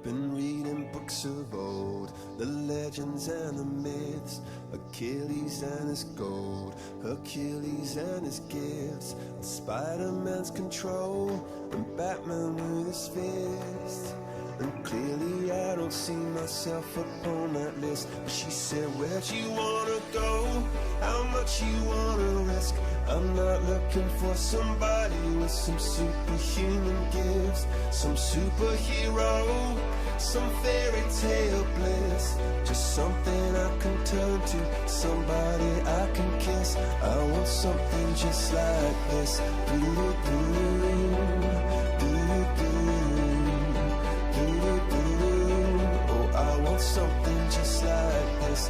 Been reading books of old, the legends and the myths, Achilles and his gold, Hercules and his gifts, and Spider-Man's control, and Batman with his fist, and don't see myself upon that list. But she said, where'd you wanna go? How much you wanna risk? I'm not looking for somebody with some superhuman gifts, some superhero, some fairy tale bliss. Just something I can turn to, somebody I can kiss. I want something just like this. Oh, I want something just like this.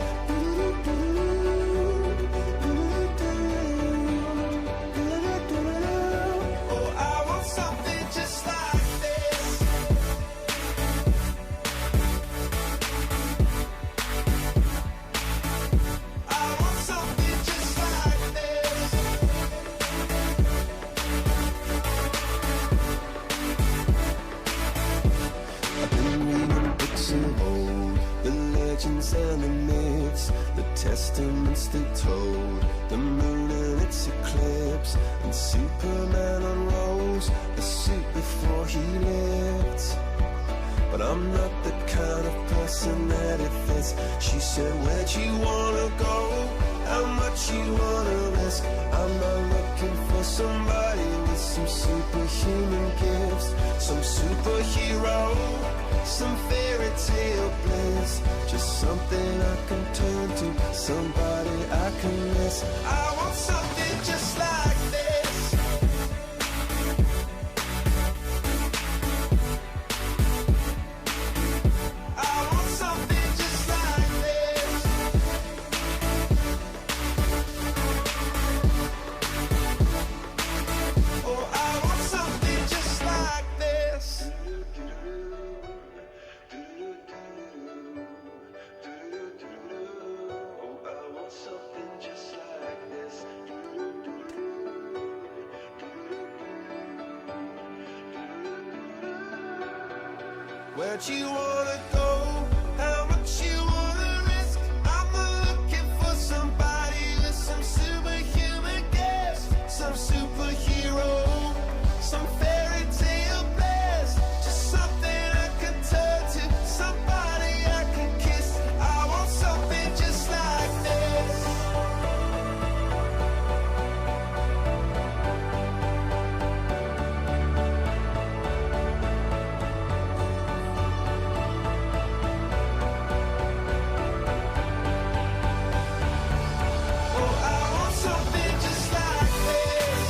And the myths, the testaments they told, the moon and its eclipse, and Superman unrolls the suit before he lived. But I'm not the kind of person that it fits. She said, where'd you wanna go? How much you wanna risk? I'm not looking for somebody with some superhuman gifts, some superhero, some fairy tale bliss. Just something I can turn to, somebody I can miss. I want something just like this. I want something just like this. Oh, I want something just like this. Where'd you wanna go? How much you wanna risk? I'm not looking for somebody with some superhuman gifts, some superhero, some fairy tale bliss. Just something I can turn to, somebody I can kiss. I want something just like this. Oh, I want something just like this.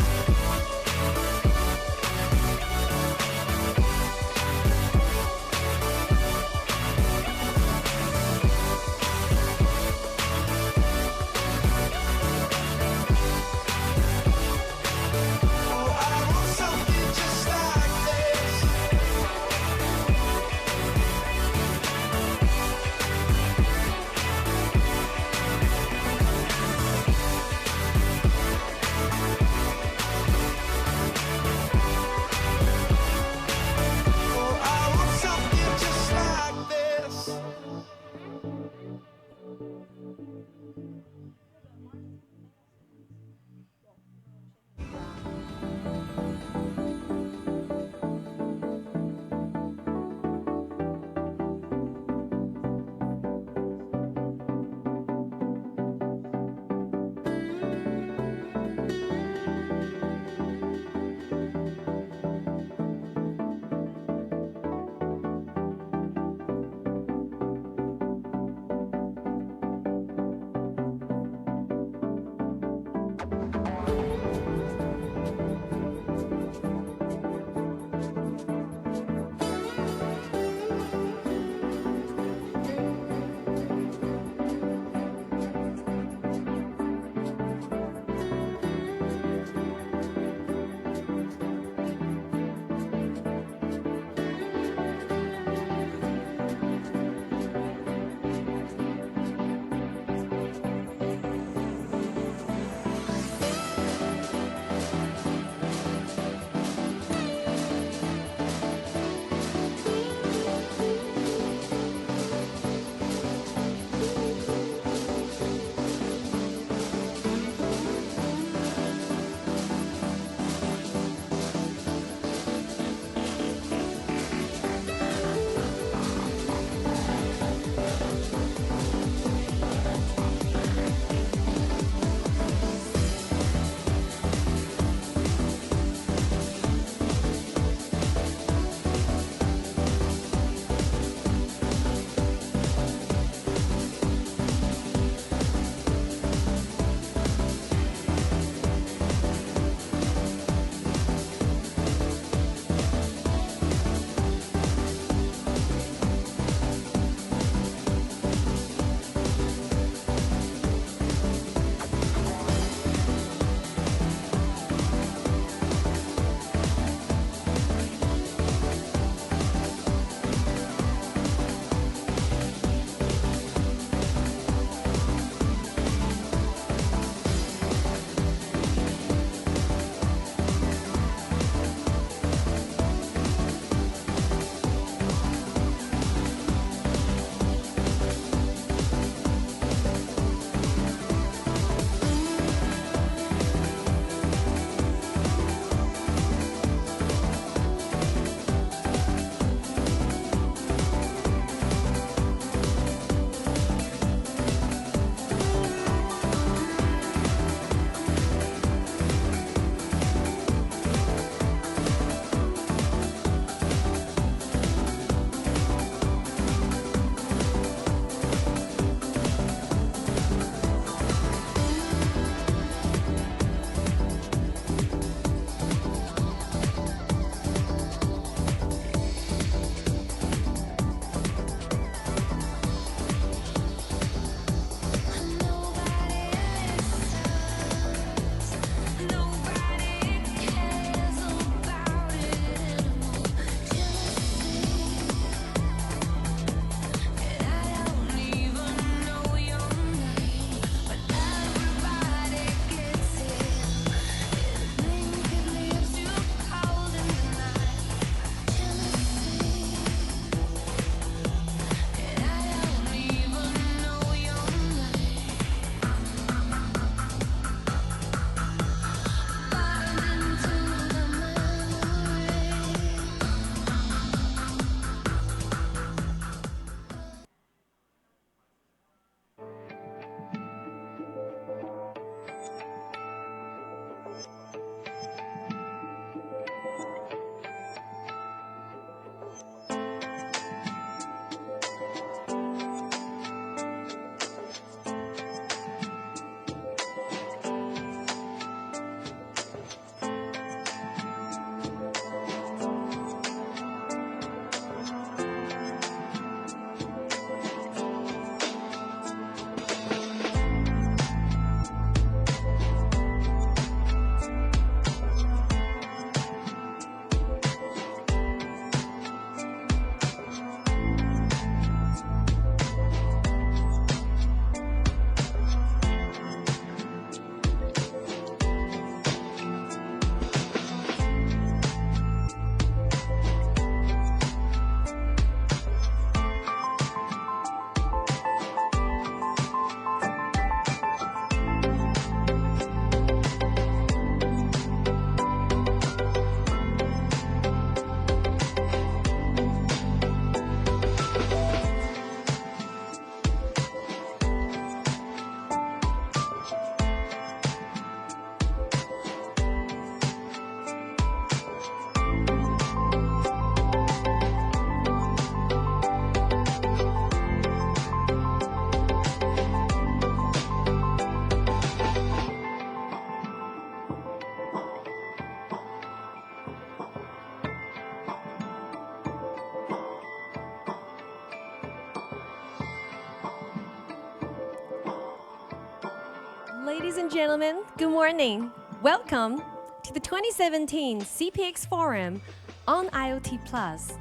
Ladies and gentlemen, good morning. Welcome to the 2017 CPX Forum on IoT Plus.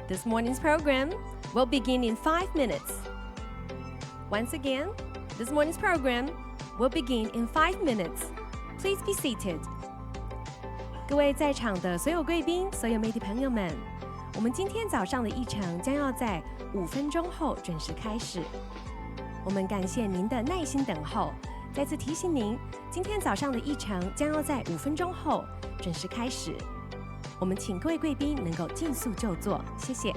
This morning's program will begin in 5 minutes. Once again, this morning's program will begin in 5 minutes. Please be seated. 各位在场的所有贵宾、所有媒体朋友们，我们今天早上的议程将要在5分钟后准时开始。我们感谢您的耐心等候。再次提醒您，今天早上的议程将要在5分钟后准时开始。我们请各位贵宾能够尽速就座，谢谢。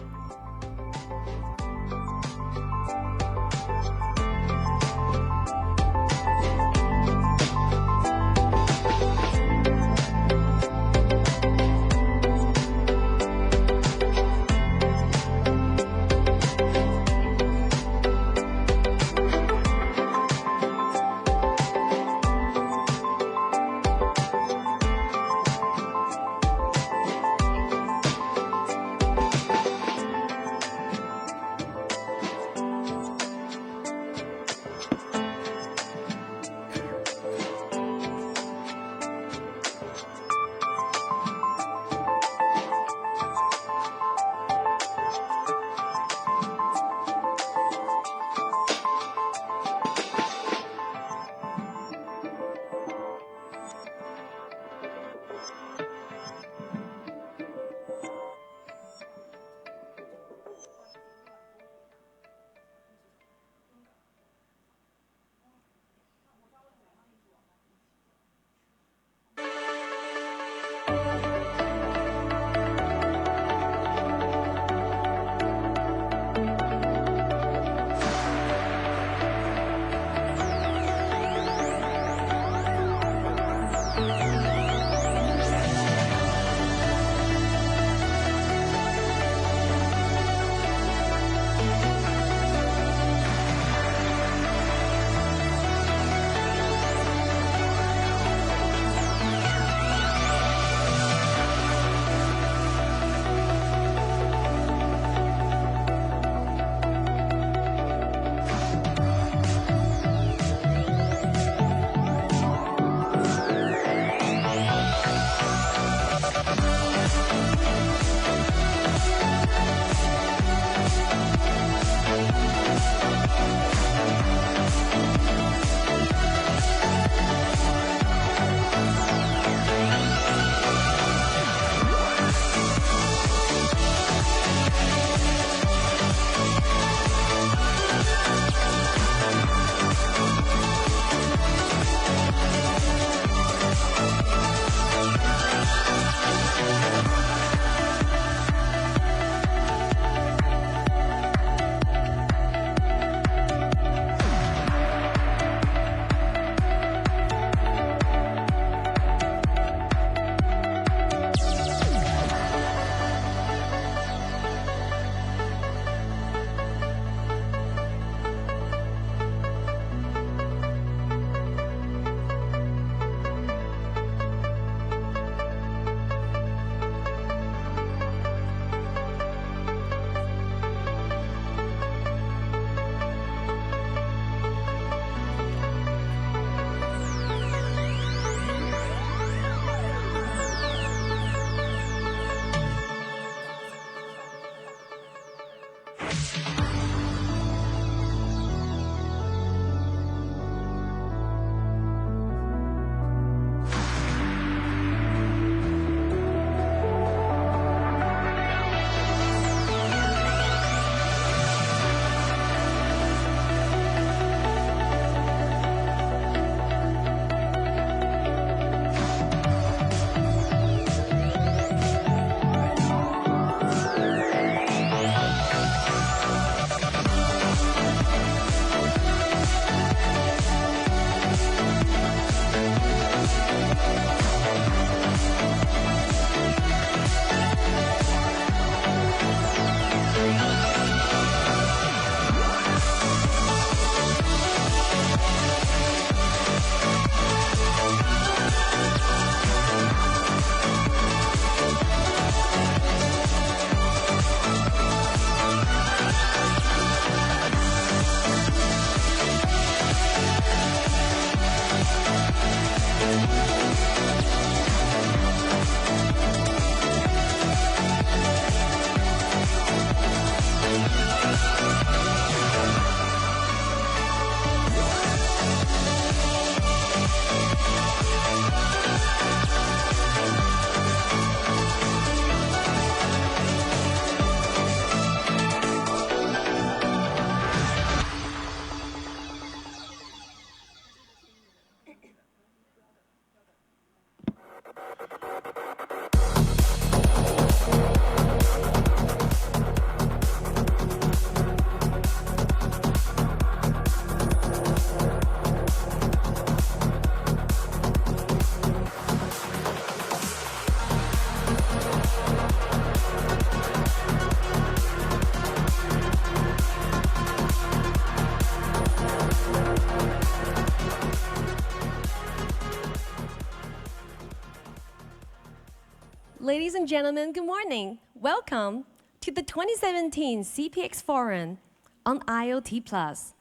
and gentlemen, good morning. Welcome to the 2017 CPX Forum on IoT Plus.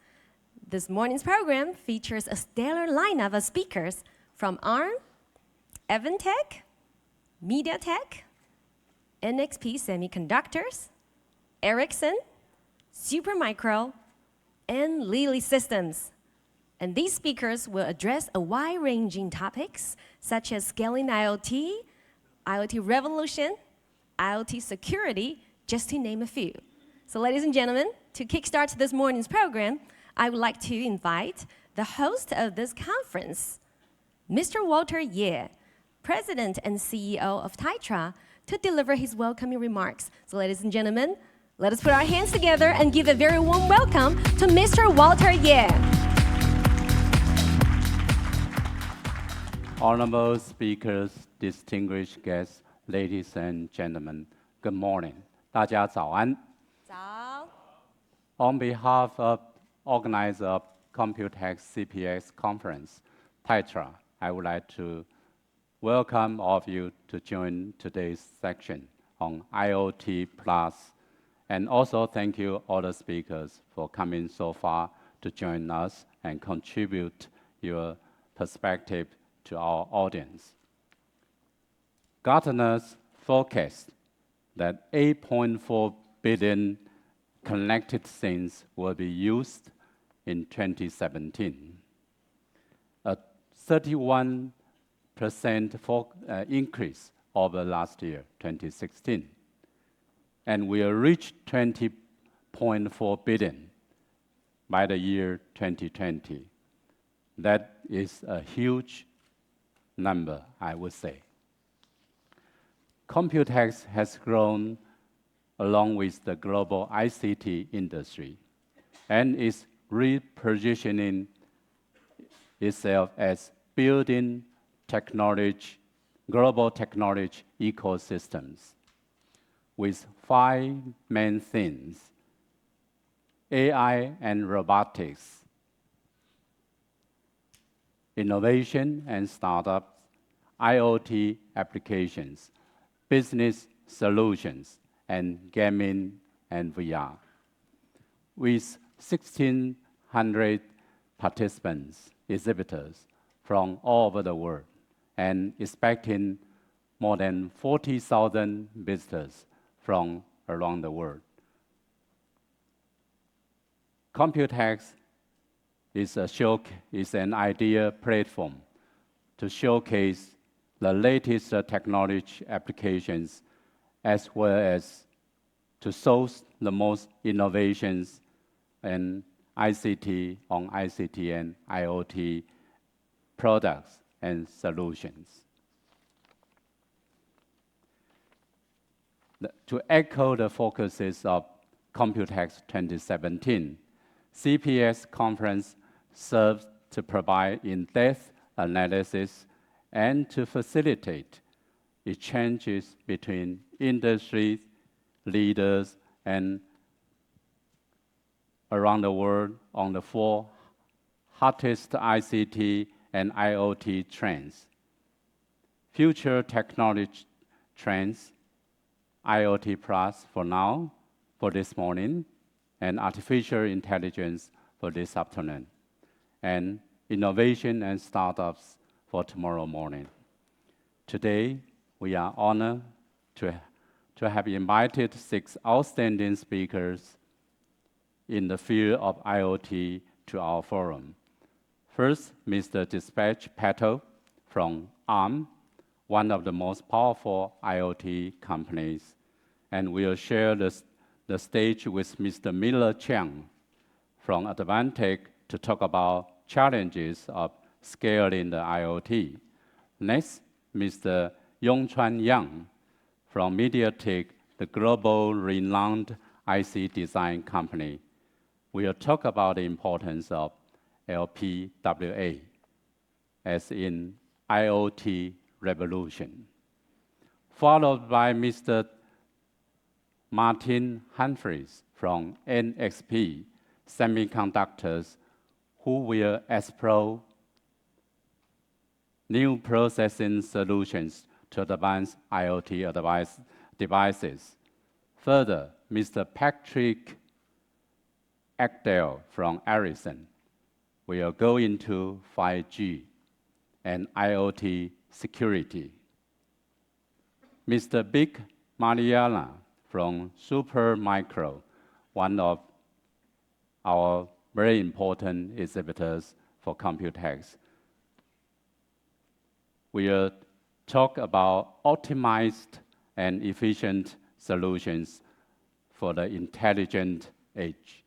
This morning's program features a stellar lineup of speakers from ARM, Advantech, MediaTek, NXP Semiconductors, Ericsson, Supermicro, and Lilly Systems. And these speakers will address a wide-ranging topics such as scaling IoT, IoT revolution, IoT security, just to name a few. So ladies and gentlemen, to kickstart this morning's program, I would like to invite the host of this conference, Mr. Walter Ye, President and CEO of Tetra, to deliver his welcoming remarks. So ladies and gentlemen, let us put our hands together and give a very warm welcome to Mr. Walter Ye. Honorable speakers, distinguished guests, ladies and gentlemen, good morning. 大家早安。早。 On behalf of organizer of COMPUTEX CPX conference, Tetra, I would like to welcome all of you to join today's section on IoT Plus, and also thank you all the speakers for coming so far to join us and contribute your perspective to our audience. Gartner's forecast that 8.4 billion connected things will be used in 2017, a 31% increase over last year, 2016, and will reach 20.4 billion by the year 2020. That is a huge number, I would say. COMPUTEX has grown along with the global ICT industry and is repositioning itself as building technology, global technology ecosystems with 5 main themes: AI and robotics, innovation and startups, IoT applications, business solutions, and gaming and VR. With 1,600 participants, exhibitors from all over the world, and expecting more than 40,000 visitors from around the world. COMPUTEX is an idea platform to showcase the latest technology applications, as well as to source the most innovations in ICT and IoT products and solutions. To echo the focuses of COMPUTEX 2017, CPX conference serves to provide in-depth analysis and to facilitate exchanges between industry leaders and around the world on the 4 hottest ICT and IoT trends: future technology trends, IoT Plus for now, for this morning, and artificial intelligence for this afternoon, and innovation and startups for tomorrow morning. Today, we are honored to have invited 6 outstanding speakers in the field of IoT to our forum. First, Mr. Dispatch Patel from ARM, one of the most powerful IoT companies, and we'll share the stage with Mr. Miller Chiang from Advantech to talk about challenges of scaling the IoT. Next, Mr. Yongchuan Yang from MediaTek, the global renowned IC design company. We'll talk about the importance of LPWA, as in IoT revolution. Followed by Mr. Martin Humphries from NXP Semiconductors, who will explore new processing solutions to advance IoT devices. Further, Mr. Patrick Ekdale from Ericsson will go into 5G and IoT security. Mr. Big Mariana from Supermicro, one of our very important exhibitors for COMPUTEX, will talk about optimized and efficient solutions for the intelligent edge,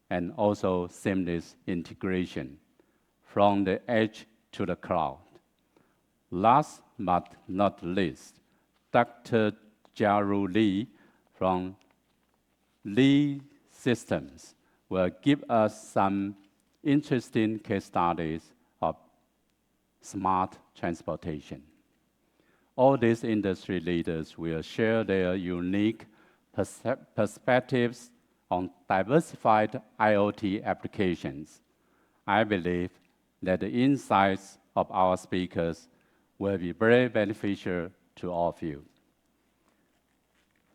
and also seamless integration from the edge to the cloud. Last but not least, Dr. Jiarui Li from Li Systems will give us some interesting case studies of smart transportation. All these industry leaders will share their unique perspectives on diversified IoT applications. I believe that the insights of our speakers will be very beneficial to all of you.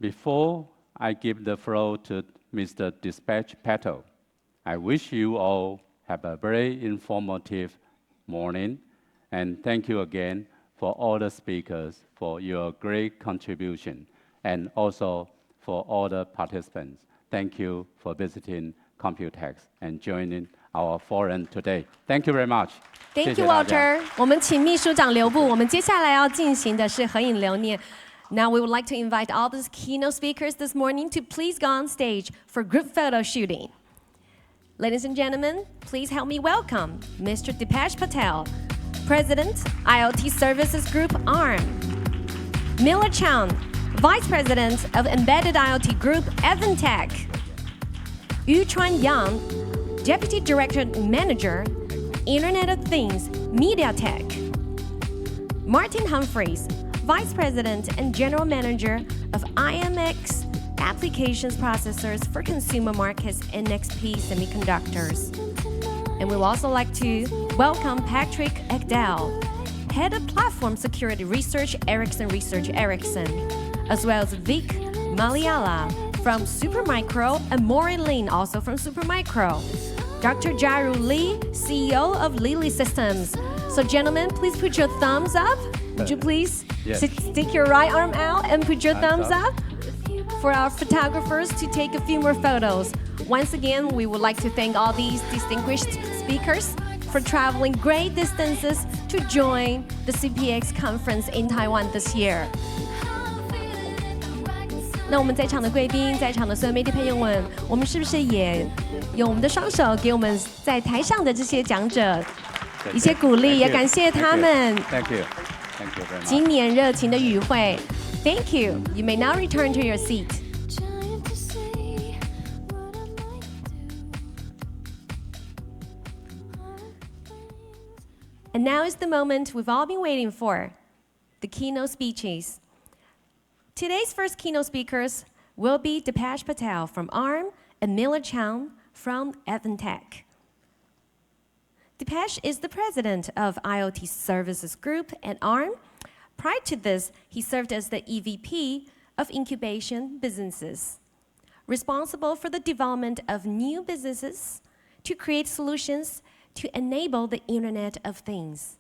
Before I give the floor to Mr. Dispatch Patel, I wish you all have a very informative morning, and thank you again for all the speakers for your great contribution, and also for all the participants. Thank you for visiting COMPUTEX and joining our forum today. Thank you very much. Thank you, Walter. 我们请秘书长留步。我们接下来要进行的是合影留念。Now we would like to invite all the keynote speakers this morning to please go on stage for group photo shooting. Ladies and gentlemen, please help me welcome Mr. Dipesh Patel, President, IoT Services Group, ARM. Miller Chan, Vice President of Embedded IoT Group, Advantech. Yu Chuan Yang, Deputy Director Manager, Internet of Things, MediaTek. Martin Humphreys, Vice President and General Manager of IMX Applications Processors for Consumer Markets, NXP Semiconductors. And we would also like to welcome Patrick Ekdale, Head of Platform Security Research, Ericsson, as well as Vic Maliala from Supermicro, and Maureen Lin, also from Supermicro. Dr. Jiarui Li, CEO of Li Systems. So gentlemen, please put your thumbs up. Would you please stick your right arm out and put your thumbs up for our photographers to take a few more photos. Once again, we would like to thank all these distinguished speakers for traveling great distances to join the CPX conference in Taiwan this year. 那我们在场的贵宾，在场的所有媒体朋友们，我们是不是也用我们的双手给我们在台上的这些讲者一些鼓励，也感谢他们。Thank you. Thank you very much. 今年热情的与会。Thank you. You may now return to your seat. And now is the moment we've all been waiting for, the keynote speeches. Today's first keynote speakers will be Dipesh Patel from ARM and Miller Chan from Advantech. Dipesh is the president of IoT Services Group at ARM. Prior to this, he served as the EVP of Incubation Businesses, responsible for the development of new businesses to create solutions to enable the Internet of Things.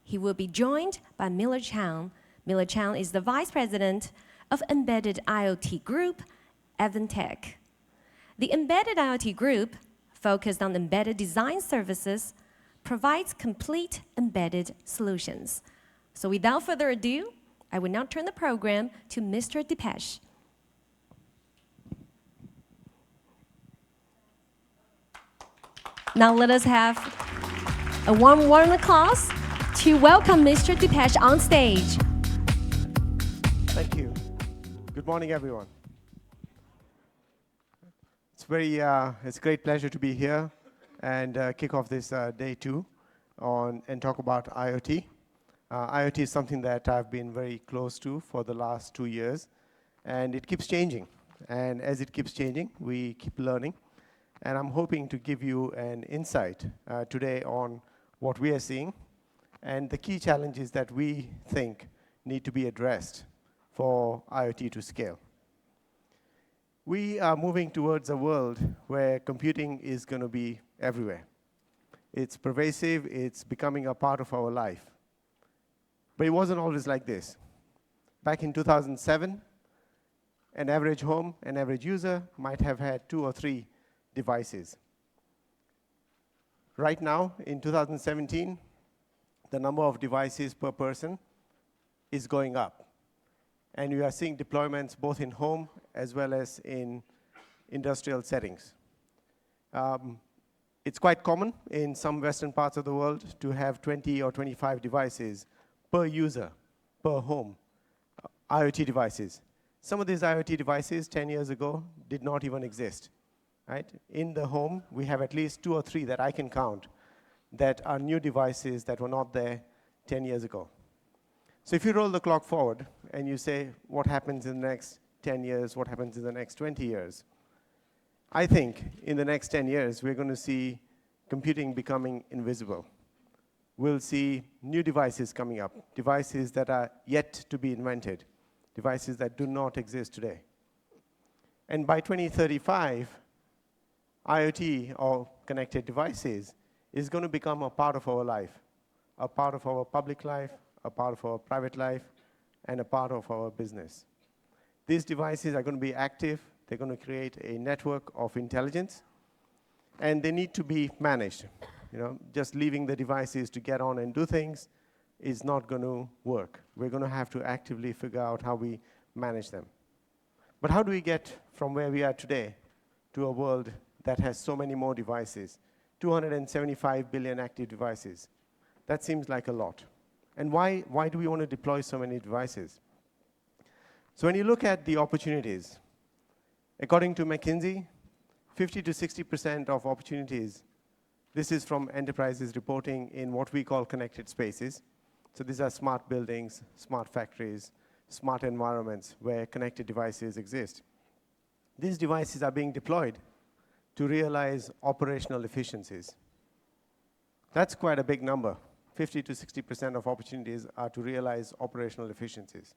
He will be joined by Miller Chan. Miller Chan is the Vice President of Embedded IoT Group, Advantech. The Embedded IoT Group, focused on embedded design services, provides complete embedded solutions. So without further ado, I will now turn the program to Mr. Dipesh. Now let us have a warm applause to welcome Mr. Dipesh on stage. Thank you. Good morning, everyone. It's a great pleasure to be here and kick off this day two and talk about IoT. IoT is something that I've been very close to for the last 2 years, and it keeps changing. And as it keeps changing, we keep learning. And I'm hoping to give you an insight today on what we are seeing and the key challenges that we think need to be addressed for IoT to scale. We are moving towards a world where computing is going to be everywhere. It's pervasive, it's becoming a part of our life. But it wasn't always like this. Back in 2007, an average home, an average user might have had 2 or 3 devices. Right now, in 2017, the number of devices per person is going up. And we are seeing deployments both in home as well as in industrial settings. It's quite common in some Western parts of the world to have 20 or 25 devices per user, per home, IoT devices. Some of these IoT devices 10 years ago did not even exist. Right? In the home, we have at least 2 or 3 that I can count that are new devices that were not there 10 years ago. So if you roll the clock forward and you say, what happens in the next 10 years, what happens in the next 20 years, I think in the next 10 years, we're going to see computing becoming invisible. We'll see new devices coming up, devices that are yet to be invented, devices that do not exist today. And by 2035, IoT, or connected devices, is going to become a part of our life, a part of our public life, a part of our private life, and a part of our business. These devices are going to be active. They're going to create a network of intelligence, and they need to be managed. Just leaving the devices to get on and do things is not going to work. We're going to have to actively figure out how we manage them. But how do we get from where we are today to a world that has so many more devices, 275 billion active devices? That seems like a lot. And why do we want to deploy so many devices? So when you look at the opportunities, according to McKinsey, 50 to 60% of opportunities, this is from enterprises reporting in what we call connected spaces. So these are smart buildings, smart factories, smart environments where connected devices exist. These devices are being deployed to realize operational efficiencies. That's quite a big number. 50 to 60% of opportunities are to realize operational efficiencies.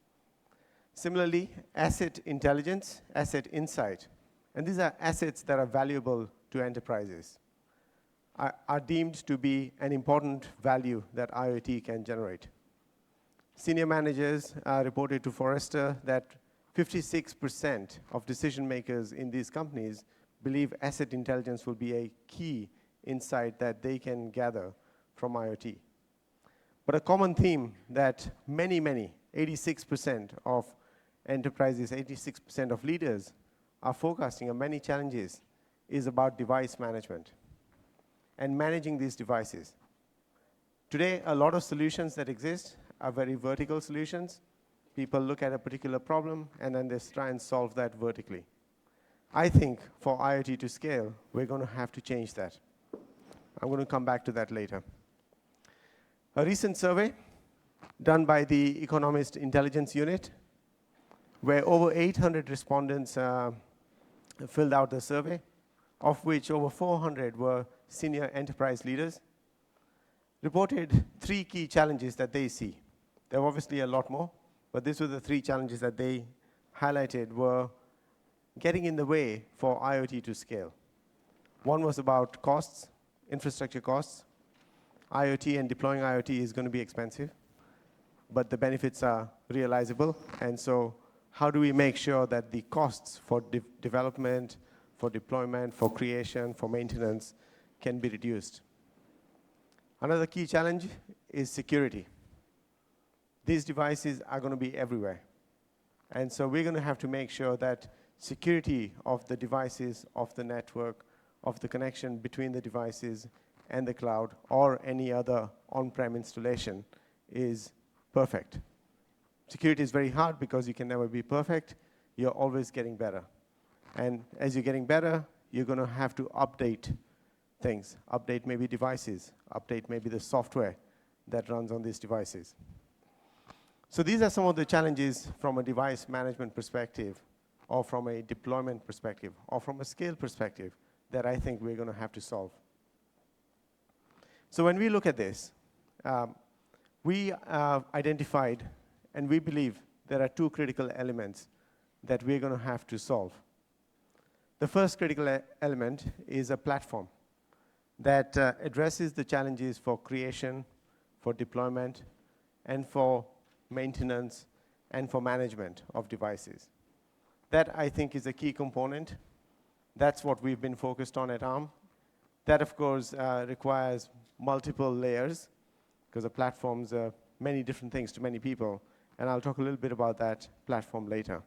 Similarly, asset intelligence, asset insight, and these are assets that are valuable to enterprises, are deemed to be an important value that IoT can generate. Senior managers reported to Forrester that 56% of decision makers in these companies believe asset intelligence will be a key insight that they can gather from IoT. But a common theme that many, 86% of enterprises, 86% of leaders are forecasting on many challenges is about device management and managing these devices. Today, a lot of solutions that exist are very vertical solutions. People look at a particular problem and then they try and solve that vertically. I think for IoT to scale, we're going to have to change that. I'm going to come back to that later. A recent survey done by the Economist Intelligence Unit, where over 800 respondents filled out the survey, of which over 400 were senior enterprise leaders, reported 3 key challenges that they see. There are obviously a lot more, but these were the 3 challenges that they highlighted were getting in the way for IoT to scale. One was about costs, infrastructure costs. IoT and deploying IoT is going to be expensive, but the benefits are realizable. And so how do we make sure that the costs for development, for deployment, for creation, for maintenance can be reduced? Another key challenge is security. These devices are going to be everywhere. And so we're going to have to make sure that security of the devices, of the network, of the connection between the devices and the cloud or any other on-prem installation is perfect. Security is very hard because you can never be perfect. You're always getting better. And as you're getting better, you're going to have to update things, update maybe devices, update maybe the software that runs on these devices. So these are some of the challenges from a device management perspective, or from a deployment perspective, or from a scale perspective that I think we're going to have to solve. So when we look at this, we identified, and we believe there are two critical elements that we're going to have to solve. The first critical element is a platform that addresses the challenges for creation, for deployment, and for maintenance, and for management of devices. That, I think, is a key component. That's what we've been focused on at ARM. That, of course, requires multiple layers, because a platform's many different things to many people, and I'll talk a little bit about that platform later.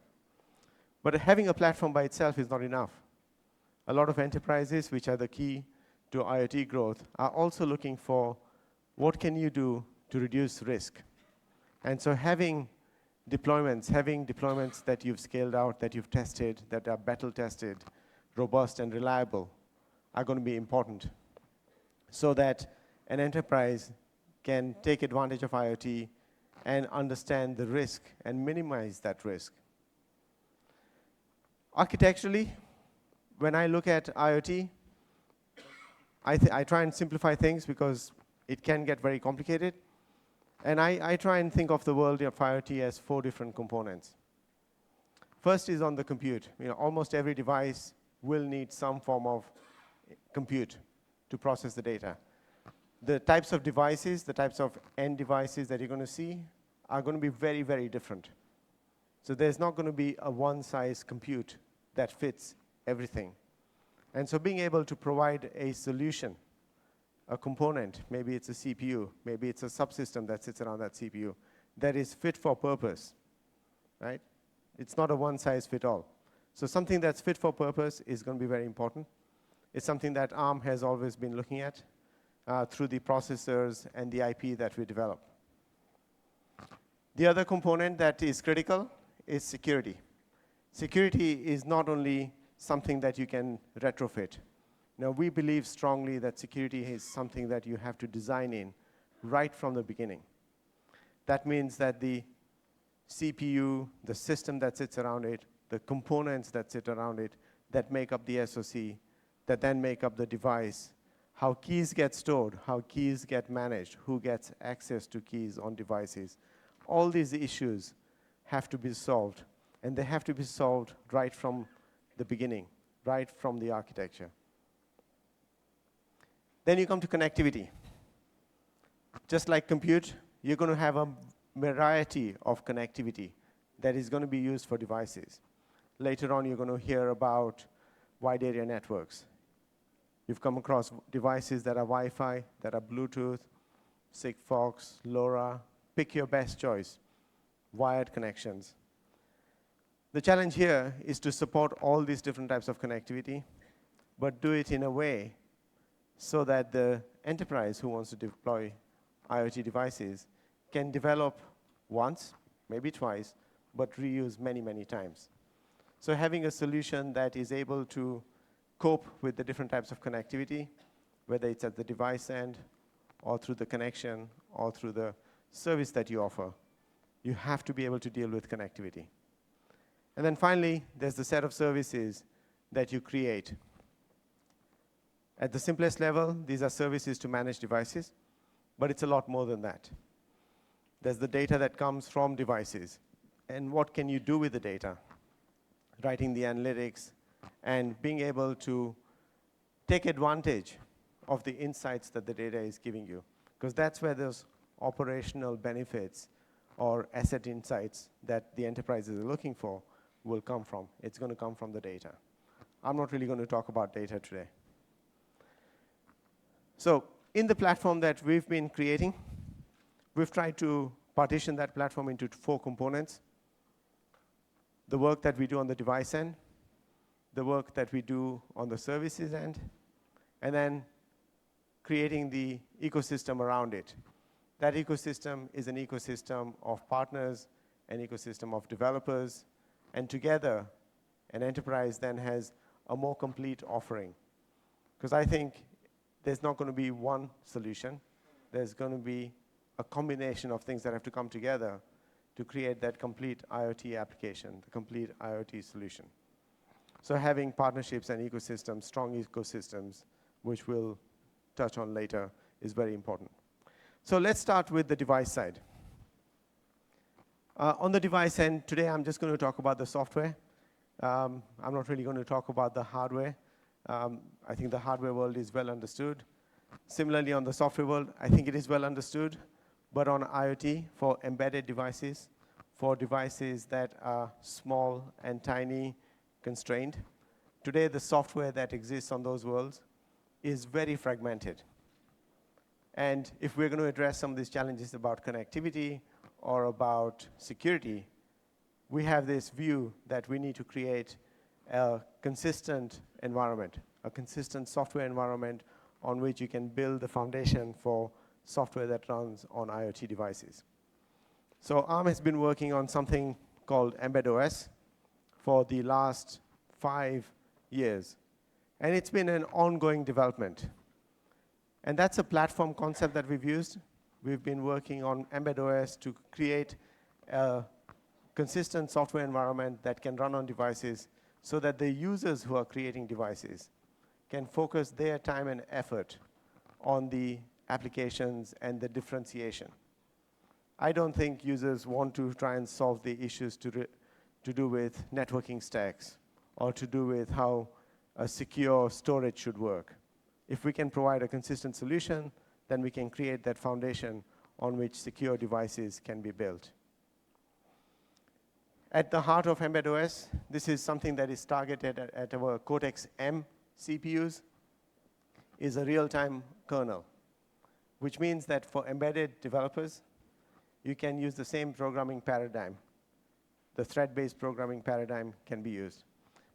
But having a platform by itself is not enough. A lot of enterprises, which are the key to IoT growth, are also looking for what can you do to reduce risk. And so having deployments that you've scaled out, that you've tested, that are battle tested, robust and reliable, are going to be important, so that an enterprise can take advantage of IoT and understand the risk and minimize that risk. Architecturally, when I look at IoT, I try and simplify things because it can get very complicated. And I try and think of the world of IoT as 4 different components. First is on the compute. Almost every device will need some form of compute to process the data. The types of devices, the types of end devices that you're going to see are going to be very, very different. So there's not going to be a one-size compute that fits everything. And so being able to provide a solution, a component, maybe it's a CPU, maybe it's a subsystem that sits around that CPU, that is fit for purpose, right? It's not a one-size-fits-all. So something that's fit for purpose is going to be very important. It's something that ARM has always been looking at through the processors and the IP that we develop. The other component that is critical is security. Security is not only something that you can retrofit. Now, we believe strongly that security is something that you have to design in right from the beginning. That means that the CPU, the system that sits around it, the components that sit around it, that make up the SoC, that then make up the device, how keys get stored, how keys get managed, who gets access to keys on devices. All these issues have to be solved, and they have to be solved right from the beginning, right from the architecture. Then you come to connectivity. Just like compute, you're going to have a variety of connectivity that is going to be used for devices. Later on, you're going to hear about wide area networks. You've come across devices that are Wi-Fi, that are Bluetooth, Sigfox, LoRa. Pick your best choice, wired connections. The challenge here is to support all these different types of connectivity, but do it in a way so that the enterprise who wants to deploy IoT devices can develop once, maybe twice, but reuse many, many times. So having a solution that is able to cope with the different types of connectivity, whether it's at the device end, or through the connection, or through the service that you offer, you have to be able to deal with connectivity. And then finally, there's the set of services that you create. At the simplest level, these are services to manage devices, but it's a lot more than that. There's the data that comes from devices, and what can you do with the data? Writing the analytics, and being able to take advantage of the insights that the data is giving you, because that's where those operational benefits or asset insights that the enterprises are looking for will come from. It's going to come from the data. I'm not really going to talk about data today. So in the platform that we've been creating, we've tried to partition that platform into 4 components. The work that we do on the device end, the work that we do on the services end, and then creating the ecosystem around it. That ecosystem is an ecosystem of partners, an ecosystem of developers, and together, an enterprise then has a more complete offering. Because I think there's not going to be one solution. There's going to be a combination of things that have to come together to create that complete IoT application, the complete IoT solution. So having partnerships and ecosystems, strong ecosystems, which we'll touch on later, is very important. So let's start with the device side. On the device end, today I'm just going to talk about the software. I'm not really going to talk about the hardware. I think the hardware world is well understood. Similarly, on the software world, I think it is well understood. But on IoT, for embedded devices, for devices that are small and tiny, constrained, today the software that exists on those worlds is very fragmented. And if we're going to address some of these challenges about connectivity or about security, we have this view that we need to create a consistent environment, a consistent software environment on which you can build the foundation for software that runs on IoT devices. So ARM has been working on something called EmbedOS for the last 5 years. And it's been an ongoing development. And that's a platform concept that we've used. We've been working on EmbedOS to create a consistent software environment that can run on devices so that the users who are creating devices can focus their time and effort on the applications and the differentiation. I don't think users want to try and solve the issues to do with networking stacks or to do with how a secure storage should work. If we can provide a consistent solution, then we can create that foundation on which secure devices can be built. At the heart of EmbedOS, this is something that is targeted at our Cortex-M CPUs, is a real-time kernel, which means that for embedded developers, you can use the same programming paradigm. The thread-based programming paradigm can be used.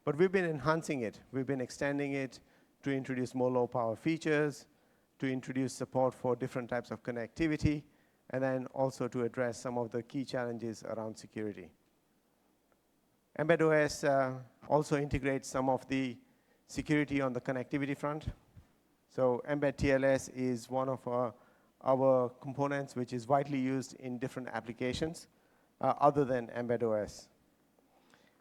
But we've been enhancing it. We've been extending it to introduce more low-power features, to introduce support for different types of connectivity, and then also to address some of the key challenges around security. EmbedOS also integrates some of the security on the connectivity front. So Embed TLS is one of our components which is widely used in different applications other than EmbedOS.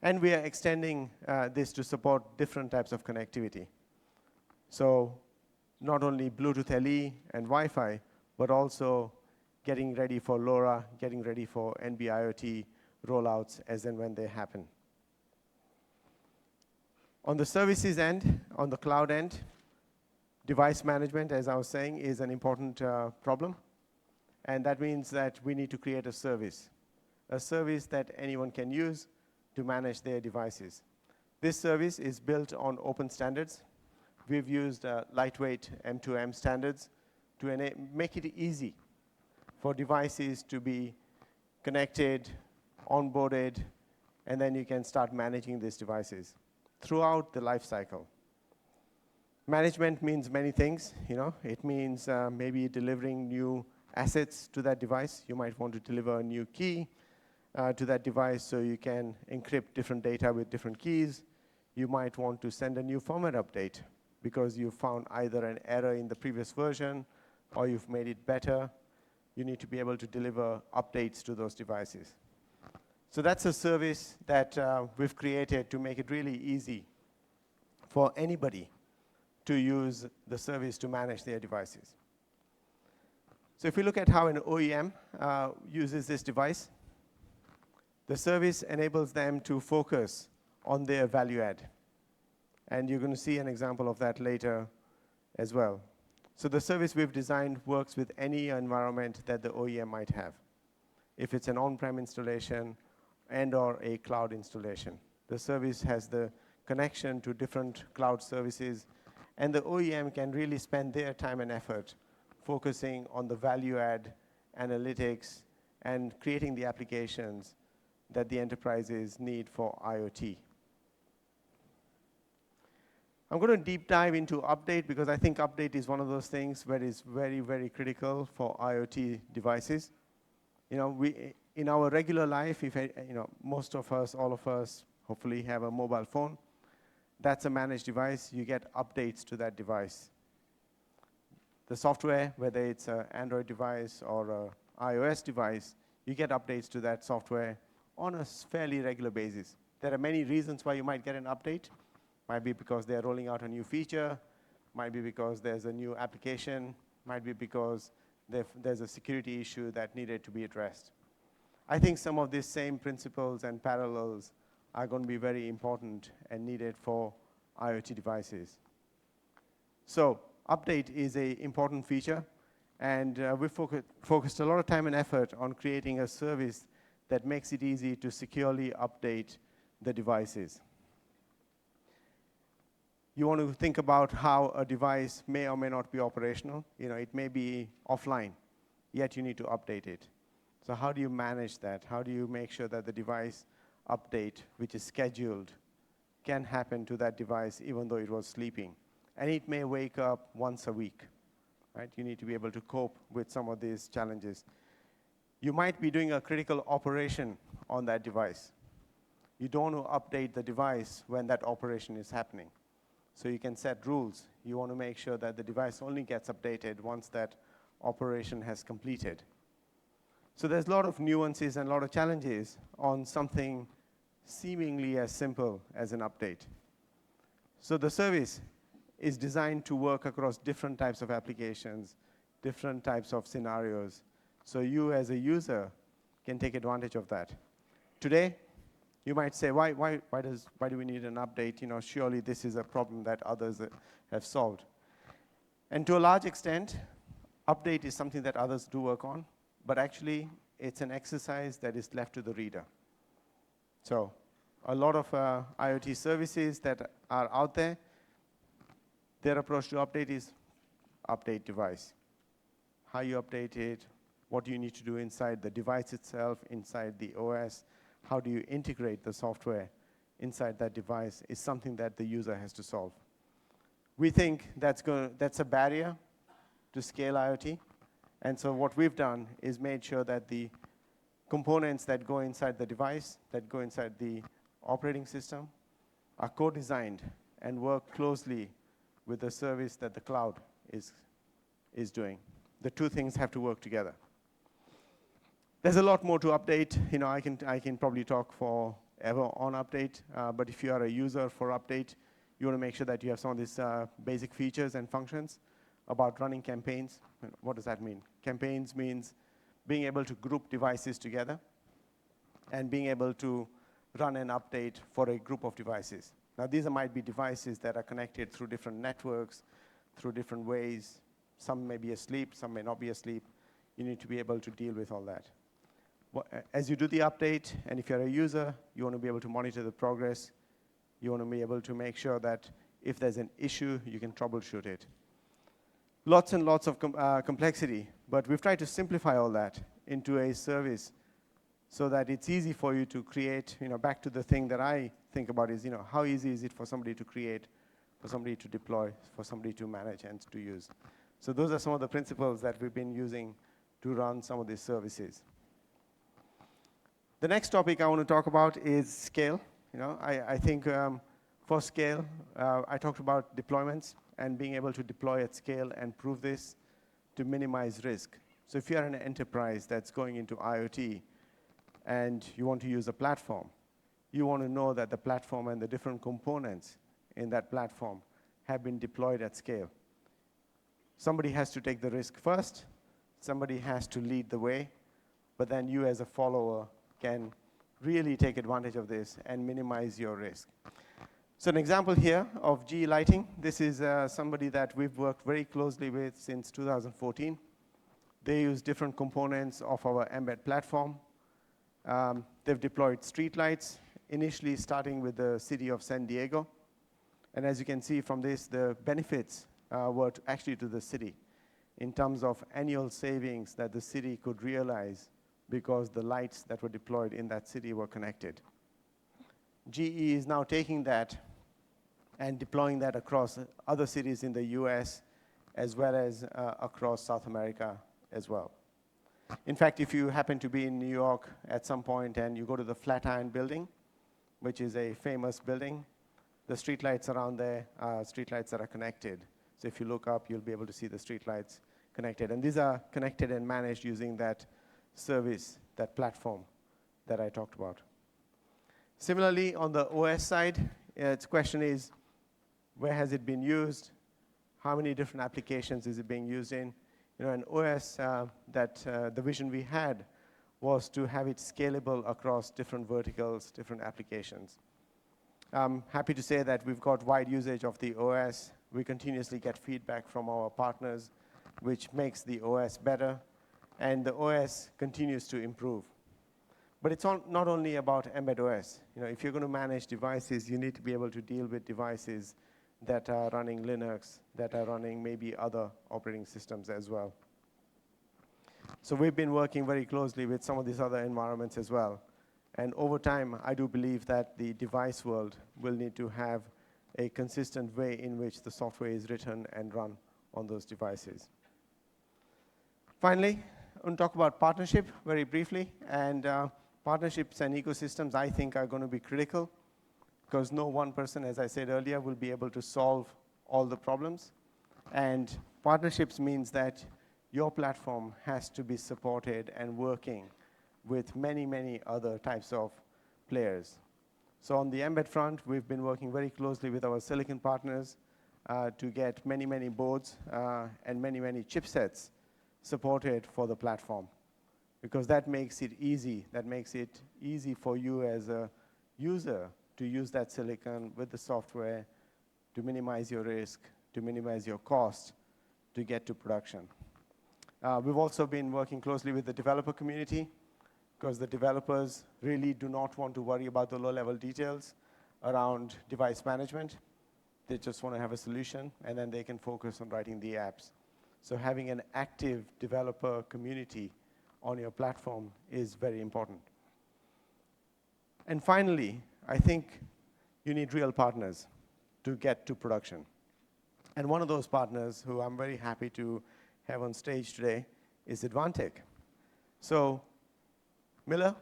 And we are extending this to support different types of connectivity. So not only Bluetooth LE and Wi-Fi, but also getting ready for LoRa, getting ready for NB-IoT rollouts as and when they happen. On the services end, on the cloud end, device management, as I was saying, is an important problem. And that means that we need to create a service that anyone can use to manage their devices. This service is built on open standards. We've used lightweight M2M standards to make it easy for devices to be connected, onboarded, and then you can start managing these devices throughout the life cycle. Management means many things. It means maybe delivering new assets to that device. You might want to deliver a new key to that device so you can encrypt different data with different keys. You might want to send a new firmware update because you found either an error in the previous version or you've made it better. You need to be able to deliver updates to those devices. So that's a service that we've created to make it really easy for anybody to use the service to manage their devices. So if we look at how an OEM uses this device, the service enables them to focus on their value add. And you're going to see an example of that later as well. So the service we've designed works with any environment that the OEM might have. If it's an on-prem installation and or a cloud installation, the service has the connection to different cloud services, and the OEM can really spend their time and effort focusing on the value add, analytics, and creating the applications that the enterprises need for IoT. I'm going to deep dive into update because I think update is one of those things where it's very, very critical for IoT devices. In our regular life, most of us, all of us, hopefully have a mobile phone. That's a managed device. You get updates to that device. The software, whether it's an Android device or an iOS device, you get updates to that software on a fairly regular basis. There are many reasons why you might get an update. Might be because they're rolling out a new feature, might be because there's a new application, might be because there's a security issue that needed to be addressed. I think some of these same principles and parallels are going to be very important and needed for IoT devices. So update is an important feature, and we focused a lot of time and effort on creating a service that makes it easy to securely update the devices. You want to think about how a device may or may not be operational. It may be offline, yet you need to update it. So how do you manage that? How do you make sure that the device update, which is scheduled, can happen to that device even though it was sleeping? And it may wake up once a week, right? You need to be able to cope with some of these challenges. You might be doing a critical operation on that device. You don't want to update the device when that operation is happening. So you can set rules. You want to make sure that the device only gets updated once that operation has completed. So there's a lot of nuances and a lot of challenges on something seemingly as simple as an update. So the service is designed to work across different types of applications, different types of scenarios. So you as a user can take advantage of that. Today, you might say, why do we need an update? Surely this is a problem that others have solved. And to a large extent, update is something that others do work on, but actually it's an exercise that is left to the reader. So a lot of IoT services that are out there, their approach to update is update device. How you update it, what do you need to do inside the device itself, inside the OS, how do you integrate the software inside that device is something that the user has to solve. We think that's a barrier to scale IoT. And so what we've done is made sure that the components that go inside the device, that go inside the operating system, are co-designed and work closely with the service that the cloud is doing. The two things have to work together. There's a lot more to update. I can probably talk forever on update, but if you are a user for update, you want to make sure that you have some of these basic features and functions about running campaigns. What does that mean? Campaigns means being able to group devices together and being able to run an update for a group of devices. Now, these might be devices that are connected through different networks, through different ways. Some may be asleep, some may not be asleep. You need to be able to deal with all that. As you do the update, and if you're a user, you want to be able to monitor the progress. You want to be able to make sure that if there's an issue, you can troubleshoot it. Lots and lots of complexity, but we've tried to simplify all that into a service so that it's easy for you to create. Back to the thing that I think about is, how easy is it for somebody to create, for somebody to deploy, for somebody to manage and to use. So those are some of the principles that we've been using to run some of these services. The next topic I want to talk about is scale. I think for scale, I talked about deployments and being able to deploy at scale and prove this to minimize risk. So if you're an enterprise that's going into IoT and you want to use a platform, you want to know that the platform and the different components in that platform have been deployed at scale. Somebody has to take the risk first, somebody has to lead the way, but then you as a follower can really take advantage of this and minimize your risk. So an example here of GE Lighting. This is somebody that we've worked very closely with since 2014. They use different components of our embed platform. They've deployed streetlights, initially starting with the city of San Diego. And as you can see from this, the benefits were actually to the city in terms of annual savings that the city could realize because the lights that were deployed in that city were connected. GE is now taking that and deploying that across other cities in the US as well as across South America as well. In fact, if you happen to be in New York at some point and you go to the Flatiron building, which is a famous building, the streetlights around there are streetlights that are connected. So if you look up, you'll be able to see the streetlights connected. And these are connected and managed using that service, that platform that I talked about. Similarly, on the OS side, its question is, where has it been used? How many different applications is it being used in? An OS the vision we had was to have it scalable across different verticals, different applications. I'm happy to say that we've got wide usage of the OS. We continuously get feedback from our partners, which makes the OS better, and the OS continues to improve. But it's not only about Mbed OS. If you're going to manage devices, you need to be able to deal with devices that are running Linux, that are running maybe other operating systems as well. So we've been working very closely with some of these other environments as well. And over time, I do believe that the device world will need to have a consistent way in which the software is written and run on those devices. Finally, I want to talk about partnership very briefly. And partnerships and ecosystems, I think, are going to be critical, because no one person, as I said earlier, will be able to solve all the problems. And partnerships means that your platform has to be supported and working with many, many other types of players. So on the Mbed front, we've been working very closely with our silicon partners to get many, many boards and many, many chipsets supported for the platform, because that makes it easy. That makes it easy for you as a user to use that silicon with the software to minimize your risk, to minimize your cost, to get to production. We've also been working closely with the developer community, because the developers really do not want to worry about the low-level details around device management. They just want to have a solution, and then they can focus on writing the apps. So having an active developer community on your platform is very important. And finally, I think you need real partners to get to production. And one of those partners, who I'm very happy to have on stage today, is Advantech. So Miller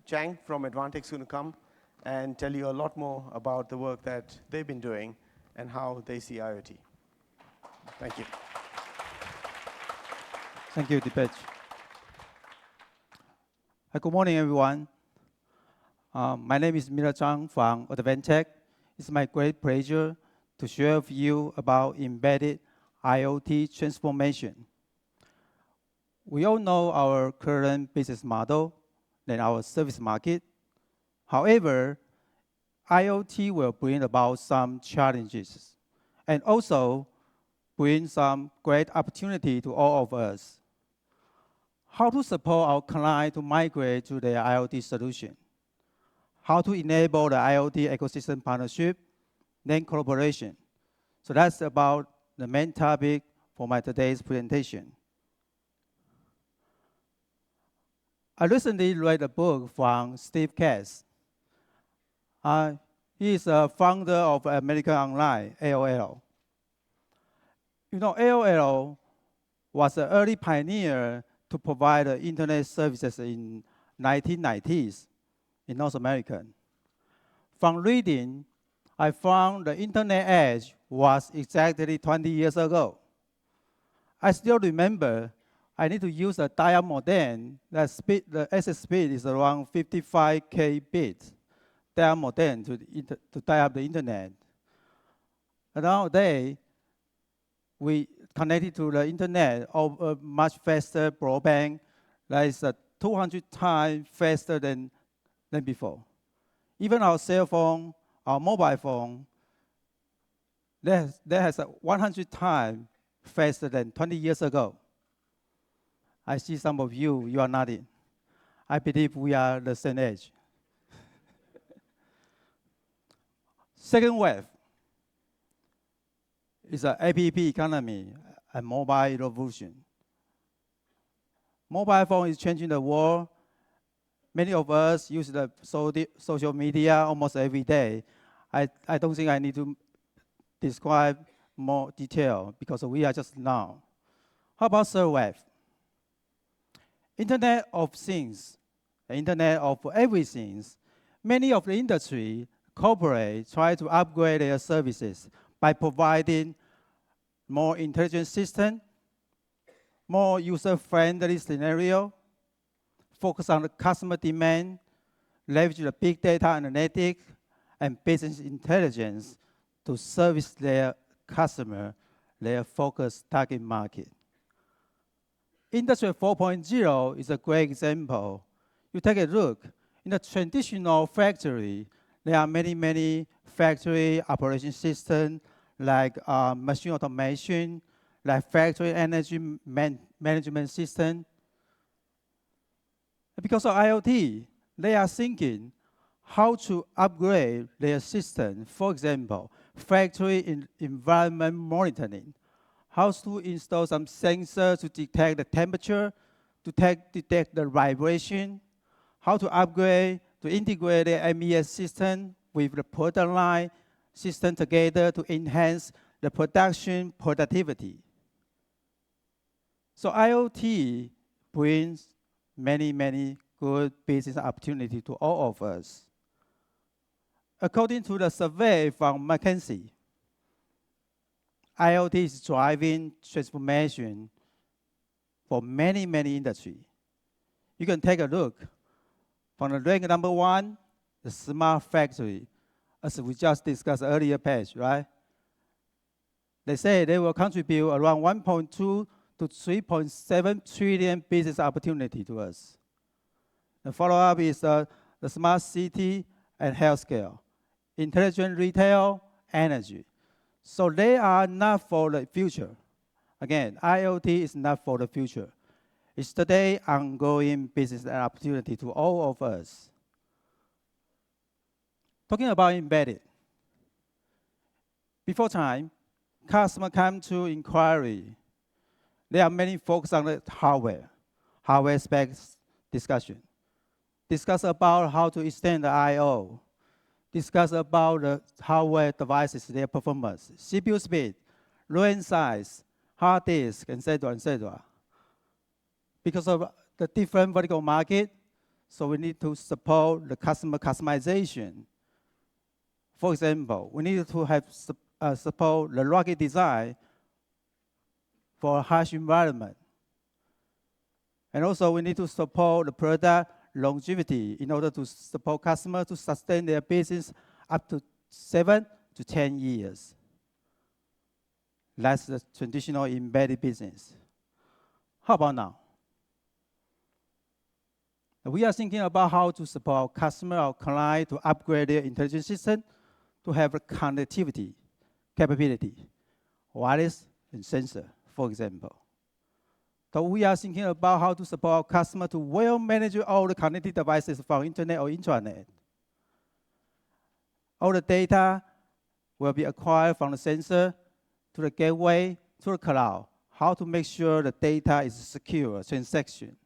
Chang from Advantech is going to come and tell you a lot more about the work that they've been doing and how they see IoT. Thank you. Thank you, Deepesh. Good morning, everyone. My name is Miller Chang from Advantech. It's my great pleasure to share with you about embedded IoT transformation. We all know our current business model and our service market. However, IoT will bring about some challenges and also bring some great opportunity to all of us. How to support our client to migrate to their IoT solution? How to enable the IoT ecosystem partnership, then collaboration. So that's about the main topic for my today's presentation. I recently read a book from Steve Katz. He is a founder of American Online, AOL. AOL was an early pioneer to provide internet services in 1990s in North America. From reading, I found the internet age was exactly 20 years ago. I still remember I need to use a dial modem. The access speed is around 55 kbps dial modem to dial up the internet. And nowadays, we connected to the internet over much faster broadband. That is 200 times faster than before. Even our cell phone, our mobile phone, that has 100 times faster than 20 years ago. I see some of you are nodding. I believe we are the same age. Second wave is an app economy and mobile revolution. Mobile phone is changing the world. Many of us use the social media almost every day. I don't think I need to describe more detail because we are just now. How about third wave? Internet of Things, the Internet of Everything. Many of the industry, corporate, try to upgrade their services by providing more intelligent system, more user-friendly scenario, focus on the customer demand, leverage the big data analytics and business intelligence to service their customer, their focused target market. Industry 4.0 is a great example. You take a look, in a traditional factory, there are many factory operation systems like machine automation, like factory energy management system. Because of IoT, they are thinking how to upgrade their system. For example, factory environment monitoring, how to install some sensors to detect the temperature, to detect the vibration, how to upgrade, to integrate the MES system with the product line system together to enhance the production productivity. So IoT brings many good business opportunities to all of us. According to the survey from McKinsey, IoT is driving transformation for many industries. You can take a look. From the rank number 1, the smart factory, as we just discussed earlier page, right? They say they will contribute around 1.2 to 3.7 trillion business opportunity to us. The follow-up is the smart city and healthcare, intelligent retail, energy. So they are not for the future. Again, IoT is not for the future. It's today ongoing business and opportunity to all of us. Talking about embedded. Before time, customer come to inquiry. There are many focus on the hardware specs discussion. Discuss about how to extend the I/O. Discuss about the hardware devices, their performance, CPU speed, RAM size, hard disk, etc. Because of the different vertical market, so we need to support the customer customization. For example, we need to have support the rugged design for a harsh environment. And also we need to support the product longevity in order to support customers to sustain their business up to 7 to 10 years. That's the traditional embedded business. How about now? We are thinking about how to support our customer, our client, to upgrade their intelligent system to have a connectivity capability, wireless and sensor, for example. So we are thinking about how to support our customer to well manage all the connected devices from internet or intranet. All the data will be acquired from the sensor to the gateway to the cloud. How to make sure the data is secure transaction.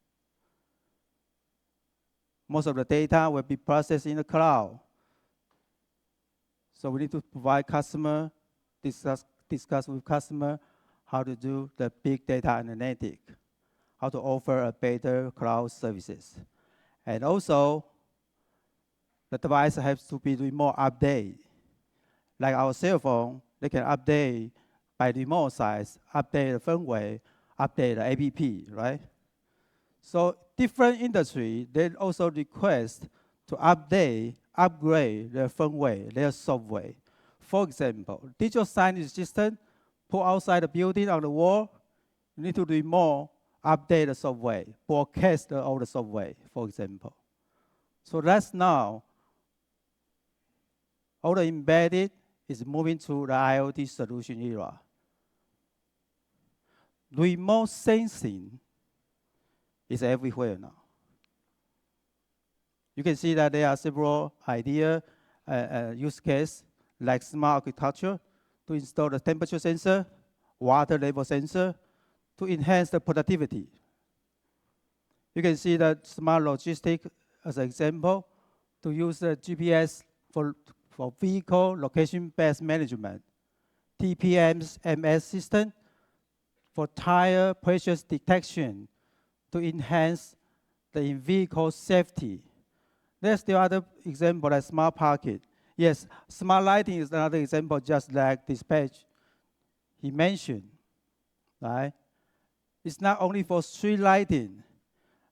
Most of the data will be processed in the cloud. So we need to provide customer, discuss with customer how to do the big data analytic, how to offer a better cloud services. And also, the device has to be remote update. Like our cell phone, they can update by remote size, update the firmware, update the app, right? So different industry, they also request to upgrade their firmware, their software. For example, digital signage system put outside the building on the wall, you need to remote update the software, broadcast all the software, for example. So that's now, all the embedded is moving to the IoT solution era. Remote sensing is everywhere now. You can see that there are several ideas, use cases, like smart architecture to install the temperature sensor, water level sensor, to enhance the productivity. You can see that smart logistics as an example, to use the GPS for vehicle location-based management, TPM's MS system for tire pressure detection to enhance the in-vehicle safety. There's the other example, like smart parking. Yes, smart lighting is another example, just like this page he mentioned, right? It's not only for street lighting.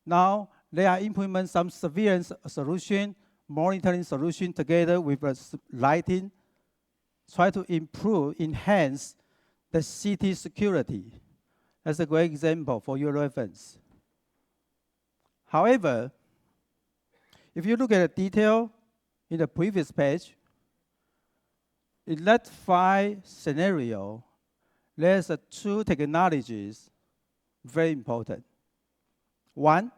Now, they are implementing some surveillance solution, monitoring solution together with lighting, try to improve, enhance the city security. That's a great example for your reference. However, if you look at the detail in the previous page, in that 5 scenario, there's 2 technologies very important. One,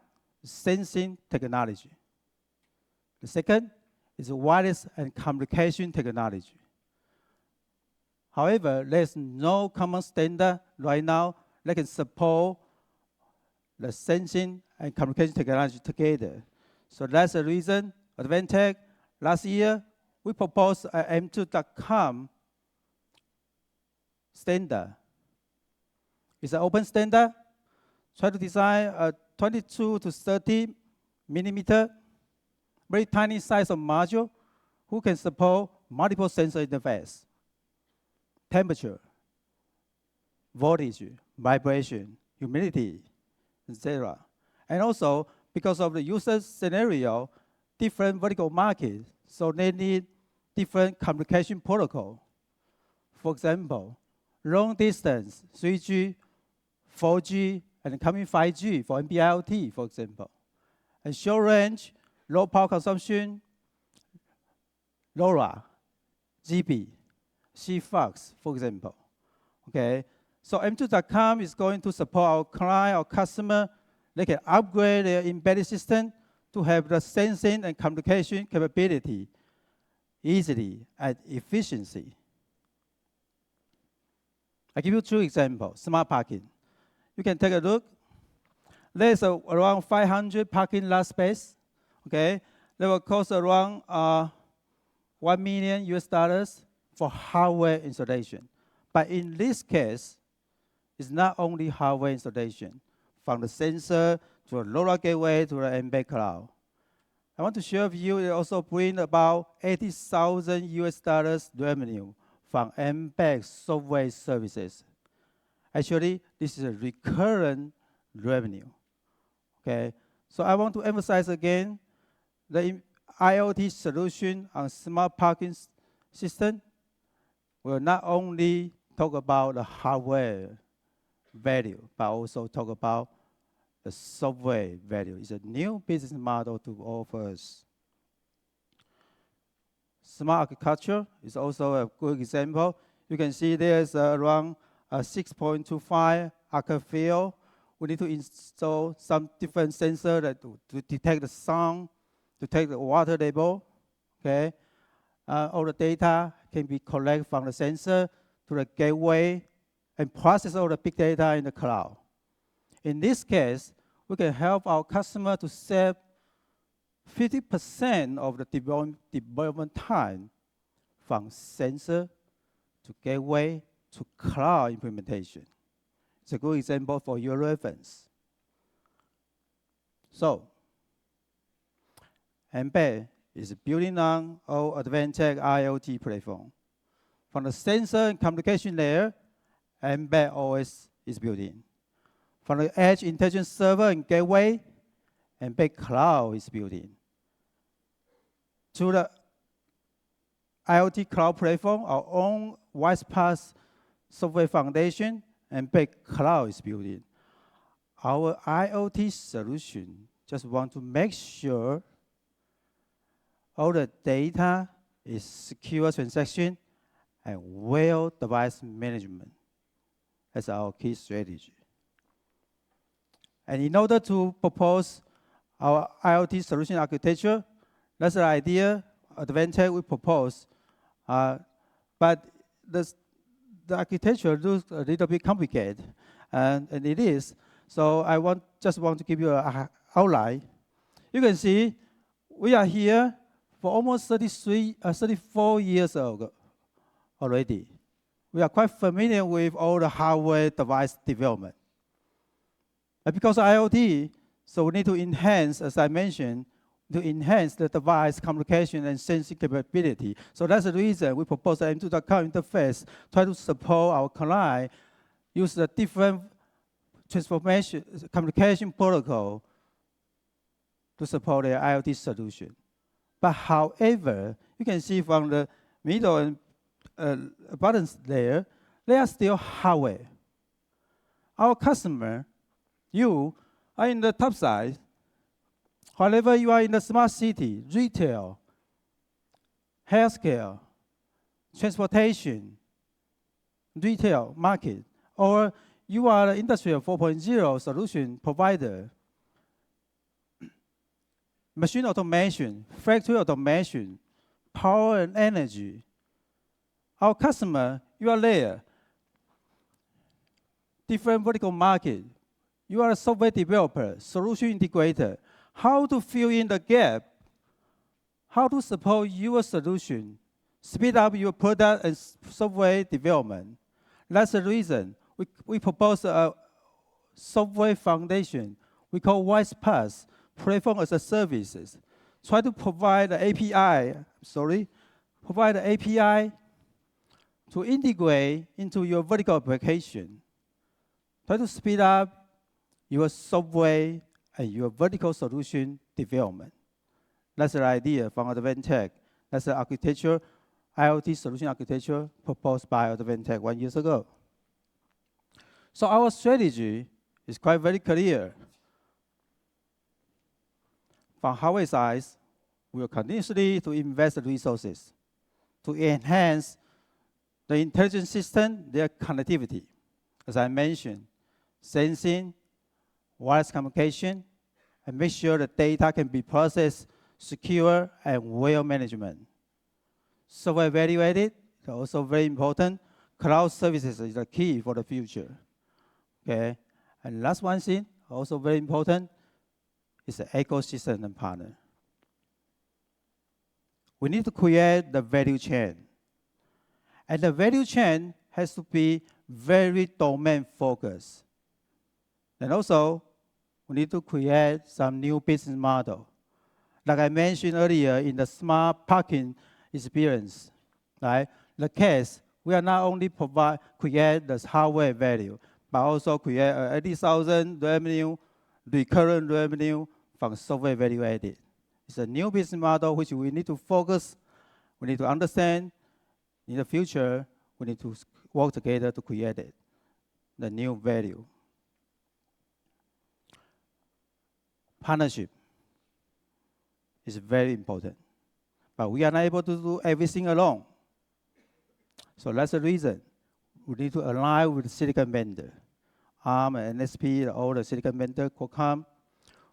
sensing technology. The second is wireless and communication technology. However, there's no common standard right now that can support the sensing and communication technology together. So that's the reason Advantech, last year, we proposed a M2.com standard. It's an open standard. Try to design a 22 to 30 millimeter, very tiny size of module who can support multiple sensor interface, temperature, voltage, vibration, humidity, etc. And also, because of the user scenario, different vertical markets, so they need different communication protocol. For example, long distance, 3G, 4G, and coming 5G for NB-IoT, for example. And short range, low power consumption, LoRa, GB, CFox, for example. Okay, so M2.com is going to support our client or customer. They can upgrade their embedded system to have the sensing and communication capability easily and efficiency. I give you 2 examples. Smart parking. You can take a look. There's around 500 parking lot space. Okay, they will cost around $1 million for hardware installation. But in this case, it's not only hardware installation, from the sensor to the LoRa gateway to the embed cloud. I want to share with you, it also bring about $80,000 revenue from embed software services. Actually, this is a recurrent revenue. Okay, so I want to emphasize again, the IoT solution on smart parking system will not only talk about the hardware value, but also talk about the software value. It's a new business model to offer us. Smart architecture is also a good example. You can see there's around a 6.25 arc field. We need to install some different sensors that to detect the sound, to take the water level. Okay, all the data can be collected from the sensor to the gateway and process all the big data in the cloud. In this case, we can help our customer to save 50% of the development time from sensor to gateway to cloud implementation. It's a good example for your reference. So, Embed is building on our Advantech IoT platform. From the sensor and communication layer, Embed OS is built in. From the edge intelligence server and gateway, Embed Cloud is built in. To the IoT cloud platform, our own WISE-PaaS software foundation, Embed Cloud is built in. Our IoT solution just want to make sure all the data is secure transaction and well device management. That's our key strategy. And in order to propose our IoT solution architecture, that's the idea, Advantech we propose. But the architecture looks a little bit complicated, and it is. So I just want to give you an outline. You can see we are here for almost 34 years ago already. We are quite familiar with all the hardware device development. And because of IoT, so we need to enhance, as I mentioned, to enhance the device communication and sensing capability. So that's the reason we propose the M2.com interface, try to support our client, use the different transformation, communication protocol to support their IoT solution. But however, you can see from the middle and buttons there, they are still hardware. our customer, you are in the top side. However, you are in the smart city, retail, healthcare, transportation, retail market, or you are an Industrial 4.0 solution provider, machine automation, factory automation, power and energy. Our customer, you are there. Different vertical market. You are a software developer, solution integrator. How to fill in the gap? How to support your solution? Speed up your product and software development. That's the reason we propose a software foundation we call WISE-PaaS, Platform as a Services. Try to provide the API, provide the API to integrate into your vertical application. Try to speed up your software and your vertical solution development. That's the idea from Advantech. That's the architecture, IoT solution architecture proposed by Advantech 1 year ago. So our strategy is quite very clear. From hardware side, we will continuously to invest resources to enhance the intelligent system, their connectivity. As I mentioned, sensing, wireless communication, and make sure the data can be processed, secure, and well management. Software value added is also very important. Cloud services is the key for the future. Okay, and last one thing, also very important, is the ecosystem and partner. We need to create the value chain. And the value chain has to be very domain focused. And also, we need to create some new business model. Like I mentioned earlier in the smart parking experience, right? The case, we are not only create the hardware value, but also create 80,000 revenue, recurrent revenue from software value added. It's a new business model which we need to focus, we need to understand. In the future, we need to work together to create it, the new value. Partnership is very important, but we are not able to do everything alone. So that's the reason we need to align with the silicon vendor. ARM and NSP, all the silicon vendor, Qualcomm.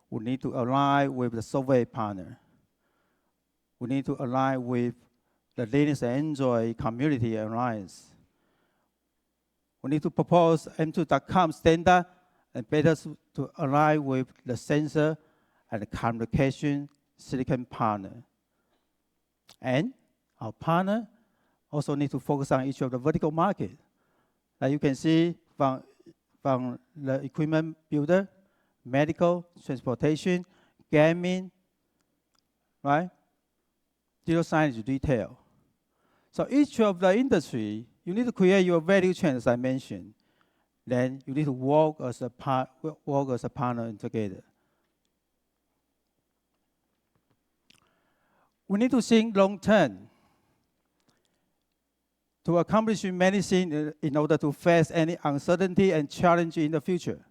We need to align with the software partner. We need to align with the Linux and Android community alliance. We need to propose M2.com standard and better to align with the sensor and the communication silicon partner. And our partner also need to focus on each of the vertical market. Like you can see from the equipment builder, medical, transportation, gaming, right? Digital signage, retail. So each of the industry, you need to create your value chain, as I mentioned. Then you need to work as a partner together. We need to think long term to accomplish many things in order to face any uncertainty and challenge in the future.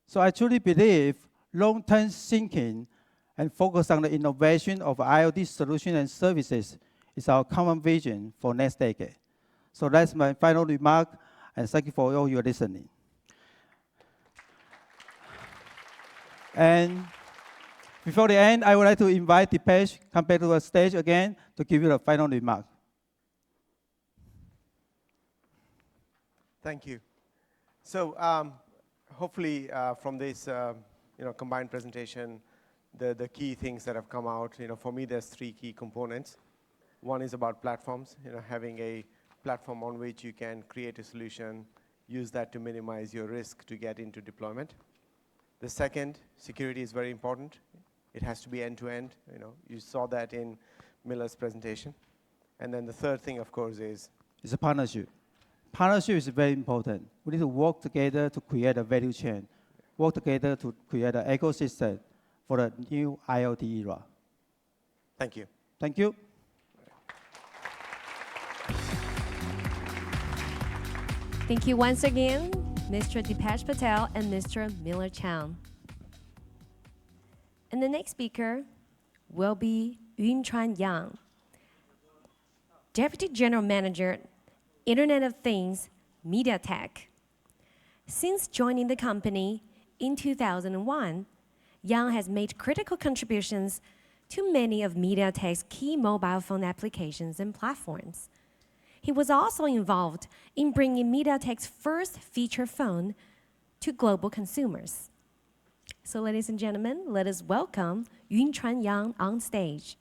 So I truly believe long-term thinking and focus on the innovation of IoT solutions and services is our common vision for next decade. So that's my final remark, and thank you for all your listening. And before the end, I would like to invite Dipesh come back to the stage again to give you the final remark. Thank you. So hopefully from this combined presentation, the key things that have come out, for me there's three key components. One is about platforms, having a platform on which you can create a solution, use that to minimize your risk to get into deployment. The second, security is very important. It has to be end-to-end. You saw that in Miller's presentation. And then the third thing, of course, is a partnership. Partnership is very important. We need to work together to create a value chain, work together to create an ecosystem for the new IoT era. Thank you. Thank you. Thank you once again Mr. Dipesh Patel and Mr. Miller Chang. And the next speaker will be Yunchuan Yang, Deputy General Manager, Internet of Things, MediaTek. Since joining the company in 2001, Yang has made critical contributions to many of MediaTek's key mobile phone applications and platforms. He was also involved in bringing MediaTek's first feature phone to global consumers. So ladies and gentlemen, let us welcome Yunchuan Yang on stage.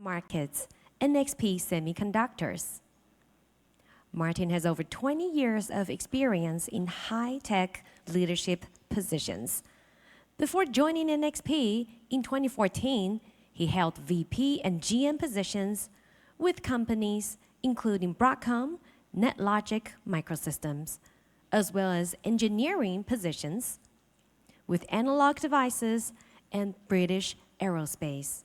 markets, NXP Semiconductors. Martin has over 20 years of experience in high-tech leadership positions. Before joining NXP in 2014, he held VP and GM positions with companies including Broadcom, NetLogic Microsystems, as well as engineering positions with Analog Devices and British Aerospace.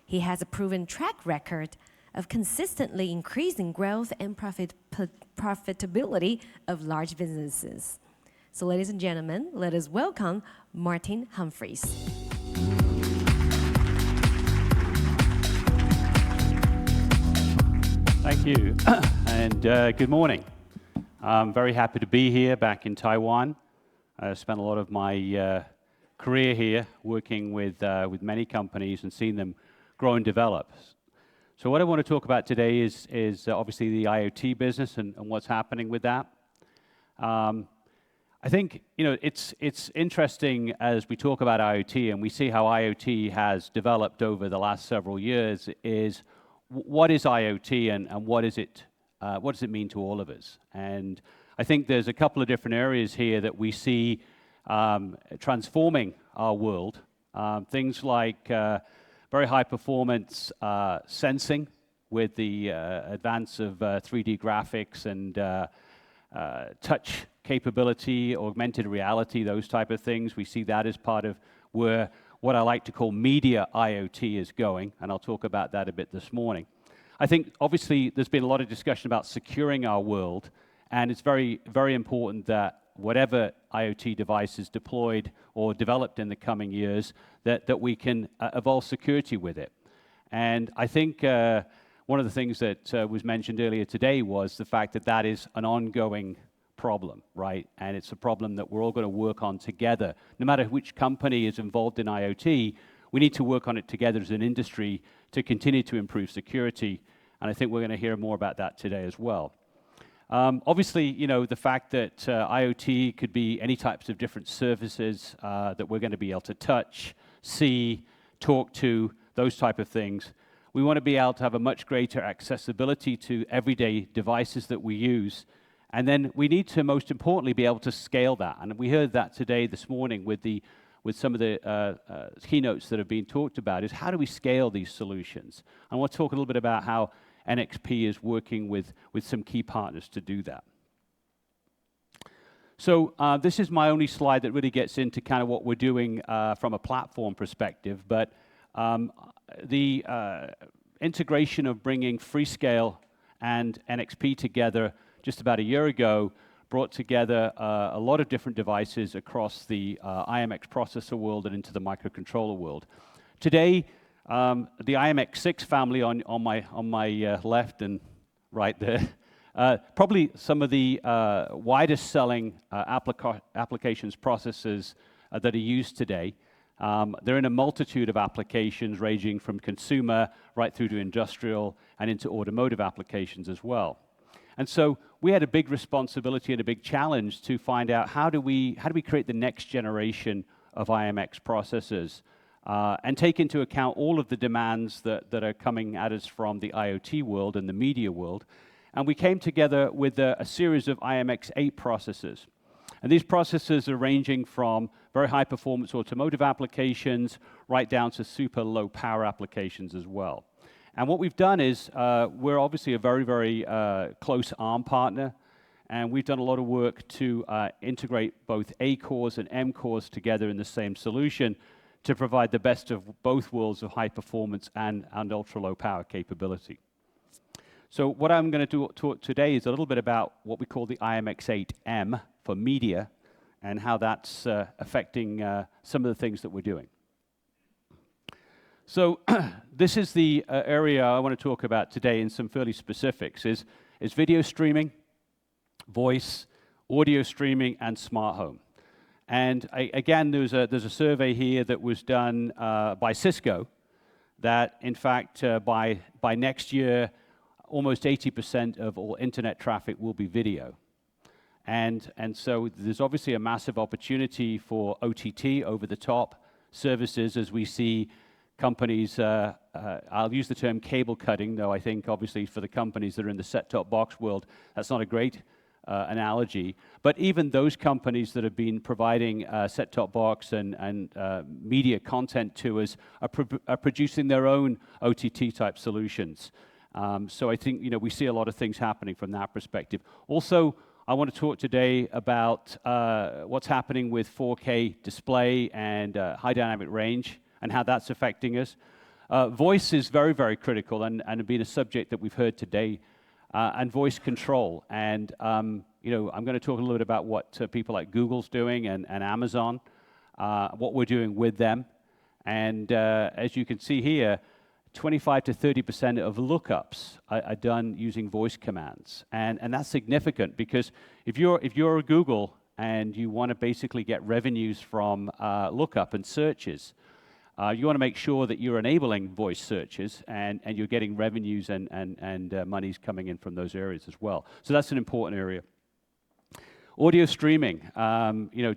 He has a proven track record of consistently increasing growth and profitability of large businesses. So ladies and gentlemen, let us welcome Martin Humphries. Thank you, and good morning. I'm very happy to be here back in Taiwan. I spent a lot of my career here working with many companies and seeing them grow and develop. So what I want to talk about today is obviously the IoT business and what's happening with that. I think it's interesting as we talk about IoT and we see how IoT has developed over the last several years. Is what is IoT and what does it mean to all of us? And I think there's a couple of different areas here that we see transforming our world. Things like very high performance sensing with the advance of 3D graphics and touch capability, augmented reality, those type of things. We see that as part of where what I like to call media IoT is going, and I'll talk about that a bit this morning. I think obviously there's been a lot of discussion about securing our world, and it's very, very important that whatever IoT device is deployed or developed in the coming years, that we can evolve security with it. And I think one of the things that was mentioned earlier today was the fact that that is an ongoing problem, right? And it's a problem that we're all going to work on together. No matter which company is involved in IoT, we need to work on it together as an industry to continue to improve security. And I think we're going to hear more about that today as well. Obviously, the fact that IoT could be any types of different services that we're going to be able to touch, see, talk to, those type of things. We want to be able to have a much greater accessibility to everyday devices that we use. And then we need to, most importantly, be able to scale that. And we heard that today, this morning, with some of the keynotes that have been talked about, is how do we scale these solutions? I want to talk a little bit about how NXP is working with some key partners to do that. So this is my only slide that really gets into kind of what we're doing from a platform perspective. But the integration of bringing Freescale and NXP together just about a year ago brought together a lot of different devices across the IMX processor world and into the microcontroller world. Today, the IMX6 family on my left and right there, probably some of the widest selling applications processors that are used today. They're in a multitude of applications ranging from consumer right through to industrial and into automotive applications as well. And so we had a big responsibility and a big challenge to find out how do we create the next generation of IMX processors and take into account all of the demands that are coming at us from the IoT world and the media world. And we came together with a series of IMX8 processors. And these processors are ranging from very high performance automotive applications right down to super low power applications as well. And what we've done is we're obviously a very, very close ARM partner, and we've done a lot of work to integrate both A cores and M cores together in the same solution to provide the best of both worlds of high performance and ultra low power capability. So what I'm going to talk today is a little bit about what we call the IMX8M for media and how that's affecting some of the things that we're doing. So this is the area I want to talk about today in some fairly specifics, is video streaming, voice, audio streaming, and smart home. And again, there's a survey here that was done by Cisco that, in fact, by next year, almost 80% of all internet traffic will be video. And so there's obviously a massive opportunity for OTT, over-the-top services, as we see companies, I'll use the term cable cutting, though I think obviously for the companies that are in the set-top box world, that's not a great analogy. But even those companies that have been providing set-top box and media content to us are producing their own OTT-type solutions. So I think we see a lot of things happening from that perspective. Also, I want to talk today about what's happening with 4K display and high dynamic range and how that's affecting us. Voice is very, very critical and been a subject that we've heard today, and voice control. And I'm going to talk a little bit about what people like Google's doing and Amazon, what we're doing with them. And as you can see here, 25 to 30% of lookups are done using voice commands, and that's significant because if you're a Google and you want to basically get revenues from lookup and searches, you want to make sure that you're enabling voice searches and you're getting revenues and monies coming in from those areas as well. So that's an important area. Audio streaming.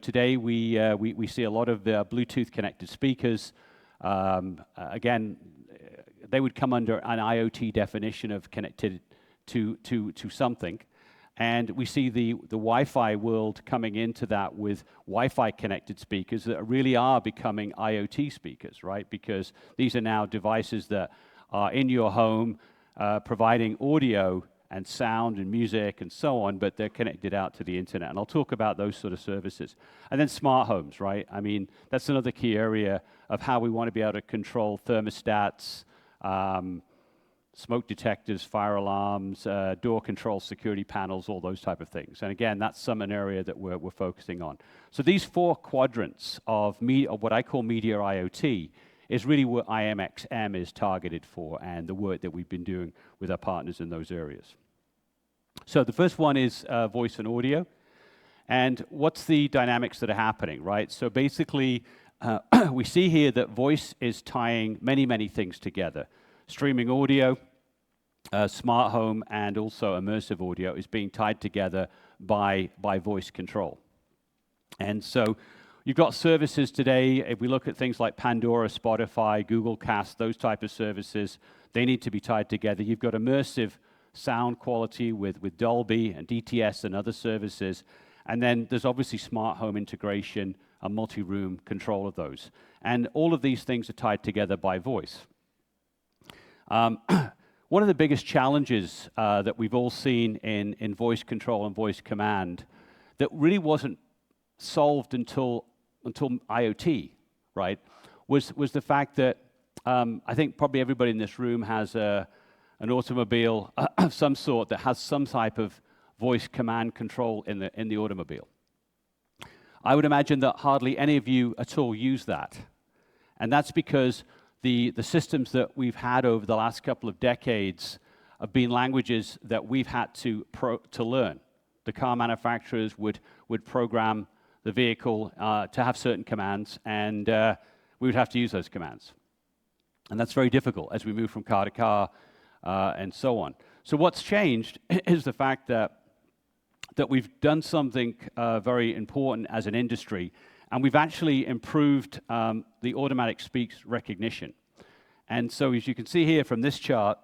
Today we see a lot of Bluetooth connected speakers. Again, they would come under an IoT definition of connected to something. And we see the Wi-Fi world coming into that with Wi-Fi connected speakers that really are becoming IoT speakers, right? Because these are now devices that are in your home, providing audio and sound and music and so on, but they're connected out to the internet. And I'll talk about those sort of services. And then smart homes, right? I mean, that's another key area of how we want to be able to control thermostats, smoke detectors, fire alarms, door control, security panels, all those type of things. And again, that's an area that we're focusing on. So these four quadrants of what I call media IoT is really what IMXM is targeted for and the work that we've been doing with our partners in those areas. So the first one is voice and audio. And what's the dynamics that are happening, right? So basically, we see here that voice is tying many, many things together. Streaming audio, smart home, and also immersive audio is being tied together by voice control. And so you've got services today, if we look at things like Pandora, Spotify, Google Cast, those type of services, they need to be tied together. You've got immersive sound quality with Dolby and DTS and other services. And then there's obviously smart home integration, a multi-room control of those. And all of these things are tied together by voice. One of the biggest challenges that we've all seen in voice control and voice command that really wasn't solved until IoT, right, was the fact that I think probably everybody in this room has an automobile of some sort that has some type of voice command control in the automobile. I would imagine that hardly any of you at all use that. And that's because the systems that we've had over the last couple of decades have been languages that we've had to learn. The car manufacturers would program the vehicle to have certain commands, and we would have to use those commands. And that's very difficult as we move from car to car and so on. So what's changed is the fact that we've done something very important as an industry, and we've actually improved the automatic speech recognition. And so as you can see here from this chart,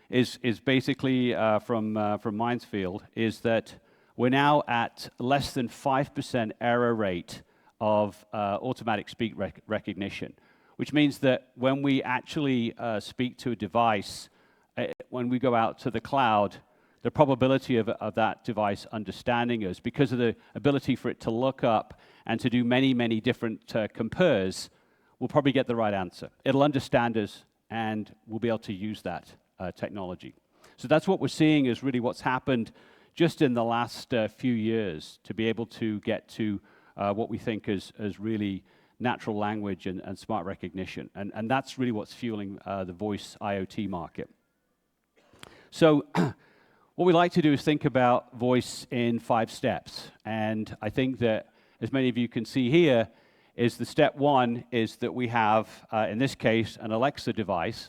is basically from Mindsfield, is that we're now at less than 5% error rate of automatic speech recognition, which means that when we actually speak to a device, when we go out to the cloud, the probability of that device understanding us, because of the ability for it to look up and to do many, many different compares, we'll probably get the right answer. It'll understand us, and we'll be able to use that technology. So that's what we're seeing is really what's happened just in the last few years to be able to get to what we think is really natural language and smart recognition. And that's really what's fueling the voice IoT market. So what we like to do is think about voice in 5 steps. And I think that, as many of you can see here, is the step 1 is that we have, in this case, an Alexa device.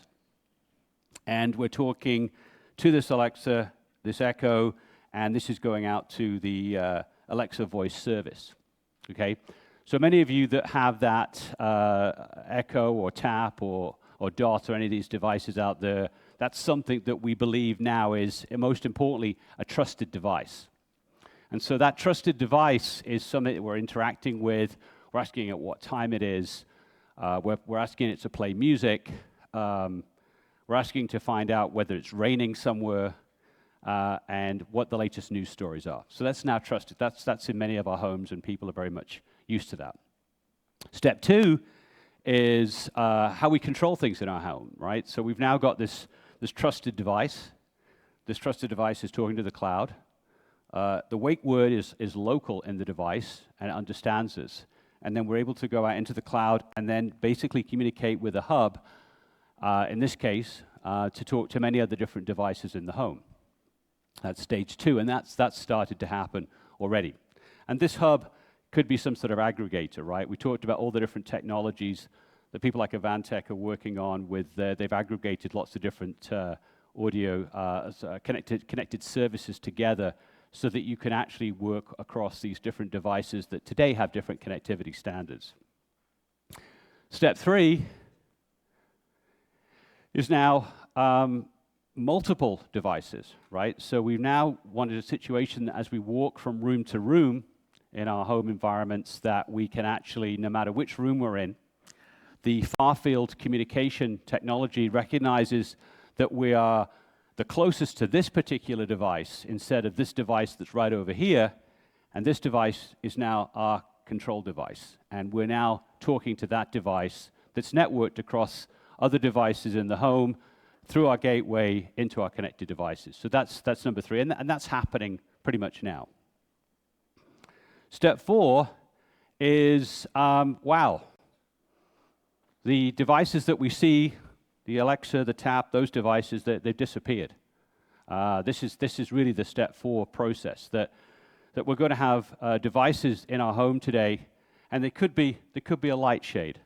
And we're talking to this Alexa, this Echo, and this is going out to the Alexa voice service. Okay? So many of you that have that Echo or Tap or Dot or any of these devices out there, that's something that we believe now is, most importantly, a trusted device. And so that trusted device is something that we're interacting with. We're asking it what time it is. We're asking it to play music. We're asking to find out whether it's raining somewhere and what the latest news stories are. So that's now trusted. That's in many of our homes, and people are very much used to that. Step two is how we control things in our home, right? So we've now got this trusted device. This trusted device is talking to the cloud. The wake word is local in the device, and it understands this. And then we're able to go out into the cloud and then basically communicate with a hub, in this case, to talk to many other different devices in the home. That's stage two, and that's started to happen already. And this hub could be some sort of aggregator, right? We talked about all the different technologies that people like Avantech are working on with, they've aggregated lots of different audio connected services together so that you can actually work across these different devices that today have different connectivity standards. Step three is now multiple devices, right? So we've now wanted a situation that as we walk from room to room in our home environments, that we can actually, no matter which room we're in, the far-field communication technology recognizes that we are the closest to this particular device instead of this device that's right over here, and this device is now our control device. And we're now talking to that device that's networked across other devices in the home through our gateway into our connected devices. So that's number three, and that's happening pretty much now. Step four is, wow, the devices that we see, the Alexa, the Tap, those devices, they've disappeared. This is really the step four process, that we're going to have devices in our home today, and they could be a light shade.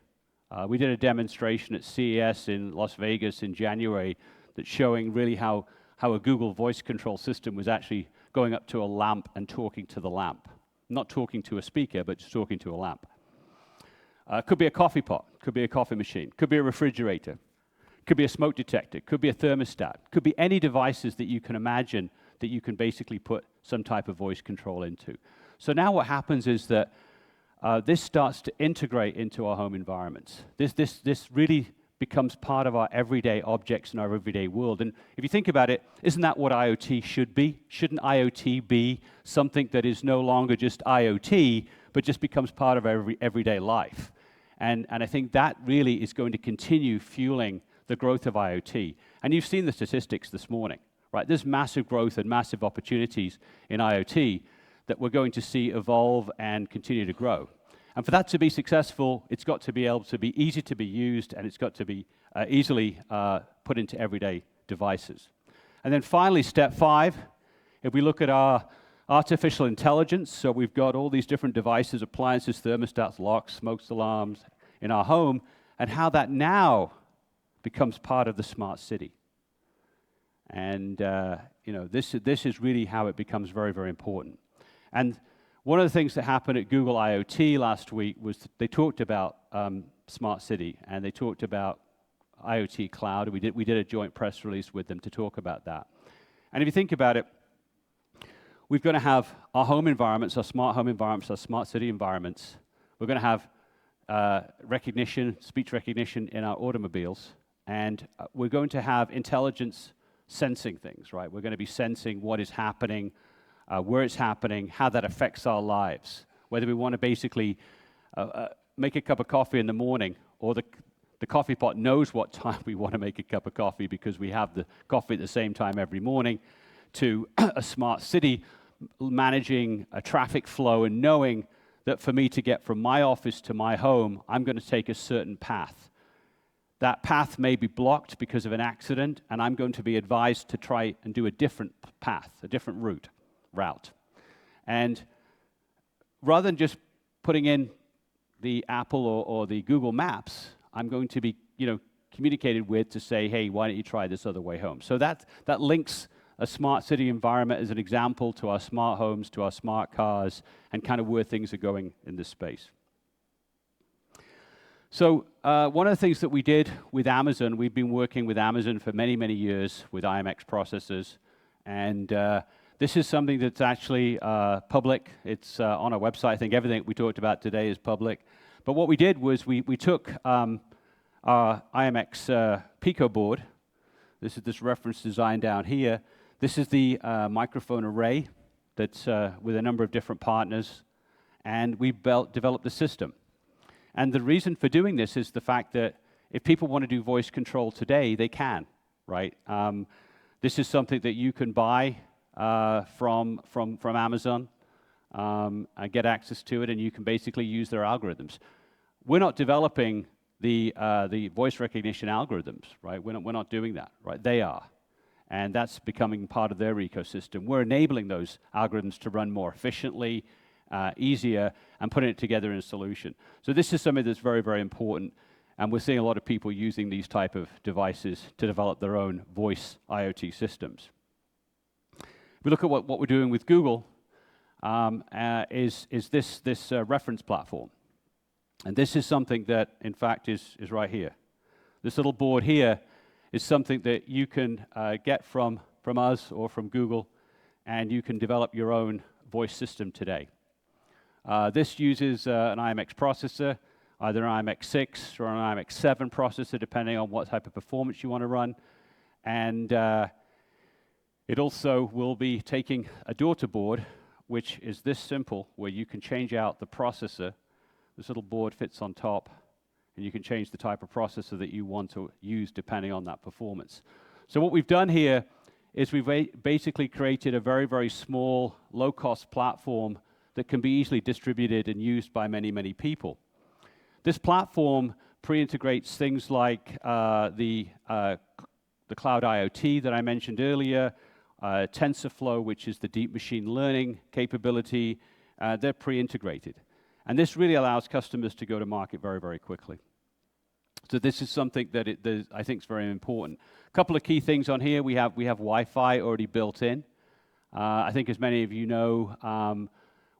We did a demonstration at CES in Las Vegas in January that's showing really how a Google voice control system was actually going up to a lamp and talking to the lamp. Not talking to a speaker, but just talking to a lamp. Could be a coffee pot, could be a coffee machine, could be a refrigerator, could be a smoke detector, could be a thermostat, could be any devices that you can imagine that you can basically put some type of voice control into. So now what happens is that this starts to integrate into our home environments. This really becomes part of our everyday objects in our everyday world. And if you think about it, isn't that what IoT should be? Shouldn't IoT be something that is no longer just IoT, but just becomes part of everyday life? And I think that really is going to continue fueling the growth of IoT. And you've seen the statistics this morning, right? There's massive growth and massive opportunities in IoT that we're going to see evolve and continue to grow. And for that to be successful, it's got to be able to be easy to be used, and it's got to be easily put into everyday devices. And then finally, step five, if we look at our artificial intelligence, so we've got all these different devices, appliances, thermostats, locks, smoke alarms in our home, and how that now becomes part of the smart city. And this is really how it becomes very, very important. And one of the things that happened at Google IoT last week was they talked about smart city, and they talked about IoT cloud. We did a joint press release with them to talk about that. And if you think about it, we're going to have our home environments, our smart home environments, our smart city environments. We're going to have speech recognition in our automobiles, and we're going to have intelligence sensing things, right? We're going to be sensing what is happening, where it's happening, how that affects our lives. Whether we want to basically make a cup of coffee in the morning, or the coffee pot knows what time we want to make a cup of coffee because we have the coffee at the same time every morning, to a smart city managing a traffic flow and knowing that for me to get from my office to my home, I'm going to take a certain path. That path may be blocked because of an accident, and I'm going to be advised to try and do a different path, a different route. And rather than just putting in the Apple or the Google Maps, I'm going to be communicated with to say, hey, why don't you try this other way home? So that links a smart city environment as an example to our smart homes, to our smart cars, and kind of where things are going in this space. So one of the things that we did with Amazon, we've been working with Amazon for many, many years with IMX processors. And this is something that's actually public. It's on our website. I think everything we talked about today is public. But what we did was we took our IMX Pico board. This is this reference design down here. This is the microphone array that's with a number of different partners. And we developed the system. And the reason for doing this is the fact that if people want to do voice control today, they can, right? This is something that you can buy from Amazon and get access to it, and you can basically use their algorithms. We're not developing the voice recognition algorithms, right? We're not doing that, right? They are. And that's becoming part of their ecosystem. We're enabling those algorithms to run more efficiently, easier, and putting it together in a solution. So this is something that's very, very important, and we're seeing a lot of people using these type of devices to develop their own voice IoT systems. If we look at what we're doing with Google, is this reference platform. And this is something that, in fact, is right here. This little board here is something that you can get from us or from Google, and you can develop your own voice system today. This uses an IMX processor, either an IMX 6 or an IMX 7 processor, depending on what type of performance you want to run. And it also will be taking a daughter board, which is this simple, where you can change out the processor. This little board fits on top, and you can change the type of processor that you want to use depending on that performance. So what we've done here is we've basically created a very, very small, low-cost platform that can be easily distributed and used by many, many people. This platform pre-integrates things like the cloud IoT that I mentioned earlier, TensorFlow, which is the deep machine learning capability. They're pre-integrated. And this really allows customers to go to market very, very quickly. So this is something that I think is very important. A couple of key things on here. We have Wi-Fi already built in. I think as many of you know,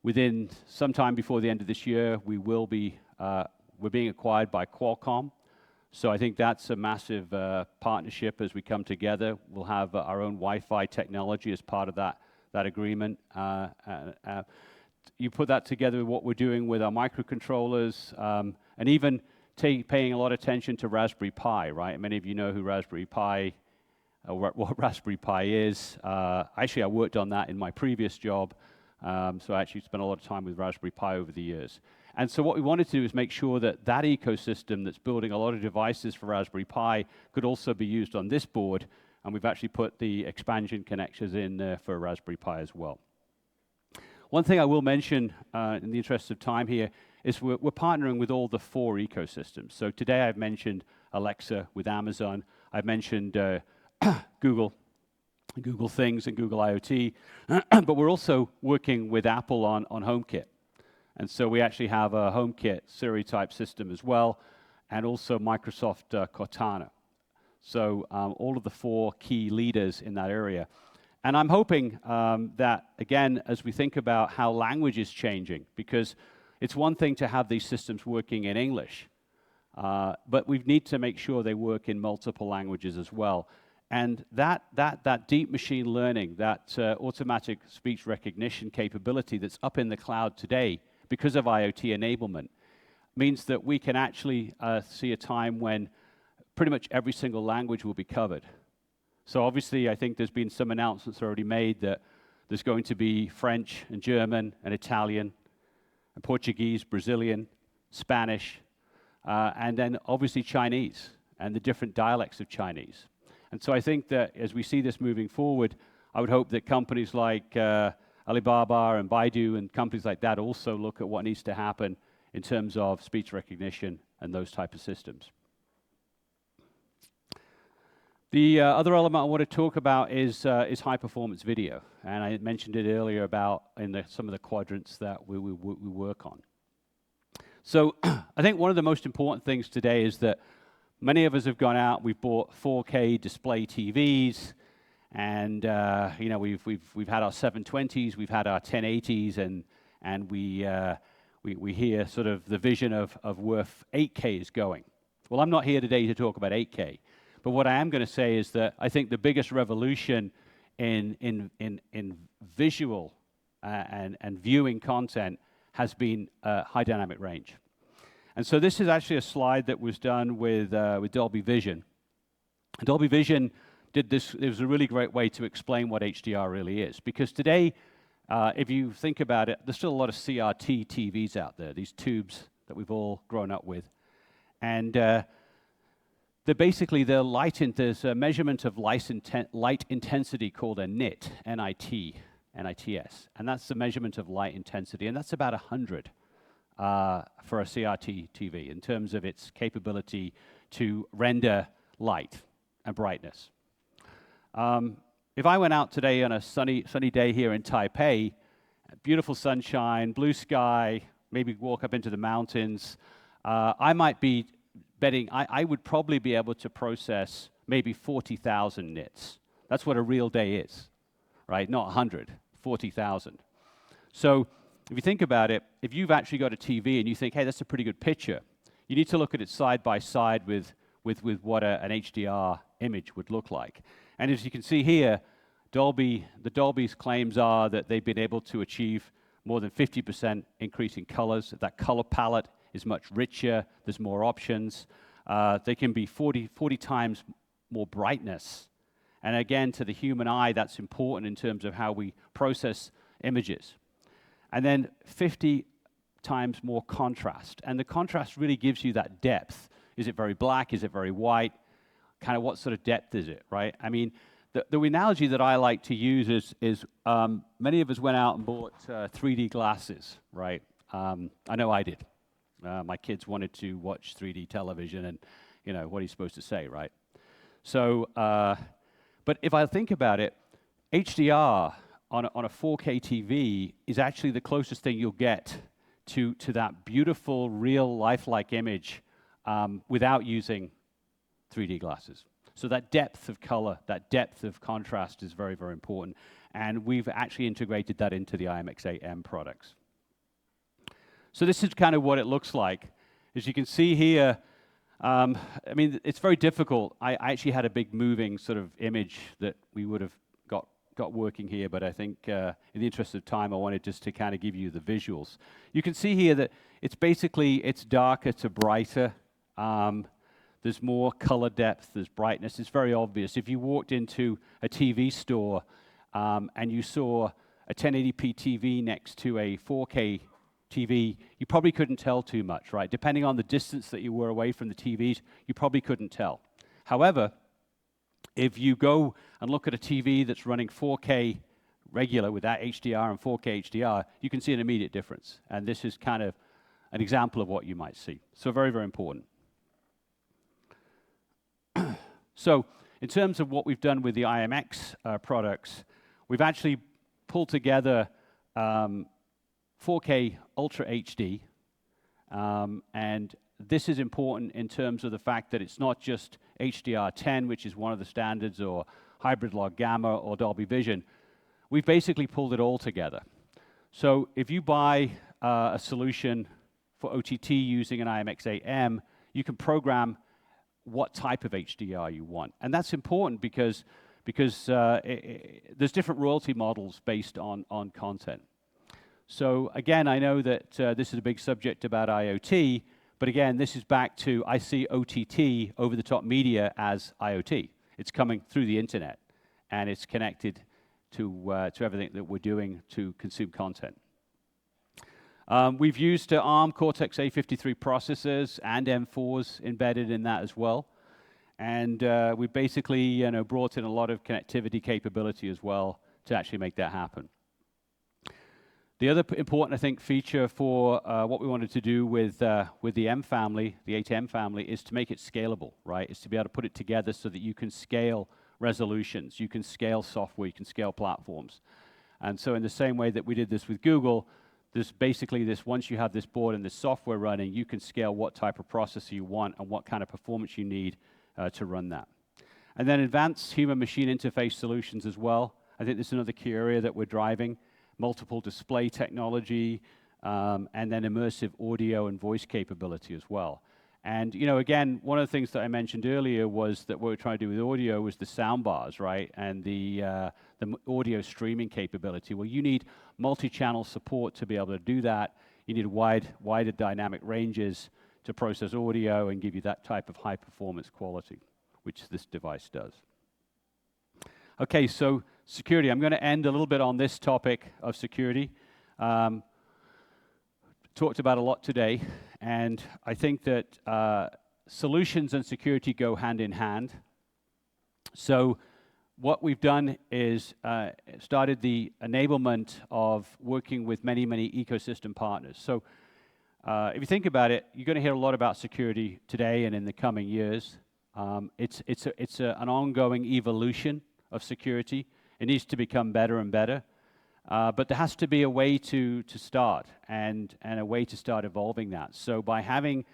within some time before the end of this year, we're being acquired by Qualcomm. So I think that's a massive partnership as we come together. We'll have our own Wi-Fi technology as part of that agreement. You put that together with what we're doing with our microcontrollers, and even paying a lot of attention to Raspberry Pi, right? Many of you know who Raspberry Pi, what Raspberry Pi is. Actually, I worked on that in my previous job. So I actually spent a lot of time with Raspberry Pi over the years. And so what we wanted to do is make sure that that ecosystem that's building a lot of devices for Raspberry Pi could also be used on this board, and we've actually put the expansion connectors in there for Raspberry Pi as well. One thing I will mention in the interest of time here is we're partnering with all the 4 ecosystems. So today I've mentioned Alexa with Amazon. I've mentioned Google Things and Google IoT, but we're also working with Apple on HomeKit. And so we actually have a HomeKit Siri type system as well, and also Microsoft Cortana. So all of the 4 key leaders in that area. And I'm hoping that, again, as we think about how language is changing, because it's one thing to have these systems working in English, but we need to make sure they work in multiple languages as well. And that deep machine learning, that automatic speech recognition capability that's up in the cloud today because of IoT enablement means that we can actually see a time when pretty much every single language will be covered. So obviously, I think there's been some announcements already made that there's going to be French and German and Italian and Portuguese, Brazilian, Spanish, and then obviously Chinese and the different dialects of Chinese. And so I think that as we see this moving forward, I would hope that companies like Alibaba and Baidu and companies like that also look at what needs to happen in terms of speech recognition and those type of systems. The other element I want to talk about is high-performance video. And I mentioned it earlier about some of the quadrants that we work on. So I think one of the most important things today is that many of us have gone out, we've bought 4K display TVs, and we've had our 720s, we've had our 1080s, and we we hear sort of the vision of where 8K is going. Well, I'm not here today to talk about 8K, but what I am going to say is that I think the biggest revolution in visual and viewing content has been high dynamic range. And so this is actually a slide that was done with Dolby Vision. Dolby Vision did this. It was a really great way to explain what HDR really is, because today, if you think about it, there's still a lot of CRT TVs out there, these tubes that we've all grown up with. And they're basically, there's a measurement of light intensity called a NIT, N-I-T-S. And that's the measurement of light intensity. And that's about 100 for a CRT TV in terms of its capability to render light and brightness. If I went out today on a sunny day here in Taipei, beautiful sunshine, blue sky, maybe walk up into the mountains, I might be betting I would probably be able to process maybe 40,000 nits. That's what a real day is, right? Not 100, 40,000. So if you think about it, if you've actually got a TV and you think, hey, that's a pretty good picture, you need to look at it side by side with what an HDR image would look like. And as you can see here, Dolby's claims are that they've been able to achieve more than 50% increase in colors. That color palette is much richer. There's more options. They can be 40 times more brightness. And again, to the human eye, that's important in terms of how we process images. And then 50 times more contrast. And the contrast really gives you that depth. Is it very black? Is it very white? Kind of what sort of depth is it, right? I mean, the analogy that I like to use is many of us went out and bought 3D glasses, right? I know I did. My kids wanted to watch 3D television, and you know, what are you supposed to say, right? So, but if I think about it, HDR on a 4K TV is actually the closest thing you'll get to that beautiful, real, lifelike image without using 3D glasses. So that depth of color, that depth of contrast is very, very important. And we've actually integrated that into the IMX8M products. So this is kind of what it looks like. As you can see here, I mean, it's very difficult. I actually had a big moving sort of image that we would have got working here, but I think in the interest of time, I wanted just to kind of give you the visuals. You can see here that it's darker to brighter. There's more color depth, there's brightness. It's very obvious. If you walked into a TV store and you saw a 1080p TV next to a 4K TV, you probably couldn't tell too much, right? Depending on the distance that you were away from the TVs, you probably couldn't tell. However, if you go and look at a TV that's running 4K regular with that HDR and 4K HDR, you can see an immediate difference. And this is kind of an example of what you might see. So very, very important. So in terms of what we've done with the IMX products, we've actually pulled together 4K Ultra HD, and this is important in terms of the fact that it's not just HDR10, which is one of the standards, or hybrid log gamma, or Dolby Vision. We've basically pulled it all together. So if you buy a solution for OTT using an IMX8M, you can program what type of HDR you want. And that's important because there's different royalty models based on content. So again, I know that this is a big subject about IoT, but again, this is back to, I see OTT, over-the-top media, as IoT. It's coming through the internet, and it's connected to everything that we're doing to consume content. We've used ARM Cortex-A53 processors and M4s embedded in that as well. And we basically brought in a lot of connectivity capability as well to actually make that happen. The other important, I think, feature for what we wanted to do with the M family, the 8M family, is to make it scalable, right? Is to be able to put it together so that you can scale resolutions, you can scale software, you can scale platforms. And so in the same way that we did this with Google, there's basically this, once you have this board and this software running, you can scale what type of processor you want and what kind of performance you need to run that. And then advanced human-machine interface solutions as well. I think this is another key area that we're driving. Multiple display technology, and then immersive audio and voice capability as well. And again, one of the things that I mentioned earlier was that what we're trying to do with audio was the sound bars, right? And the audio streaming capability. Well, you need multi-channel support to be able to do that. You need wider dynamic ranges to process audio and give you that type of high performance quality, which this device does. Okay, so security. I'm going to end a little bit on this topic of security. Talked about a lot today, and I think that solutions and security go hand in hand. So what we've done is started the enablement of working with many ecosystem partners. So if you think about it, you're going to hear a lot about security today and in the coming years. It's an ongoing evolution of security. It needs to become better and better. But there has to be a way to start and a way to start evolving that. So by having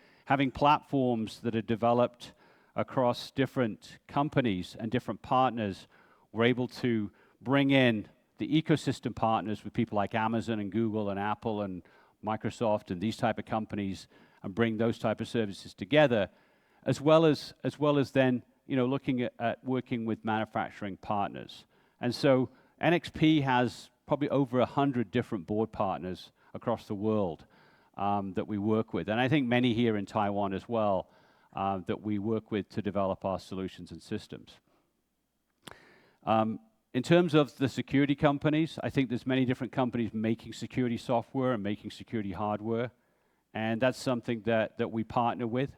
platforms that are developed across different companies and different partners, we're able to bring in the ecosystem partners with people like Amazon and Google and Apple and Microsoft and these type of companies, and bring those type of services together, as well as then looking at working with manufacturing partners. And so NXP has probably over 100 different board partners across the world that we work with. And I think many here in Taiwan as well that we work with to develop our solutions and systems. In terms of the security companies, I think there's many different companies making security software and making security hardware. And that's something that we partner with.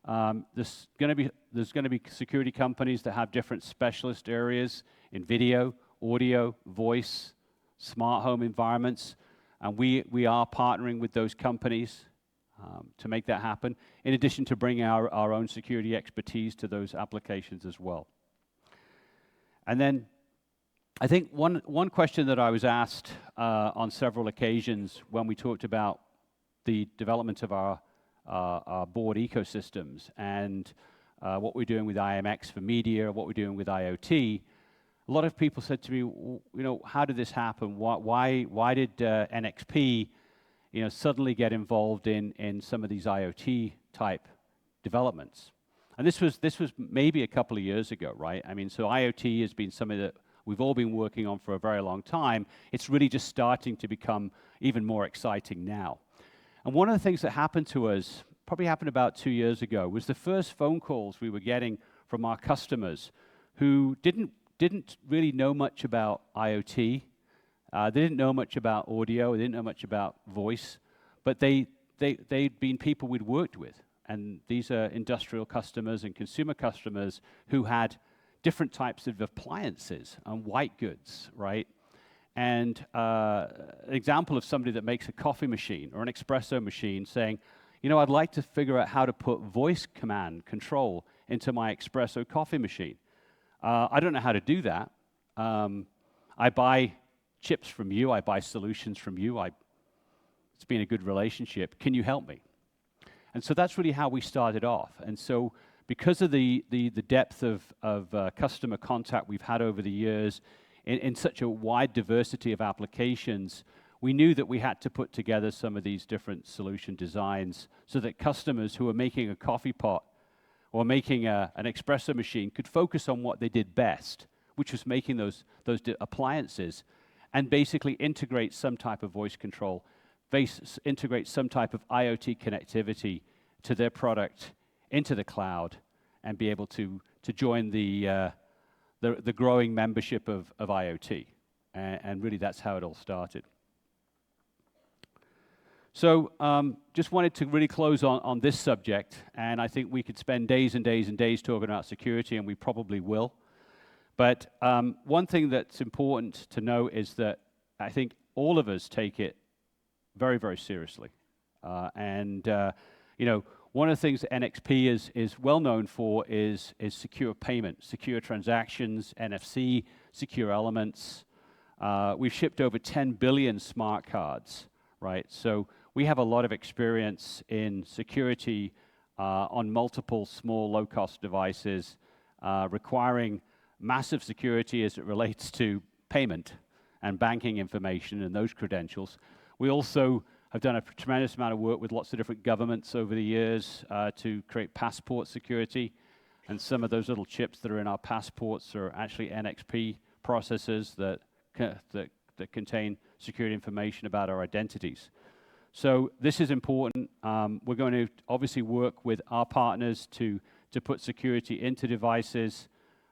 There's going to be security companies that have different specialist areas in video, audio, voice, smart home environments, and we are partnering with those companies to make that happen, in addition to bringing our own security expertise to those applications as well. And then I think one question that I was asked on several occasions when we talked about the development of our board ecosystems and what we're doing with IMX for media, what we're doing with IoT, a lot of people said to me, how did this happen? Why did NXP, suddenly get involved in some of these IoT type developments? And this was maybe a couple of years ago, right? I mean, so IoT has been something that we've all been working on for a very long time. It's really just starting to become even more exciting now. And one of the things that happened to us, probably happened about 2 years ago, was the first phone calls we were getting from our customers who didn't really know much about IoT. They didn't know much about audio. They didn't know much about voice. But they'd been people we'd worked with. And these are industrial customers and consumer customers who had different types of appliances and white goods, right? And an example of somebody that makes a coffee machine or an espresso machine saying, I'd like to figure out how to put voice command control into my espresso coffee machine. I don't know how to do that. I buy chips from you. I buy solutions from you. It's been a good relationship. Can you help me? And so that's really how we started off. And so because of the depth of customer contact we've had over the years in such a wide diversity of applications, we knew that we had to put together some of these different solution designs so that customers who are making a coffee pot or making an espresso machine could focus on what they did best, which was making those appliances, and basically integrate some type of voice control, integrate some type of IoT connectivity to their product into the cloud, and be able to join the growing membership of IoT. And really that's how it all started. So just wanted to really close on this subject, and I think we could spend days and days and days talking about security, and we probably will. But one thing that's important to know is that I think all of us take it very, very seriously. One of the things that NXP is well known for is secure payment, secure transactions, NFC, secure elements. We've shipped over 10 billion smart cards, right? So we have a lot of experience in security on multiple small, low-cost devices, requiring massive security as it relates to payment and banking information and those credentials. We also I've done a tremendous amount of work with lots of different governments over the years to create passport security. And some of those little chips that are in our passports are actually NXP processors that contain security information about our identities. So this is important. We're going to obviously work with our partners to put security into devices,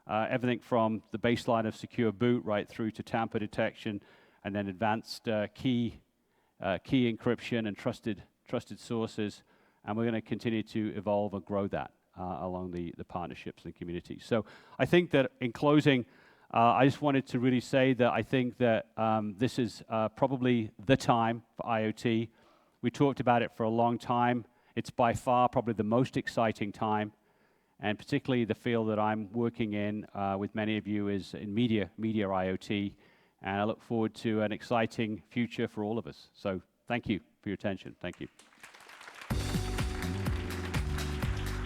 everything from the baseline of secure boot right through to tamper detection, and then advanced key encryption and trusted sources. And we're going to continue to evolve and grow that along the partnerships and the community. So I think that in closing, I just wanted to really say that I think that this is probably the time for IoT. We talked about it for a long time. It's by far probably the most exciting time, and particularly the field that I'm working in with many of you is in media IoT, and I look forward to an exciting future for all of us. So thank you for your attention. Thank you.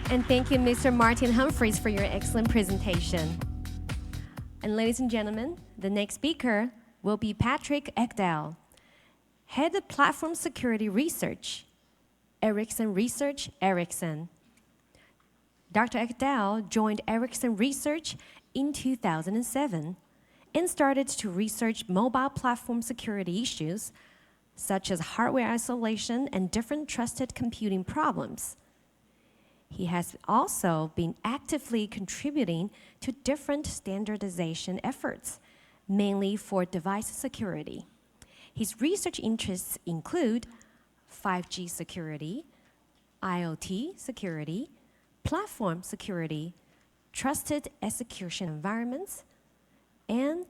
And thank you, Mr. Martin Humphries, for your excellent presentation. And ladies and gentlemen, the next speaker will be Patrick Ekdahl, Head of Platform Security Research, Ericsson Research, Ericsson. Dr. Ekdahl joined Ericsson Research in 2007 and started to research mobile platform security issues, such as hardware isolation and different trusted computing problems. He has also been actively contributing to different standardization efforts, mainly for device security. His research interests include 5G security, IoT security, platform security, trusted execution environments, and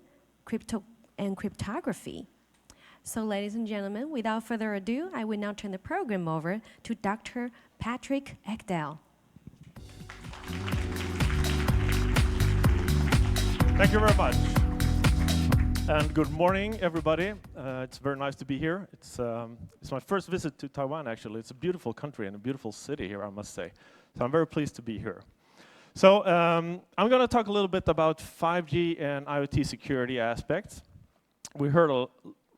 cryptography. So, ladies and gentlemen, without further ado, I will now turn the program over to Dr. Patrick Ekdahl. Thank you very much. And good morning, everybody. It's very nice to be here. It's my first visit to Taiwan, actually. It's a beautiful country and a beautiful city here, I must say. So I'm very pleased to be here. So I'm going to talk a little bit about 5G and IoT security aspects. We heard a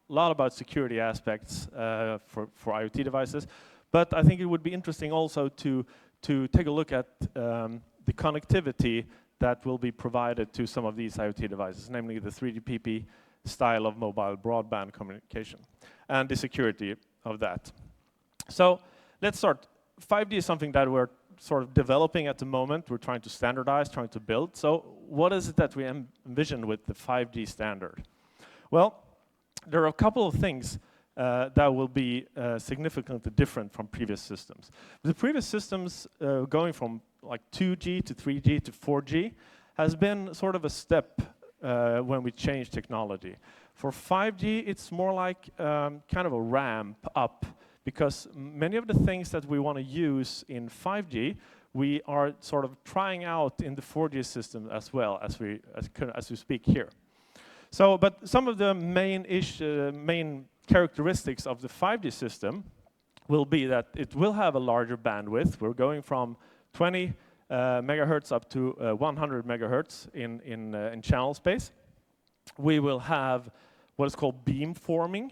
lot about security aspects for IoT devices, but I think it would be interesting also to take a look at the connectivity that will be provided to some of these IoT devices, namely the 3GPP style of mobile broadband communication, and the security of that. So let's start. 5G is something that we're sort of developing at the moment. We're trying to standardize, trying to build. So what is it that we envision with the 5G standard? Well, there are a couple of things that will be significantly different from previous systems. The previous systems going from like 2G to 3G to 4G has been sort of a step when we change technology. For 5G, it's more like kind of a ramp up, because many of the things that we want to use in 5G, we are sort of trying out in the 4G system as well as we speak here. So, but some of the main characteristics of the 5G system will be that it will have a larger bandwidth. We're going from 20 megahertz up to 100 megahertz in channel space. We will have what is called beamforming,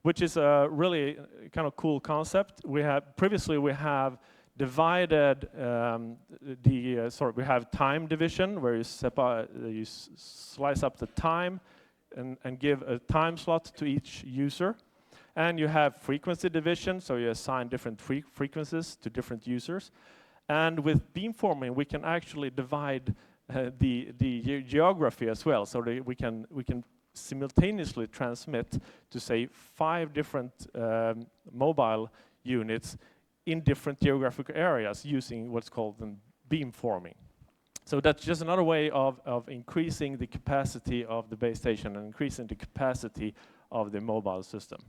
which is a really kind of cool concept. Previously we have divided we have time division, where you slice up the time and give a time slot to each user. And you have frequency division, so you assign different frequencies to different users. And with beamforming, we can actually divide the geography as well, so that we can simultaneously transmit to, say, 5 different mobile units in different geographic areas using what's called beamforming. So that's just another way of increasing the capacity of the base station and increasing the capacity of the mobile system.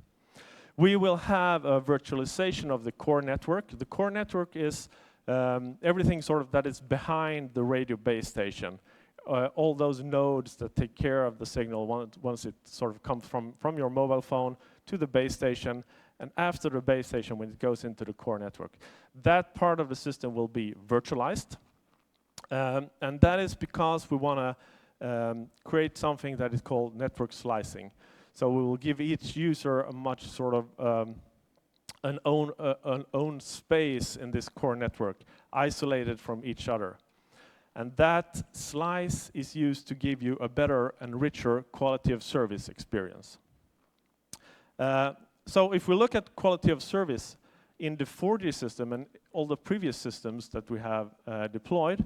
We will have a virtualization of the core network. The core network is everything sort of that is behind the radio base station. All those nodes that take care of the signal once it sort of comes from your mobile phone to the base station, and after the base station when it goes into the core network. That part of the system will be virtualized. And that is because we want to create something that is called network slicing. So we will give each user a much sort of an own space in this core network, isolated from each other. And that slice is used to give you a better and richer quality of service experience. So if we look at quality of service in the 4G system and all the previous systems that we have deployed,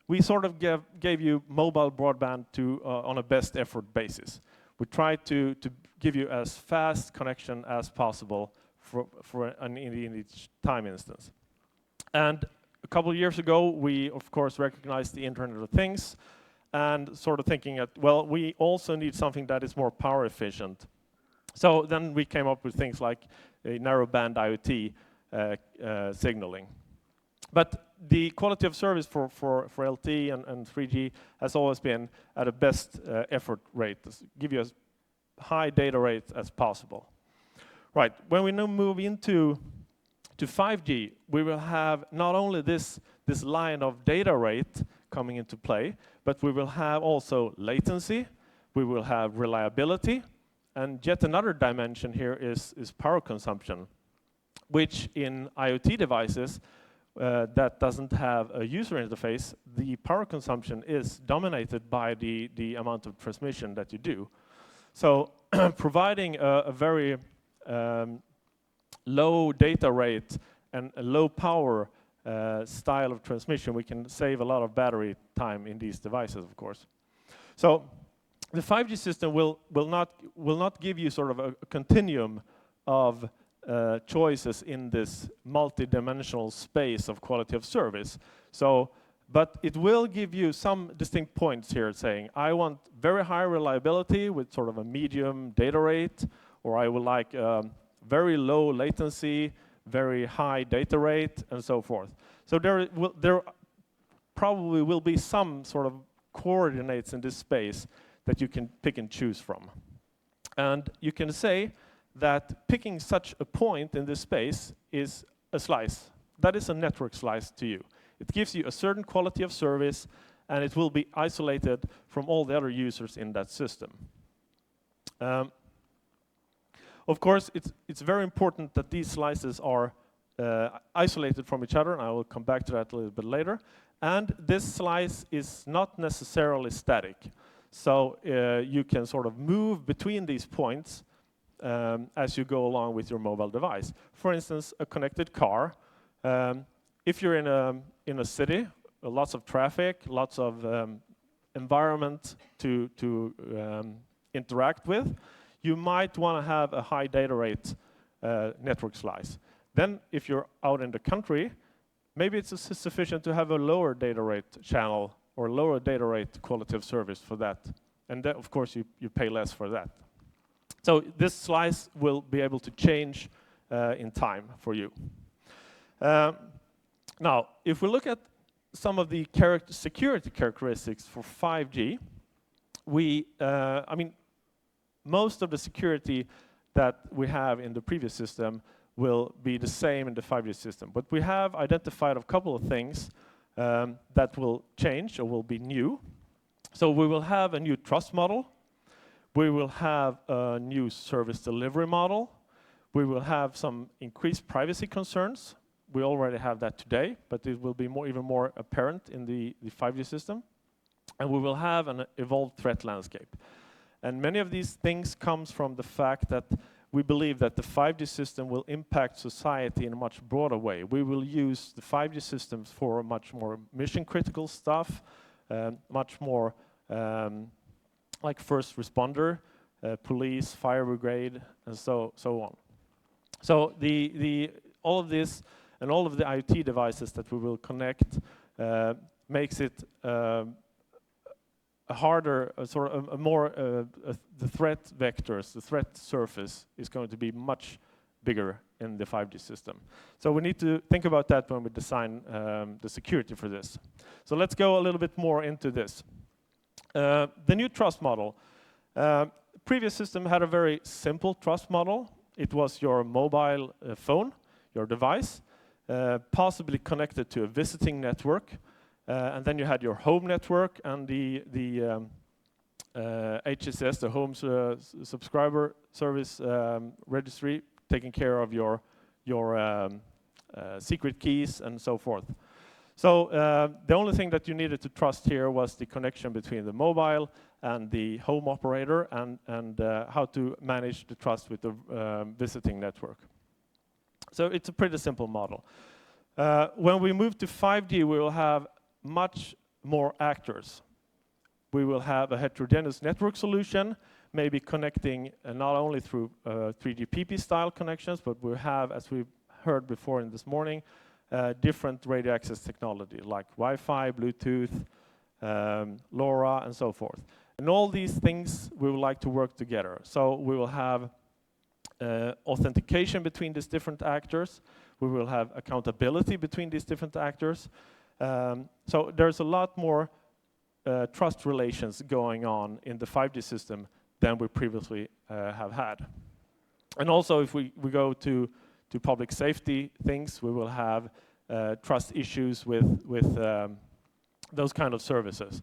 we sort of gave you mobile broadband on a best effort basis. We tried to give you as fast connection as possible in each time instance. And a couple of years ago, we of course recognized the Internet of Things and sort of thinking that, well, we also need something that is more power efficient. So then we came up with things like a narrowband IoT signaling. But the quality of service for LTE and 3G has always been at a best effort rate, give you as high data rate as possible. Right, when we now move into 5G, we will have not only this line of data rate coming into play, but we will have also latency, we will have reliability, and yet another dimension here is power consumption, which in IoT devices that doesn't have a user interface, the power consumption is dominated by the amount of transmission that you do. So providing a very low data rate and a low power style of transmission, we can save a lot of battery time in these devices, of course. So the 5G system will not give you sort of a continuum of choices in this multi-dimensional space of quality of service. So, but it will give you some distinct points here saying, I want very high reliability with sort of a medium data rate, or I would like very low latency, very high data rate, and so forth. So there probably will be some sort of coordinates in this space that you can pick and choose from. And you can say that picking such a point in this space is a slice. That is a network slice to you. It gives you a certain quality of service, and it will be isolated from all the other users in that system. Of course, it's very important that these slices are isolated from each other, and I will come back to that a little bit later. And this slice is not necessarily static. So you can sort of move between these points as you go along with your mobile device. For instance, a connected car. If you're in a city, lots of traffic, lots of environment to interact with, you might want to have a high data rate network slice. Then if you're out in the country, maybe it's sufficient to have a lower data rate channel or lower data rate quality of service for that. And then, of course, you pay less for that. So this slice will be able to change in time for you. Now, if we look at some of the security characteristics for 5G, I mean, most of the security that we have in the previous system will be the same in the 5G system. But we have identified a couple of things that will change or will be new. So we will have a new trust model. We will have a new service delivery model. We will have some increased privacy concerns. We already have that today, but it will be even more apparent in the 5G system. And we will have an evolved threat landscape. And many of these things comes from the fact that we believe that the 5G system will impact society in a much broader way. We will use the 5G systems for much more mission-critical stuff, much more like first responder, police, fire brigade, and so on. So all of this and all of the IoT devices that we will connect makes it a harder, the threat vectors, the threat surface is going to be much bigger in the 5G system. So we need to think about that when we design the security for this. So let's go a little bit more into this. The new trust model. Previous system had a very simple trust model. It was your mobile phone, your device, possibly connected to a visiting network. And then you had your home network and the HSS, the home subscriber service registry, taking care of your secret keys and so forth. So the only thing that you needed to trust here was the connection between the mobile and the home operator, and how to manage the trust with the visiting network. So it's a pretty simple model. When we move to 5G, we will have much more actors. We will have a heterogeneous network solution, maybe connecting not only through 3GPP style connections, but we'll have, as we heard before in this morning, different radio access technology like Wi-Fi, Bluetooth, LoRa, and so forth. And all these things we would like to work together. So we will have authentication between these different actors. We will have accountability between these different actors. So there's a lot more trust relations going on in the 5G system than we previously have had. And also, if we go to public safety things, we will have trust issues with those kind of services.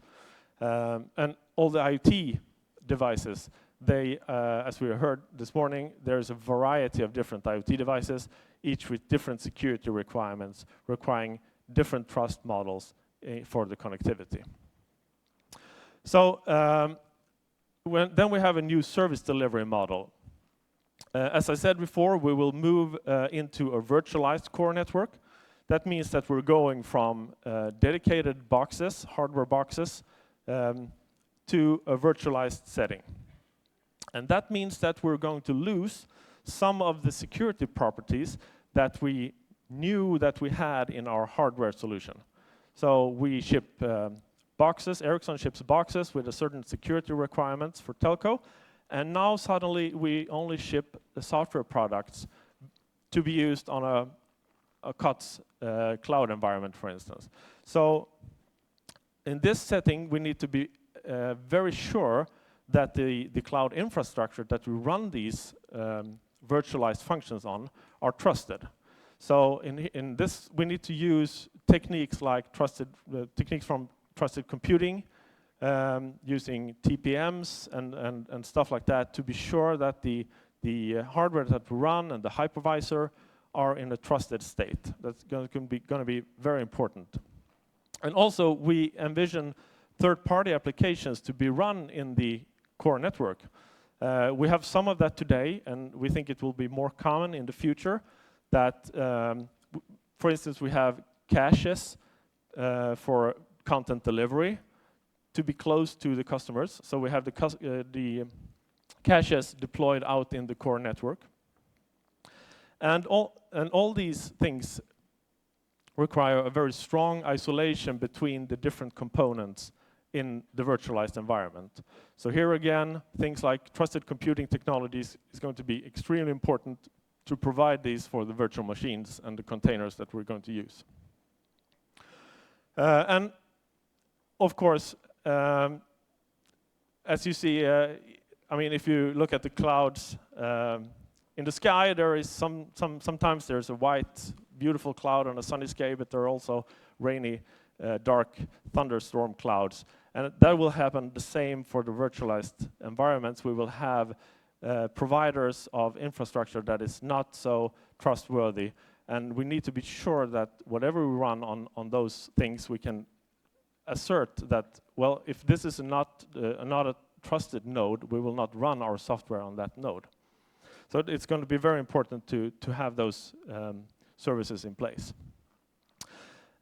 And all the IoT devices, they, as we heard this morning, there's a variety of different IoT devices, each with different security requirements, requiring different trust models for the connectivity. So then we have a new service delivery model. As I said before, we will move into a virtualized core network. That means that we're going from dedicated boxes, hardware boxes, to a virtualized setting. And that means that we're going to lose some of the security properties that we knew that we had in our hardware solution. So we ship boxes, Ericsson ships boxes with a certain security requirements for telco, and now suddenly we only ship the software products to be used on a COTS cloud environment, for instance. So in this setting, we need to be very sure that the cloud infrastructure that we run these virtualized functions on are trusted. So in this, we need to use techniques like techniques from trusted computing, using TPMs and stuff like that to be sure that the hardware that we run and the hypervisor are in a trusted state. That's going to be very important. And also, we envision third-party applications to be run in the core network. We have some of that today, and we think it will be more common in the future. That, for instance, we have caches for content delivery to be close to the customers. So we have the caches deployed out in the core network. And all these things require a very strong isolation between the different components in the virtualized environment. So here again, things like trusted computing technologies is going to be extremely important to provide these for the virtual machines and the containers that we're going to use. And of course, as you see, I mean, if you look at the clouds in the sky, there is sometimes there's a white, beautiful cloud on a sunny sky, but there are also rainy, dark thunderstorm clouds. And that will happen the same for the virtualized environments. We will have providers of infrastructure that is not so trustworthy. And we need to be sure that whatever we run on those things, we can assert that, well, if this is not a trusted node, we will not run our software on that node. So it's going to be very important to have those services in place.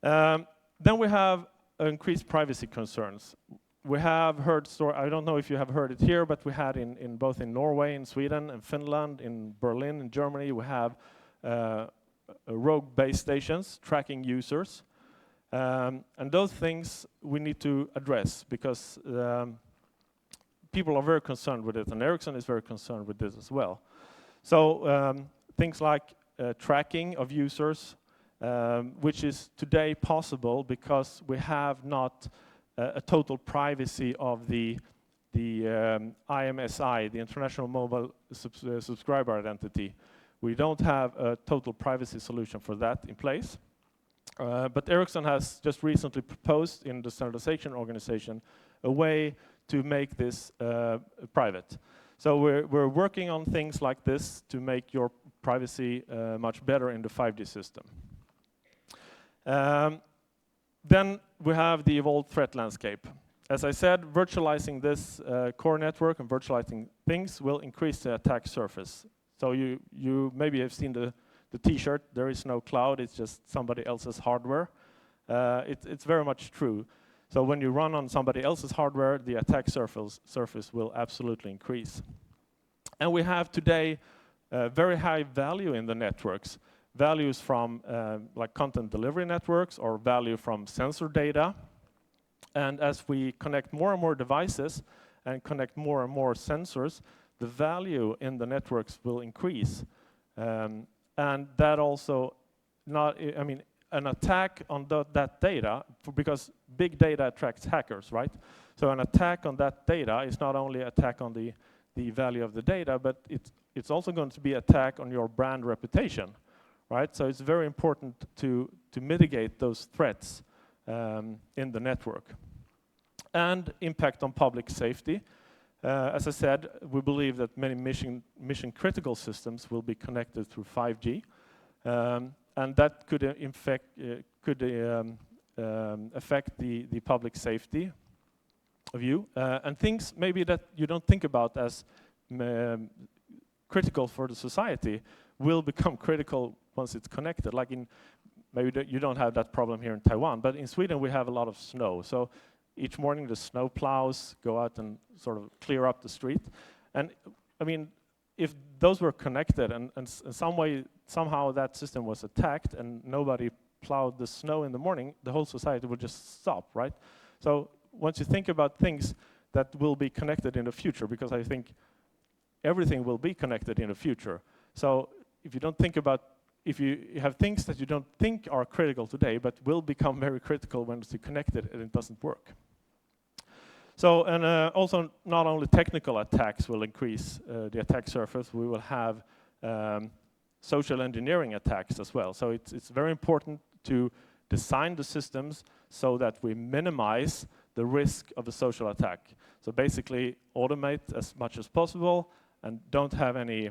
Then we have increased privacy concerns. We have heard I don't know if you have heard it here, but we had in both in Norway, in Sweden, in Finland, in Berlin, in Germany, we have rogue base stations tracking users. And those things we need to address because people are very concerned with it, and Ericsson is very concerned with this as well. So things like tracking of users, which is today possible because we have not a total privacy of the IMSI, the International Mobile Subscriber Identity. We don't have a total privacy solution for that in place. But Ericsson has just recently proposed in the standardization organization a way to make this private. So we're working on things like this to make your privacy much better in the 5G system. Then we have the evolved threat landscape. As I said, virtualizing this core network and virtualizing things will increase the attack surface. So you maybe have seen the T-shirt, there is no cloud, it's just somebody else's hardware. It's very much true. So when you run on somebody else's hardware, the attack surface will absolutely increase. And we have today very high value in the networks. Values from like content delivery networks or value from sensor data. And as we connect more and more devices and connect more and more sensors, the value in the networks will increase. And that also, an attack on that data, because big data attracts hackers, right? So an attack on that data is not only an attack on the value of the data, but it's also going to be an attack on your brand reputation, right? So it's very important to mitigate those threats in the network. And impact on public safety. As I said, we believe that many mission critical systems will be connected through 5G. And that could affect the public safety of you. And things maybe that you don't think about as critical for the society will become critical once it's connected. Like maybe you don't have that problem here in Taiwan, but in Sweden we have a lot of snow. So each morning the snow plows go out and sort of clear up the street. And I mean, if those were connected and somehow that system was attacked and nobody plowed the snow in the morning, the whole society would just stop, right? So once you think about things that will be connected in the future, because I think everything will be connected in the future. So if you don't think about, if you have things that you don't think are critical today, but will become very critical when it's connected and it doesn't work. So, and also not only technical attacks will increase the attack surface, we will have social engineering attacks as well. So it's very important to design the systems so that we minimize the risk of a social attack. So basically automate as much as possible and don't have any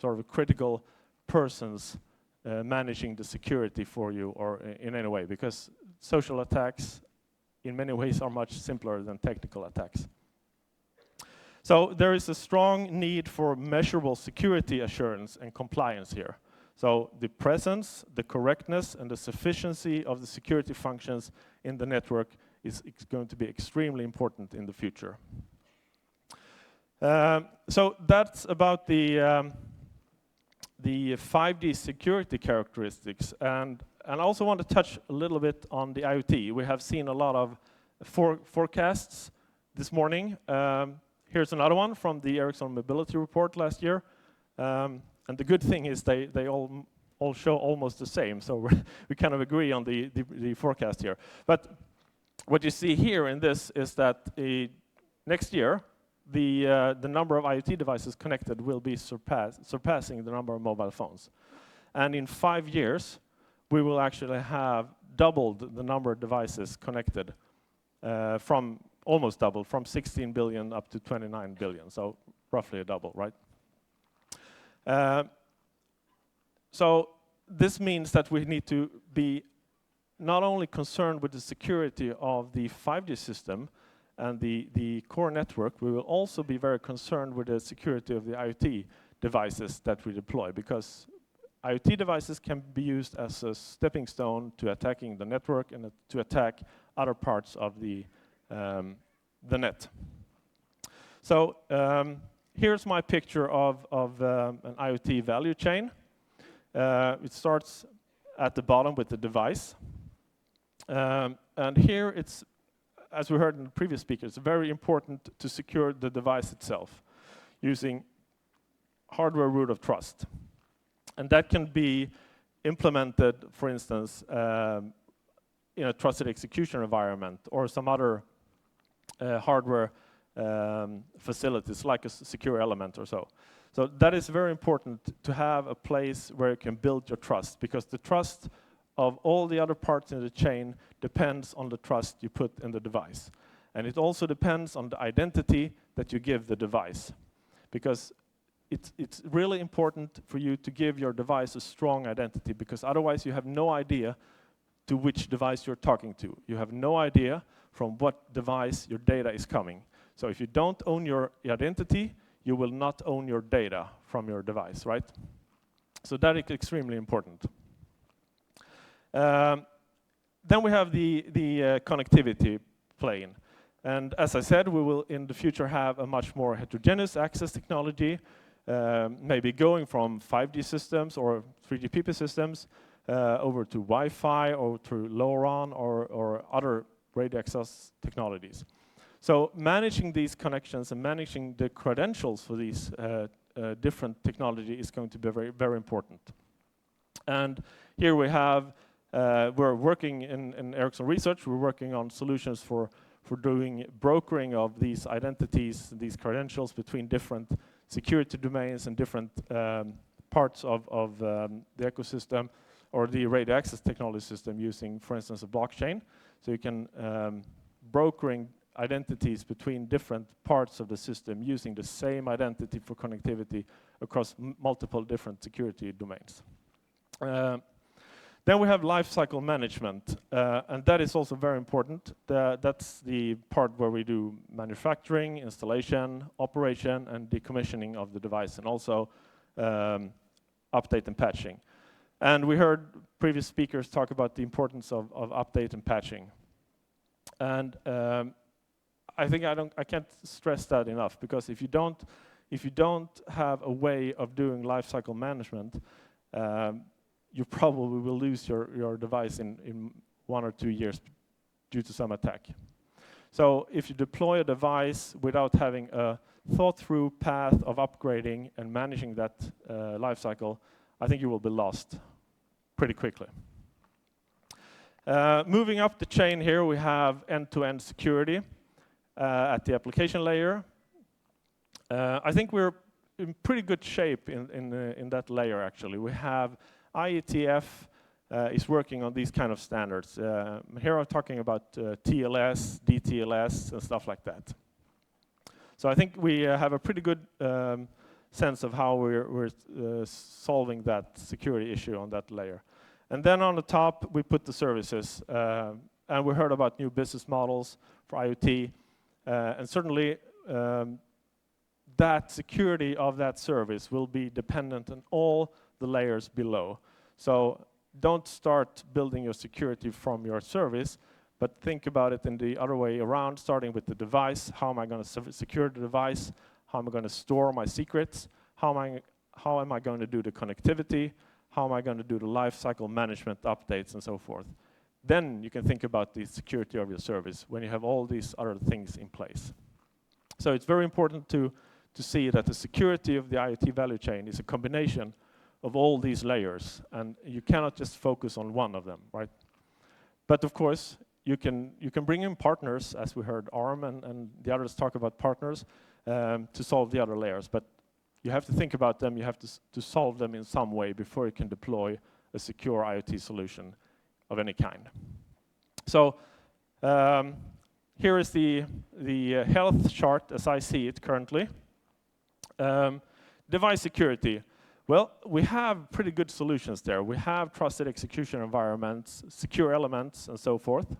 sort of critical persons managing the security for you or in any way, because social attacks in many ways are much simpler than technical attacks. So there is a strong need for measurable security assurance and compliance here. So the presence, the correctness, and the sufficiency of the security functions in the network is going to be extremely important in the future. So that's about the 5G security characteristics. And I also want to touch a little bit on the IoT. We have seen a lot of forecasts this morning. Here's another one from the Ericsson Mobility Report last year. And the good thing is they all show almost the same. So we kind of agree on the forecast here. But what you see here in this is that next year, the number of IoT devices connected will be surpassing the number of mobile phones. And in 5 years, we will actually have doubled the number of devices connected from almost doubled, from 16 billion up to 29 billion, so roughly a double, right? So this means that we need to be not only concerned with the security of the 5G system and the core network, we will also be very concerned with the security of the IoT devices that we deploy, because IoT devices can be used as a stepping stone to attacking the network and to attack other parts of the net. So here's my picture of an IoT value chain. It starts at the bottom with the device. And here it's, as we heard in the previous speaker, it's very important to secure the device itself using hardware root of trust. And that can be implemented, for instance, in a trusted execution environment or some other hardware facilities like a secure element or so. So that is very important to have a place where you can build your trust, because the trust of all the other parts in the chain depends on the trust you put in the device. And it also depends on the identity that you give the device. Because it's really important for you to give your device a strong identity, because otherwise you have no idea to which device you're talking to. You have no idea from what device your data is coming. So if you don't own your identity, you will not own your data from your device, right? So that is extremely important. Then we have the connectivity plane. And as I said, we will in the future have a much more heterogeneous access technology, maybe going from 5G systems or 3GPP systems over to Wi-Fi or to LoRaWAN or other radio access technologies. So managing these connections and managing the credentials for these different technology is going to be very, very important. And here we have, we're working in Ericsson Research, we're working on solutions for doing brokering of these identities, these credentials between different security domains and different parts of the ecosystem or the radio access technology system using, for instance, a blockchain. So you can brokering identities between different parts of the system using the same identity for connectivity across multiple different security domains. Then we have lifecycle management, and that is also very important. That's the part where we do manufacturing, installation, operation, and decommissioning of the device, and also update and patching. And we heard previous speakers talk about the importance of update and patching. And I think I can't stress that enough, because if you don't have a way of doing lifecycle management, you probably will lose your device in 1 or 2 years due to some attack. So if you deploy a device without having a thought-through path of upgrading and managing that lifecycle, I think you will be lost pretty quickly. Moving up the chain here, we have end-to-end security at the application layer. I think we're in pretty good shape in that layer, actually. We have IETF is working on these kind of standards. Here I'm talking about TLS, DTLS, and stuff like that. So I think we have a pretty good sense of how we're solving that security issue on that layer. And then on the top, we put the services. And we heard about new business models for IoT. And certainly, that security of that service will be dependent on all the layers below. So don't start building your security from your service, but think about it in the other way around, starting with the device. How am I going to secure the device? How am I going to store my secrets? How am I going to do the connectivity? How am I going to do the lifecycle management updates and so forth? Then you can think about the security of your service when you have all these other things in place. So it's very important to see that the security of the IoT value chain is a combination of all these layers, and you cannot just focus on one of them, right? But of course, you can bring in partners, as we heard ARM and the others talk about partners, to solve the other layers. But you have to think about them, you have to solve them in some way before you can deploy a secure IoT solution of any kind. So here is the health chart as I see it currently. Device security. Well, we have pretty good solutions there. We have trusted execution environments, secure elements, and so forth.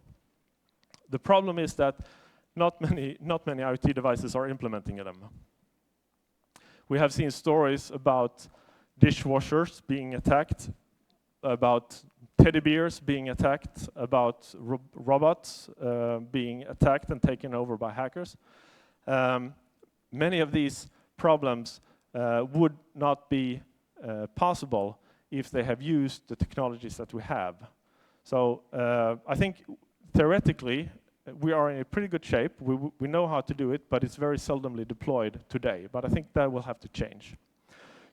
The problem is that not many IoT devices are implementing them. We have seen stories about dishwashers being attacked, about teddy bears being attacked, about robots being attacked and taken over by hackers. Many of these problems would not be possible if they have used the technologies that we have. So I think theoretically we are in a pretty good shape. We know how to do it, but it's very seldomly deployed today. But I think that will have to change.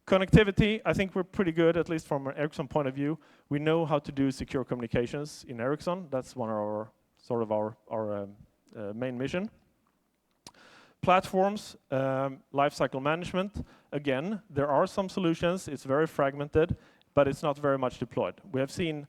Connectivity, I think we're pretty good, at least from an Ericsson point of view. We know how to do secure communications in Ericsson. That's one of our main mission. Platforms, lifecycle management. Again, there are some solutions. It's very fragmented, but it's not very much deployed. We have seen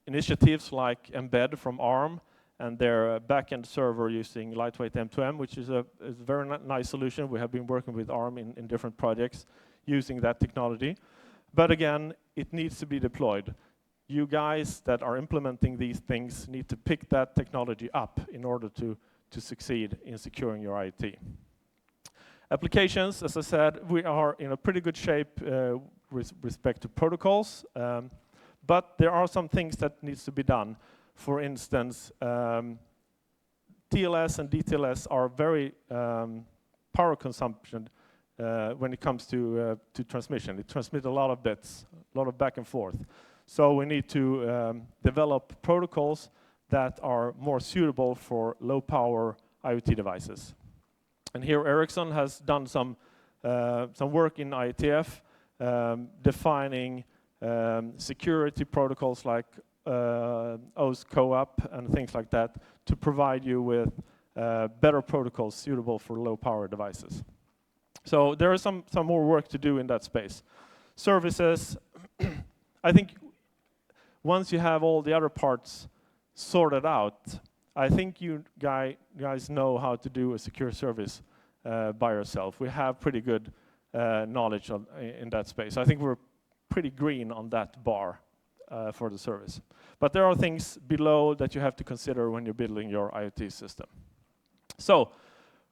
initiatives like Embed from ARM and their backend server using lightweight M2M, which is a very nice solution. We have been working with ARM in different projects using that technology. But again, it needs to be deployed. You guys that are implementing these things need to pick that technology up in order to succeed in securing your IoT. Applications, as I said, we are in a pretty good shape with respect to protocols, but there are some things that needs to be done. For instance, TLS and DTLS are very power consumption when it comes to transmission. It transmits a lot of bits, a lot of back and forth. So we need to develop protocols that are more suitable for low power IoT devices. And here Ericsson has done some work in IETF, defining security protocols like OS CoAP and things like that to provide you with better protocols suitable for low power devices. So there is some more work to do in that space. Services, I think once you have all the other parts sorted out, I think you guys know how to do a secure service by yourself. We have pretty good knowledge in that space. I think we're pretty green on that bar for the service. But there are things below that you have to consider when you're building your IoT system. So,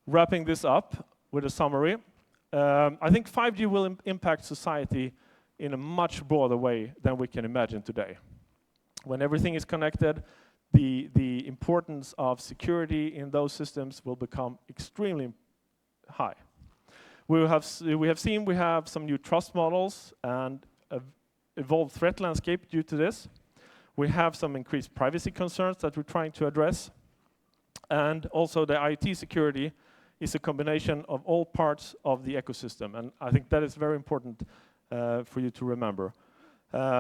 wrapping this up with a summary, I think 5G will impact society in a much broader way than we can imagine today. When everything is connected, the importance of security in those systems will become extremely high. We have some new trust models and evolved threat landscape due to this. We have some increased privacy concerns that we're trying to address. And also the IoT security is a combination of all parts of the ecosystem. And I think that is very important for you to remember.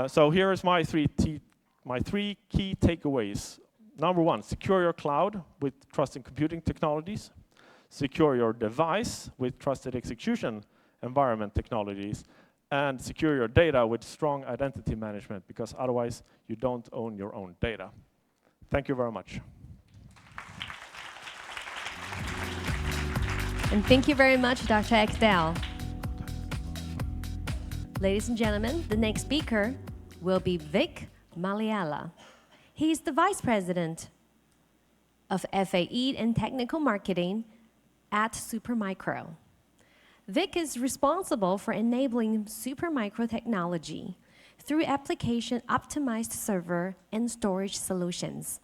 So here is my three key takeaways. Number one, secure your cloud with trusted computing technologies. Secure your device with trusted execution environment technologies. And secure your data with strong identity management, because otherwise you don't own your own data. Thank you very much. And thank you very much, Dr. Ekdahl. Ladies and gentlemen, the next speaker will be Vic Maliala. He is the Vice President of FAE and Technical Marketing at Supermicro. Vic is responsible for enabling Supermicro technology through application-optimized server and storage solutions.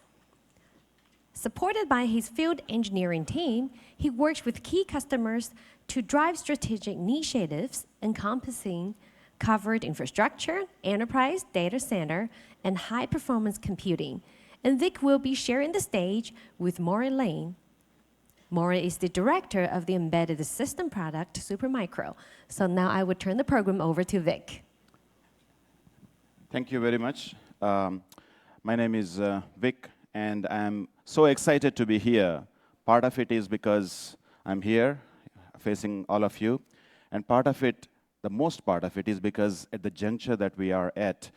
Supported by his field engineering team, he works with key customers to drive strategic initiatives encompassing covered infrastructure, enterprise, data center, and high-performance computing. And Vic will be sharing the stage with Maury Lane. Maury is the director of the embedded system product, Supermicro. So now I would turn the program over to Vic. Thank you very much. My name is Vic, and I'm so excited to be here. Part of it is because I'm here facing all of you, and part of it, the most part of it, is because at the juncture that we are at,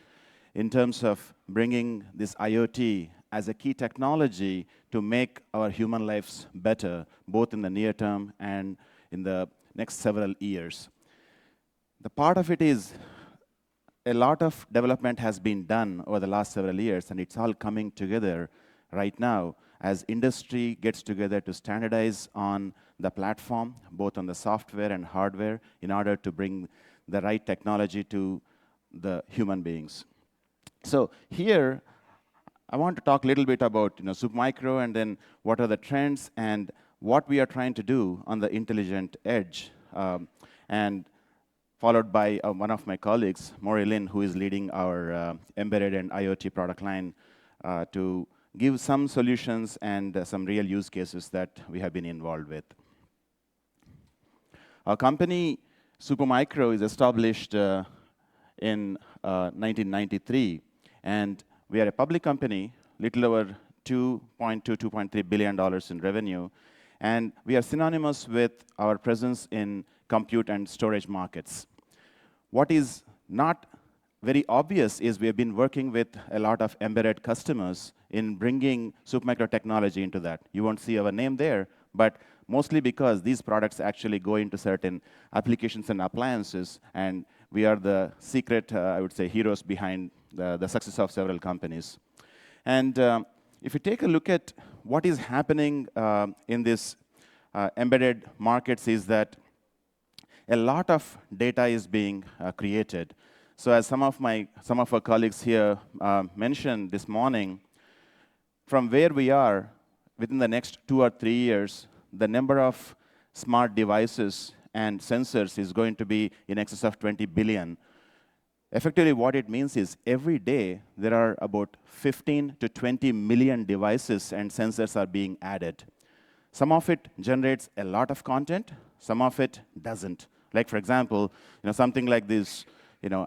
in terms of bringing this IoT as a key technology to make our human lives better, both in the near term and in the next several years. The part of it is a lot of development has been done over the last several years, and it's all coming together right now as industry gets together to standardize on the platform, both on the software and hardware, in order to bring the right technology to the human beings. So here, I want to talk a little bit about Supermicro, and then what are the trends and what we are trying to do on the intelligent edge, and followed by one of my colleagues, Maury Lin, who is leading our embedded and IoT product line, to give some solutions and some real use cases that we have been involved with. Our company, Supermicro, is established in 1993, and we are a public company, little over $2.3 billion in revenue, and we are synonymous with our presence in compute and storage markets. What is not very obvious is we have been working with a lot of embedded customers in bringing Supermicro technology into that. You won't see our name there, but mostly because these products actually go into certain applications and appliances, and we are the secret, I would say, heroes behind the success of several companies. And if you take a look at what is happening in this embedded markets is that a lot of data is being created. So as some of our colleagues here mentioned this morning, from where we are, within the next 2 or 3 years, the number of smart devices and sensors is going to be in excess of 20 billion. Effectively, what it means is every day there are about 15 to 20 million devices and sensors are being added. Some of it generates a lot of content, some of it doesn't. Like, for example, something like this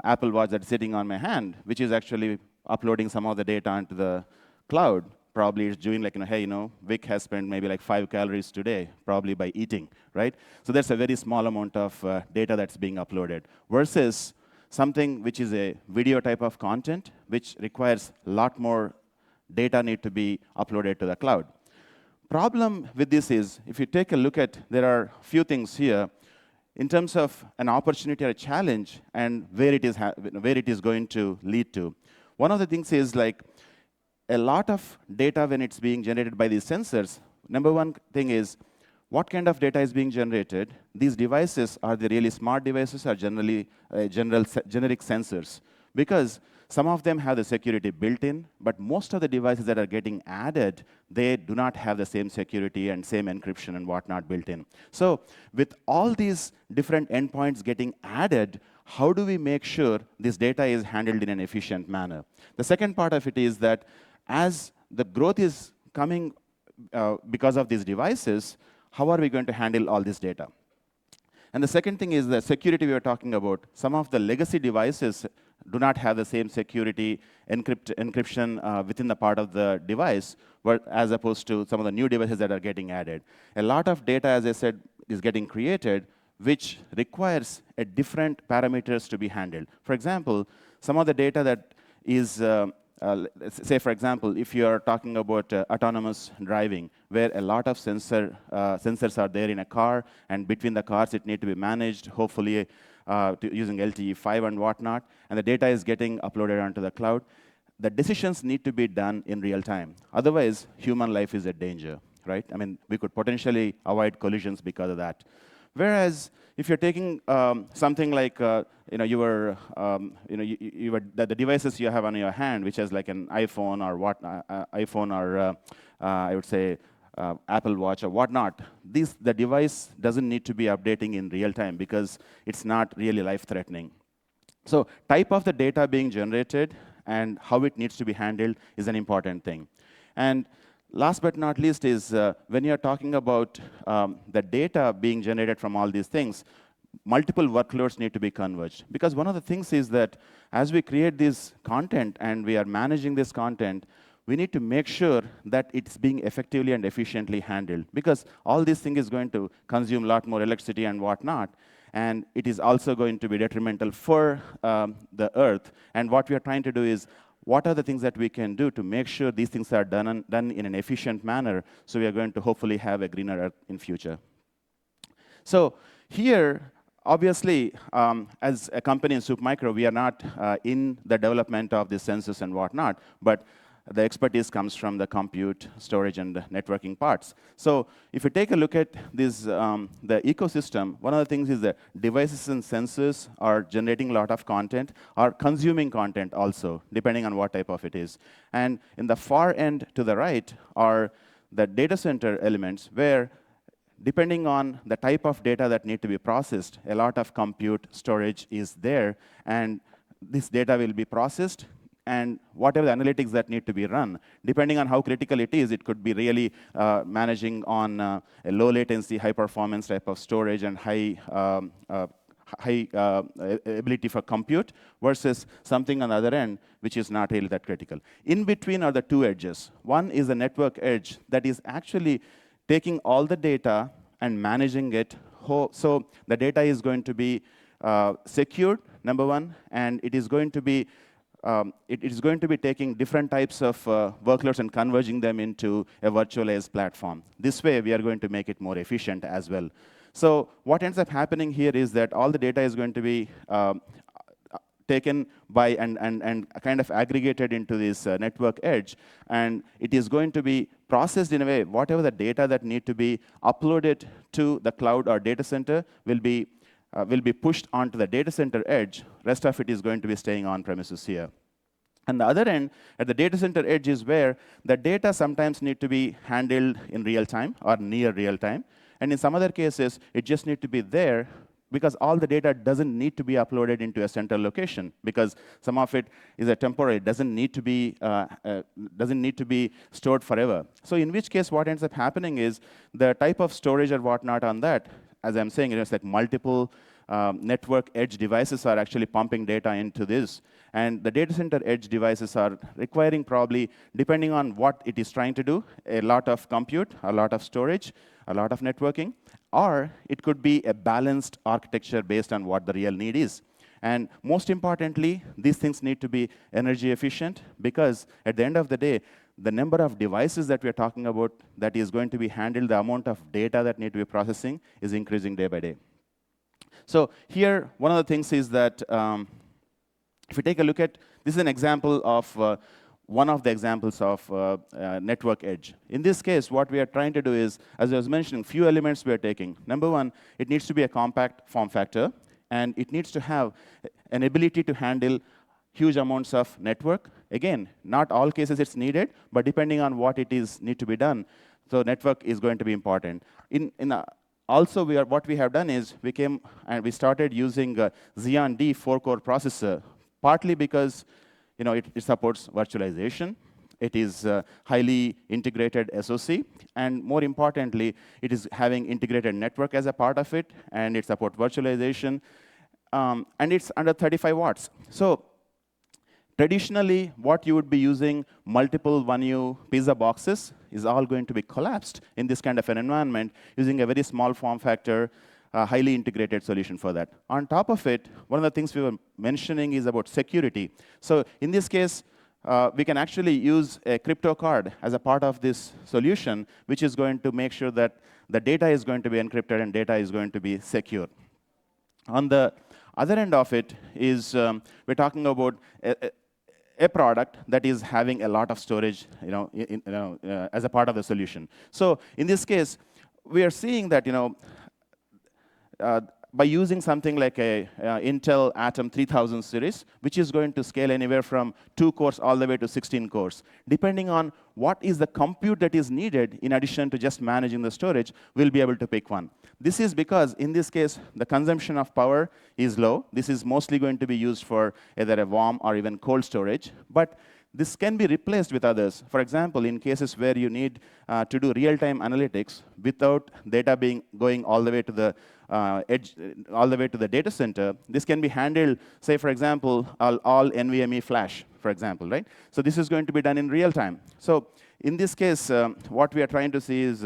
Apple Watch that's sitting on my hand, which is actually uploading some of the data onto the cloud. Probably it's doing like, hey, Vic has spent maybe like 5 calories today, probably by eating, right? So that's a very small amount of data that's being uploaded. Versus something which is a video type of content, which requires a lot more data need to be uploaded to the cloud. Problem with this is, if you take a look at, there are a few things here, in terms of an opportunity or a challenge and where it is going to lead to. One of the things is like a lot of data when it's being generated by these sensors. Number one thing is what kind of data is being generated. These devices, are they really smart devices or generally generic sensors? Because some of them have the security built in, but most of the devices that are getting added, they do not have the same security and same encryption and whatnot built in. So with all these different endpoints getting added, how do we make sure this data is handled in an efficient manner? The second part of it is that as the growth is coming because of these devices, how are we going to handle all this data? And the second thing is the security we were talking about. Some of the legacy devices do not have the same security encryption within the part of the device, as opposed to some of the new devices that are getting added. A lot of data, as I said, is getting created, which requires a different parameters to be handled. For example, some of the data that is, say for example, if you are talking about autonomous driving, where a lot of sensors are there in a car, and between the cars it needs to be managed, hopefully using LTE5 and whatnot, and the data is getting uploaded onto the cloud. The decisions need to be done in real time. Otherwise, human life is a danger, right? I mean, we could potentially avoid collisions because of that. Whereas, if you're taking something like the devices you have on your hand, which is like an iPhone or I would say Apple Watch or whatnot, the device doesn't need to be updating in real time because it's not really life-threatening. So type of the data being generated and how it needs to be handled is an important thing. And last but not least is when you're talking about the data being generated from all these things, multiple workloads need to be converged. Because one of the things is that as we create this content and we are managing this content, we need to make sure that it's being effectively and efficiently handled. Because all this thing is going to consume a lot more electricity and whatnot. And it is also going to be detrimental for the Earth. And what we are trying to do is, what are the things that we can do to make sure these things are done in an efficient manner, so we are going to hopefully have a greener Earth in future. So here, obviously, as a company in Supermicro, we are not in the development of the sensors and whatnot, but the expertise comes from the compute, storage, and networking parts. So if you take a look at this, the ecosystem, one of the things is that devices and sensors are generating a lot of content, are consuming content also, depending on what type of it is. And in the far end to the right are the data center elements, where depending on the type of data that need to be processed, a lot of compute storage is there, and this data will be processed, and whatever the analytics that need to be run, depending on how critical it is, it could be really managing on a low latency, high performance type of storage and high ability for compute, versus something on the other end which is not really that critical. In between are the two edges. One is the network edge that is actually taking all the data and managing it. So the data is going to be secured, number one, and it is going to be taking different types of workloads and converging them into a virtualized platform. This way, we are going to make it more efficient as well. So what ends up happening here is that all the data is going to be taken by and kind of aggregated into this network edge, and it is going to be processed in a way, whatever the data that need to be uploaded to the cloud or data center will be pushed onto the data center edge. Rest of it is going to be staying on premises here. And the other end, at the data center edge, is where the data sometimes need to be handled in real time or near real time. And in some other cases, it just need to be there because all the data doesn't need to be uploaded into a central location, because some of it is a temporary, doesn't need to be stored forever. So in which case, what ends up happening is the type of storage or whatnot on that, as I'm saying, it's like multiple network edge devices are actually pumping data into this. And the data center edge devices are requiring probably, depending on what it is trying to do, a lot of compute, a lot of storage, a lot of networking, or it could be a balanced architecture based on what the real need is. And most importantly, these things need to be energy efficient, because at the end of the day, the number of devices that we are talking about that is going to be handled, the amount of data that need to be processing is increasing day by day. So here, one of the things is that if you take a look at, this is an example of one of the examples of network edge. In this case, what we are trying to do is, as I was mentioning, few elements we are taking. Number one, it needs to be a compact form factor, and it needs to have an ability to handle huge amounts of network. Again, not all cases it's needed, but depending on what it is need to be done, so network is going to be important. Also, what we have done is we came and we started using Xeon D 4-core processor, partly because it supports virtualization. It is highly integrated SoC, and more importantly, it is having integrated network as a part of it, and it supports virtualization, and it's under 35 watts. So traditionally, what you would be using multiple 1U pizza boxes is all going to be collapsed in this kind of an environment using a very small form factor, highly integrated solution for that. On top of it, one of the things we were mentioning is about security. So in this case, we can actually use a crypto card as a part of this solution, which is going to make sure that the data is going to be encrypted and data is going to be secure. On the other end of it is we're talking about a product that is having a lot of storage, as a part of the solution. So in this case, we are seeing that, by using something like a Intel Atom 3000 series, which is going to scale anywhere from 2 cores all the way to 16 cores. Depending on what is the compute that is needed, in addition to just managing the storage, we'll be able to pick one. This is because, in this case, the consumption of power is low. This is mostly going to be used for either a warm or even cold storage. But this can be replaced with others. For example, in cases where you need to do real-time analytics without data going all the way to the edge, all the way to the data center, this can be handled, say, for example, all NVMe flash, for example, right? So this is going to be done in real time. So in this case, what we are trying to see is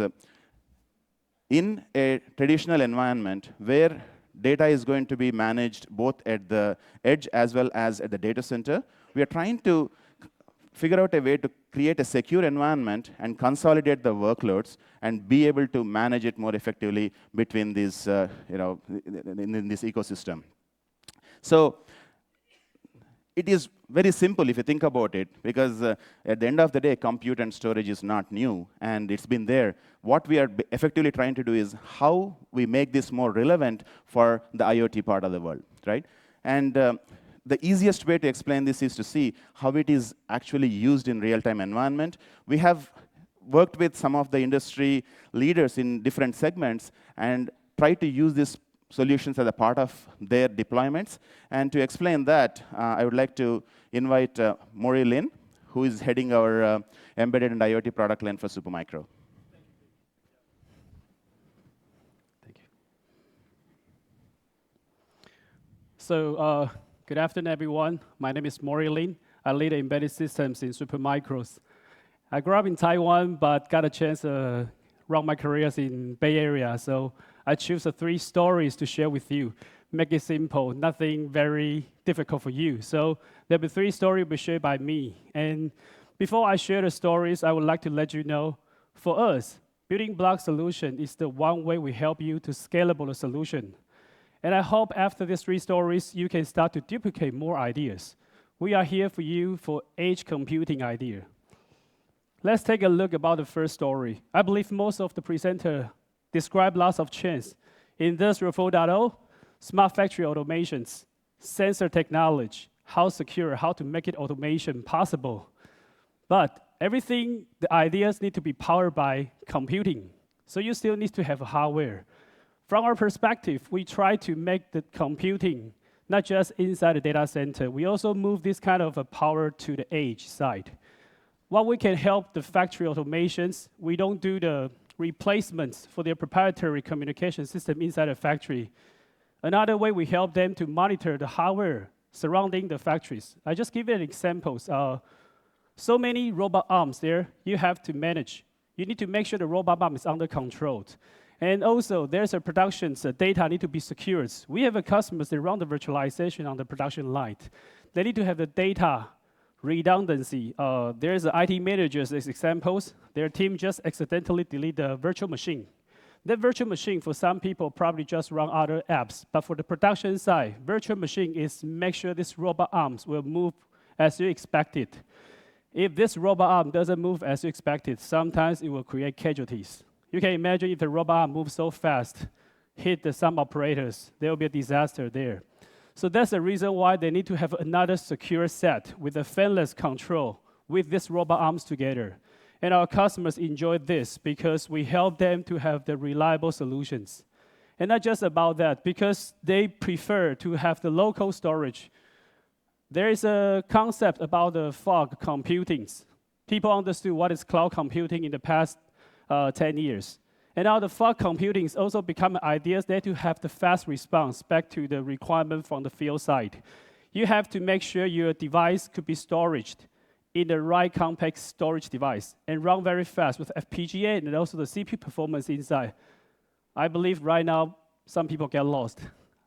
in a traditional environment where data is going to be managed both at the edge as well as at the data center, we are trying to figure out a way to create a secure environment and consolidate the workloads and be able to manage it more effectively between these, in this ecosystem. So it is very simple if you think about it, because at the end of the day, compute and storage is not new, and it's been there. What we are effectively trying to do is how we make this more relevant for the IoT part of the world, right? And the easiest way to explain this is to see how it is actually used in real-time environment. We have worked with some of the industry leaders in different segments and tried to use these solutions as a part of their deployments. And to explain that, I would like to invite Maury Lin, who is heading our embedded and IoT product line for Supermicro. Thank you. So, good afternoon, everyone. My name is Maury Lin. I lead embedded systems in Supermicro. I grew up in Taiwan, but got a chance to run my careers in Bay Area. So I choose 3 stories to share with you. make it simple, nothing very difficult for you. So there'll be 3 stories will be shared by me. And before I share the stories, I would like to let you know, for us, building block solution is the one way we help you to scalable the solution. And I hope after these 3 stories, you can start to duplicate more ideas. We are here for you for edge computing idea. Let's take a look about the first story. I believe most of the presenter described lots of trends. Industrial 4.0, smart factory automations, sensor technology, how secure, how to make it automation possible. But everything, the ideas need to be powered by computing. So you still need to have a hardware. From our perspective, we try to make the computing not just inside the data center. We also move this kind of a power to the edge side. While we can help the factory automations, we don't do the replacements for their proprietary communication system inside the factory. Another way we help them to monitor the hardware surrounding the factories. I just give you an example. So many robot arms there you have to manage. You need to make sure the robot arm is under control. And also, there's a production, so data need to be secured. We have a customers that run the virtualization on the production line. They need to have the data redundancy. There's the IT managers as examples. Their team just accidentally delete the virtual machine. That virtual machine, for some people, probably just run other apps. But for the production side, virtual machine is make sure this robot arms will move as you expected. If this robot arm doesn't move as you expected, sometimes it will create casualties. You can imagine if the robot arm moves so fast, hit some operators, there will be a disaster there. So that's the reason why they need to have another secure set with a fanless control with these robot arms together. And our customers enjoy this because we help them to have the reliable solutions. And not just about that, because they prefer to have the local storage. There is a concept about the fog computing. People understood what is cloud computing in the past 10 years. And now the fog computing is also becoming ideas there to have the fast response back to the requirement from the field side. You have to make sure your device could be stored in the right compact storage device and run very fast with FPGA and also the CPU performance inside. I believe right now some people get lost.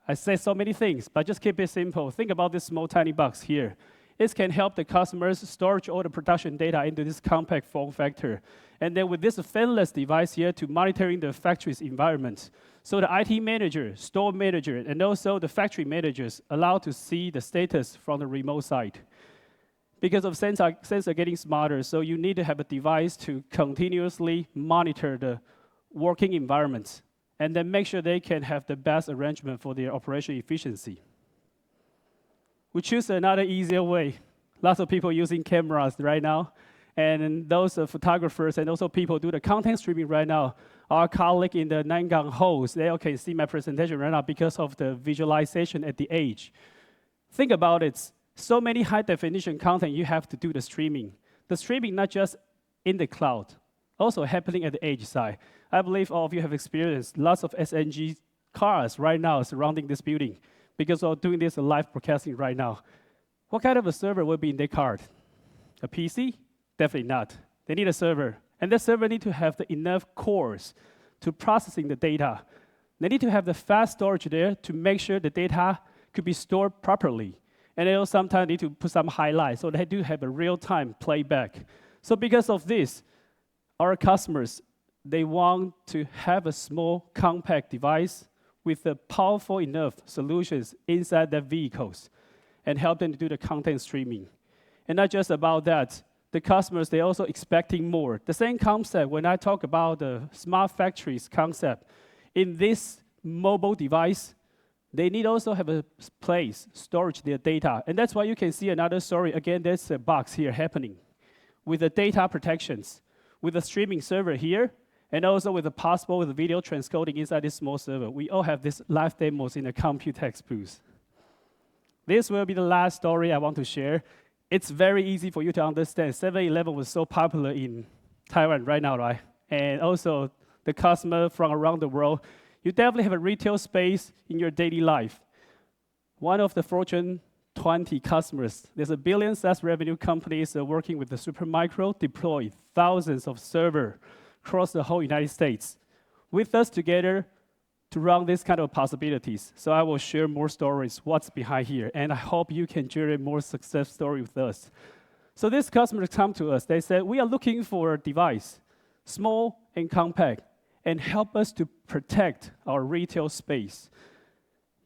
I say so many things, but just keep it simple. Think about this small tiny box here. It can help the customers store all the production data into this compact form factor. And then with this fanless device here to monitoring the factory's environment. So the IT manager, store manager, and also the factory managers allowed to see the status from the remote side. Because of sensor getting smarter, so you need to have a device to continuously monitor the working environment and then make sure they can have the best arrangement for their operation efficiency. We choose another easier way. Lots of people using cameras right now. And those photographers and also people do the content streaming right now. Our colleague in the Nangang host, they all can see my presentation right now because of the visualization at the edge. Think about it. So many high definition content you have to do the streaming. The streaming not just in the cloud, also happening at the edge side. I believe all of you have experienced lots of SNG cars right now surrounding this building because we're doing this live broadcasting right now. What kind of a server will be in their card? A PC? Definitely not. They need a server. And that server need to have the enough cores to processing the data. They need to have the fast storage there to make sure the data could be stored properly. And they also sometimes need to put some highlights so they do have a real-time playback. So because of this, our customers, they want to have a small, compact device with the powerful enough solutions inside their vehicles and help them to do the content streaming. And not just about that, the customers, they're also expecting more. The same concept, when I talk about the smart factories concept, in this mobile device, they need also have a place, storage their data. And that's why you can see another story. Again, there's a box here happening with the data protections, with the streaming server here, and also with the possible with the video transcoding inside this small server. We all have this live demos in the COMPUTEX booth. This will be the last story I want to share. It's very easy for you to understand. 7-Eleven was so popular in Taiwan right now, right? And also the customer from around the world. You definitely have a retail space in your daily life. One of the Fortune 20 customers, there's a billion SaaS revenue companies working with the Supermicro, deploy thousands of servers across the whole United States. With us together, to run this kind of possibilities. So I will share more stories, what's behind here, and I hope you can generate more success story with us. So this customer come to us, they said, we are looking for a device, small and compact, and help us to protect our retail space.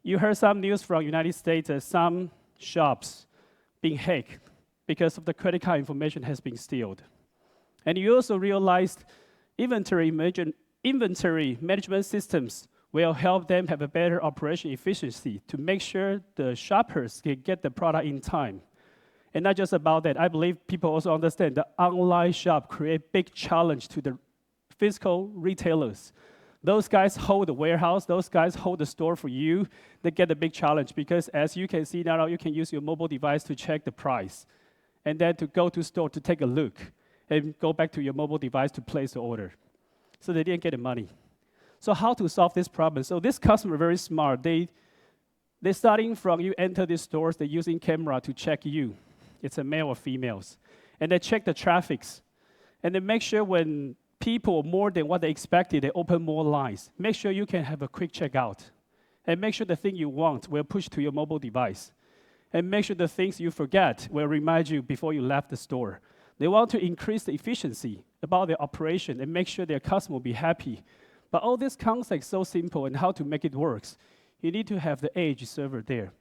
You heard some news from United States that some shops being hacked because of the credit card information has been stolen. And you also realized inventory management systems will help them have a better operation efficiency to make sure the shoppers can get the product in time. And not just about that, I believe people also understand the online shop create big challenge to the physical retailers. Those guys hold the warehouse, those guys hold the store for you. They get a big challenge because as you can see now, you can use your mobile device to check the price and then to go to store to take a look and go back to your mobile device to place the order. So they didn't get the money. So how to solve this problem? So this customer very smart. They're starting from you enter these stores, they're using camera to check you. It's a male or females. And they check the traffics. And they make sure when people more than what they expected, they open more lines. Make sure you can have a quick checkout. And make sure the thing you want will push to your mobile device. And make sure the things you forget will remind you before you left the store. They want to increase the efficiency about their operation and make sure their customer will be happy. But all this concept is so simple and how to make it works. You need to have the edge server there.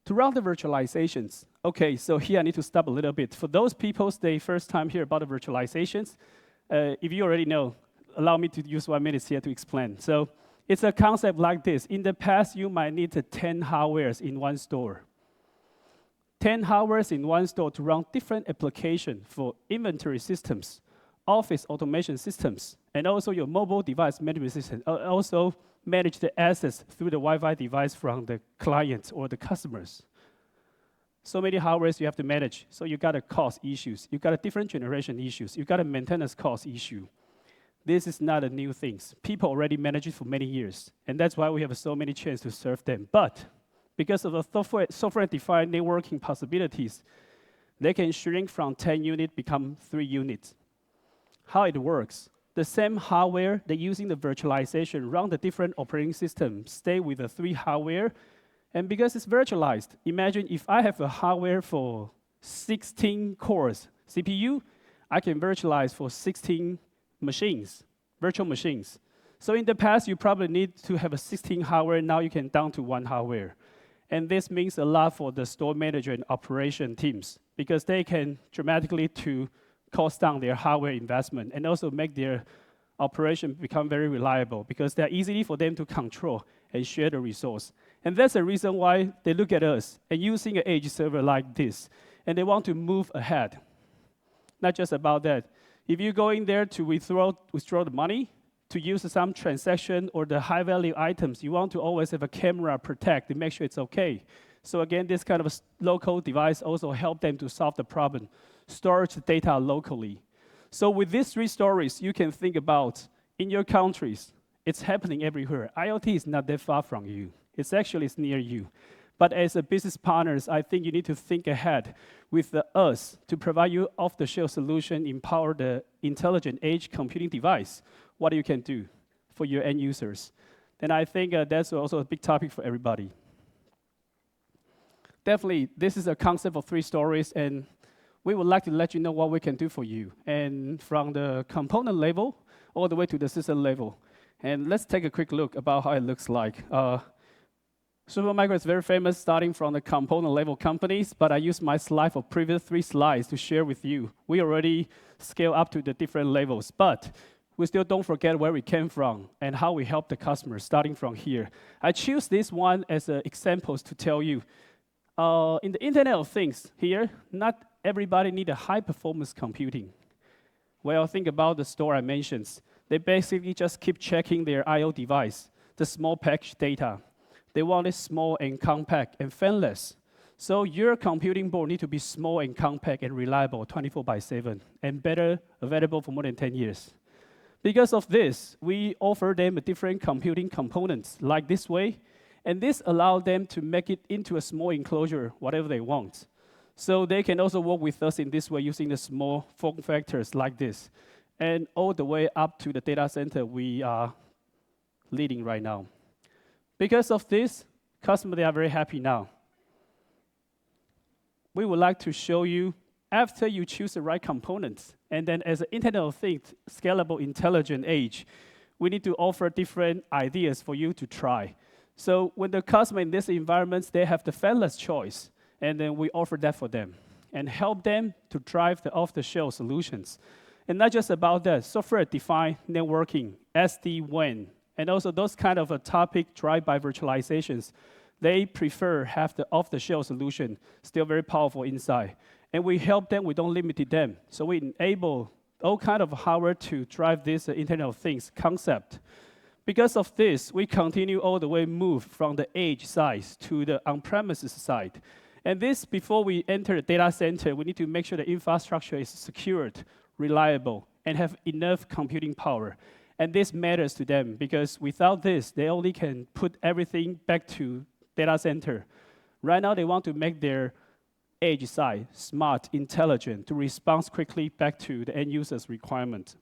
To run the virtualizations, okay, so here I need to stop a little bit. For those people, they first time hear about the virtualizations, if you already know, allow me to use 1 minute here to explain. So it's a concept like this. In the past, you might need 10 hardwares in one store. 10 hardwares in one store to run different applications for inventory systems, office automation systems, and also your mobile device management system. Also manage the assets through the Wi-Fi device from the clients or the customers. So many hardwares you have to manage. So you got a cost issues. You got a different generation issues. You got a maintenance cost issue. This is not a new thing. People already manage it for many years. And that's why we have so many chances to serve them. But because of the software-defined networking possibilities, they can shrink from 10 units become 3 units. How it works? The same hardware, they're using the virtualization, run the different operating systems, stay with the 3 hardware, and because it's virtualized, imagine if I have a hardware for 16 cores CPU, I can virtualize for 16 machines, virtual machines. So in the past, you probably need to have a 16 hardware, now you can down to 1 hardware. And this means a lot for the store manager and operation teams, because they can dramatically to cost down their hardware investment and also make their operation become very reliable because they're easy for them to control and share the resource. And that's the reason why they look at us and using an edge server like this, and they want to move ahead. Not just about that. If you go in there to withdraw the money, to use some transaction or the high-value items, you want to always have a camera protect to make sure it's okay. So again, this kind of a local device also help them to solve the problem. Storage the data locally. So with these 3 stories, you can think about in your countries, it's happening everywhere. IoT is not that far from you. It's near you. But as a business partners, I think you need to think ahead with us to provide you off-the-shelf solution, empower the intelligent edge computing device, what you can do for your end users. And I think that's also a big topic for everybody. Definitely, this is a concept of 3 stories, and we would like to let you know what we can do for you. And from the component level all the way to the system level. And let's take a quick look about how it looks like. Supermicro is very famous starting from the component level companies, but I use my slide for previous 3 slides to share with you. We already scale up to the different levels, but we still don't forget where we came from and how we help the customers starting from here. I choose this one as examples to tell you. In the Internet of Things here, not everybody need a high-performance computing. Well, think about the store I mentioned. They basically just keep checking their I/O device, the small package data. They want it small and compact and fanless. So your computing board need to be small and compact and reliable 24/7 and better available for more than 10 years. Because of this, we offer them different computing components like this way, and this allows them to make it into a small enclosure, whatever they want. So they can also work with us in this way using the small form factors like this. And all the way up to the data center, we are leading right now. Because of this, customers, they are very happy now. We would like to show you, after you choose the right components, and then as an Internet of Things, scalable, intelligent age, we need to offer different ideas for you to try. So when the customer in these environments, they have the fanless choice, and then we offer that for them and help them to drive the off-the-shelf solutions. And not just about that, software-defined networking, SD-WAN, and also those kind of a topic drive-by virtualizations, they prefer have the off-the-shelf solution, still very powerful inside. And we help them, we don't limit them. So we enable all kind of hardware to drive this Internet of Things concept. Because of this, we continue all the way move from the edge side to the on-premises side. And this, before we enter the data center, we need to make sure the infrastructure is secured, reliable, and have enough computing power. And this matters to them, because without this, they only can put everything back to data center. Right now, they want to make their edge side smart, intelligent, to respond quickly back to the end user's requirement.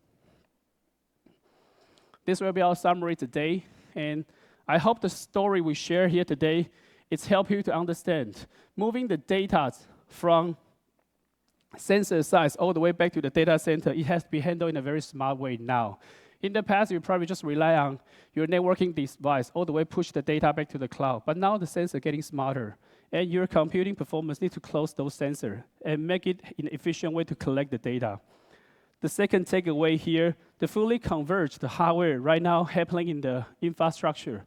This will be our summary today, and I hope the story we share here today is help you to understand moving the data from sensor size all the way back to the data center. It has to be handled in a very smart way now. In the past, you probably just rely on your networking device all the way push the data back to the cloud. But now the sensor getting smarter, and your computing performance needs to close those sensors and make it an efficient way to collect the data. The second takeaway here, the fully converged hardware right now happening in the infrastructure.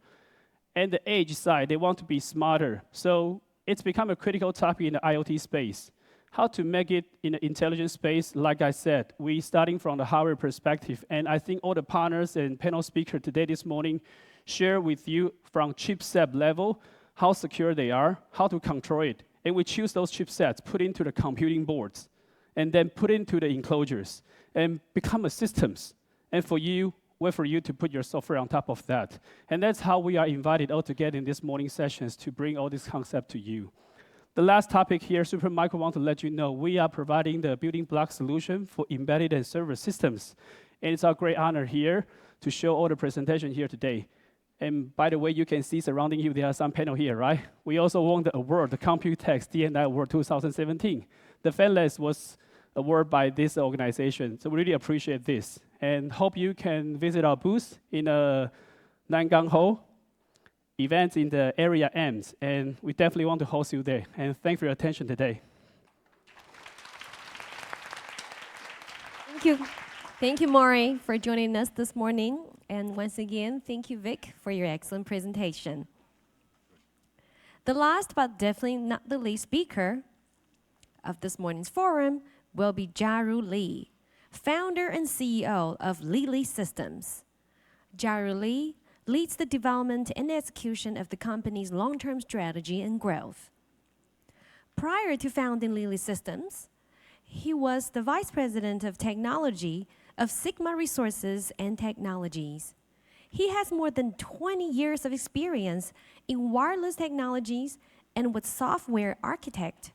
And the edge side, they want to be smarter. So it's become a critical topic in the IoT space. How to make it in an intelligent space, like I said, we starting from the hardware perspective. And I think all the partners and panel speakers today this morning share with you from chipset level, how secure they are, how to control it. And we choose those chipsets, put into the computing boards, and then put into the enclosures, and become a systems. And for you, wait for you to put your software on top of that. And that's how we are invited all together in this morning sessions to bring all this concept to you. The last topic here, Supermicro want to let you know, we are providing the building block solution for embedded and server systems. And it's our great honor here to show all the presentation here today. And by the way, you can see surrounding you, there are some panel here, right? We also won the award, the COMPUTEX D&I Award 2017. The fanless was award by this organization. So we really appreciate this. And hope you can visit our booth in Nangang Ho events in the area ends. And we definitely want to host you there. And thanks for your attention today. Thank you. Thank you, Maury, for joining us this morning. And once again, thank you, Vic, for your excellent presentation. The last but definitely not the least speaker of this morning's forum will be Jaru Lee, founder and CEO of Lili Systems. Jaru Lee leads the development and execution of the company's long-term strategy and growth. Prior to founding Lili Systems, he was the Vice President of Technology of Sigma Resources and Technologies. He has more than 20 years of experience in wireless technologies and was software architect,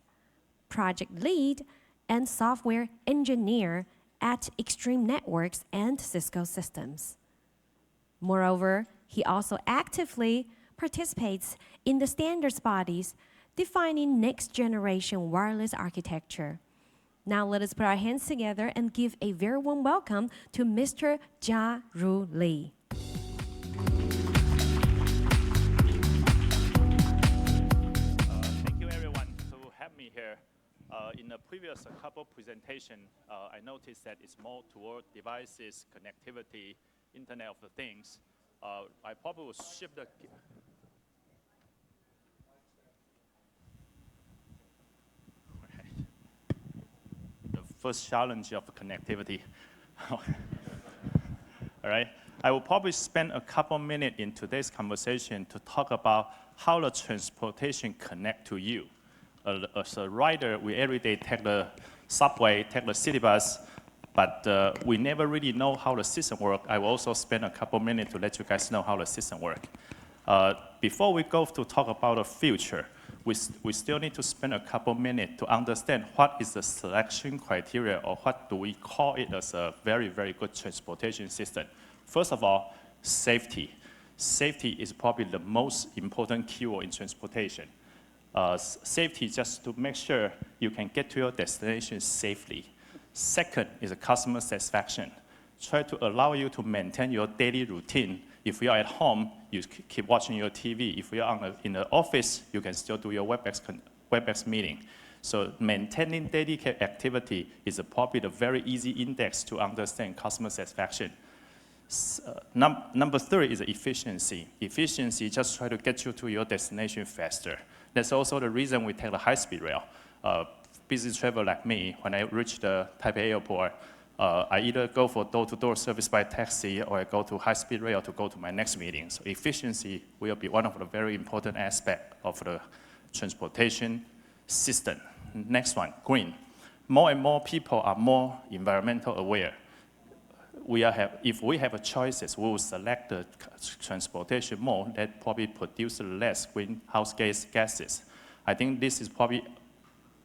project lead, and software engineer at Extreme Networks and Cisco Systems. Moreover, he also actively participates in the standards bodies defining next-generation wireless architecture. Now let us put our hands together and give a very warm welcome to Mr. Jaru Lee. Thank you everyone to have me here. In the previous couple presentation, I noticed that it's more toward devices, connectivity, Internet of the Things. I probably will shift the first challenge of connectivity. All right. I will probably spend a couple minutes in today's conversation to talk about how the transportation connect to you. As a rider, we every day take the subway, take the city bus, but we never really know how the system works. I will also spend a couple minutes to let you guys know how the system works. Before we go to talk about the future, we still need to spend a couple minutes to understand what is the selection criteria, or what do we call it as a very, very good transportation system. First of all, safety. Safety is probably the most important keyword in transportation. Safety just to make sure you can get to your destination safely. Second is a customer satisfaction. Try to allow you to maintain your daily routine. If you are at home, you keep watching your TV. If you are in the office, you can still do your WebEx meeting. So maintaining daily activity is probably the very easy index to understand customer satisfaction. Number 3 is efficiency. Efficiency just try to get you to your destination faster. That's also the reason we take the high-speed rail. Busy traveler like me, when I reach the Taipei airport, I either go for door-to-door service by taxi or I go to high-speed rail to go to my next meeting. So efficiency will be one of the very important aspects of the transportation system. Next one, green. More and more people are more environmental aware. If we have choices, we will select the transportation mode that probably produces less greenhouse gases. I think this is probably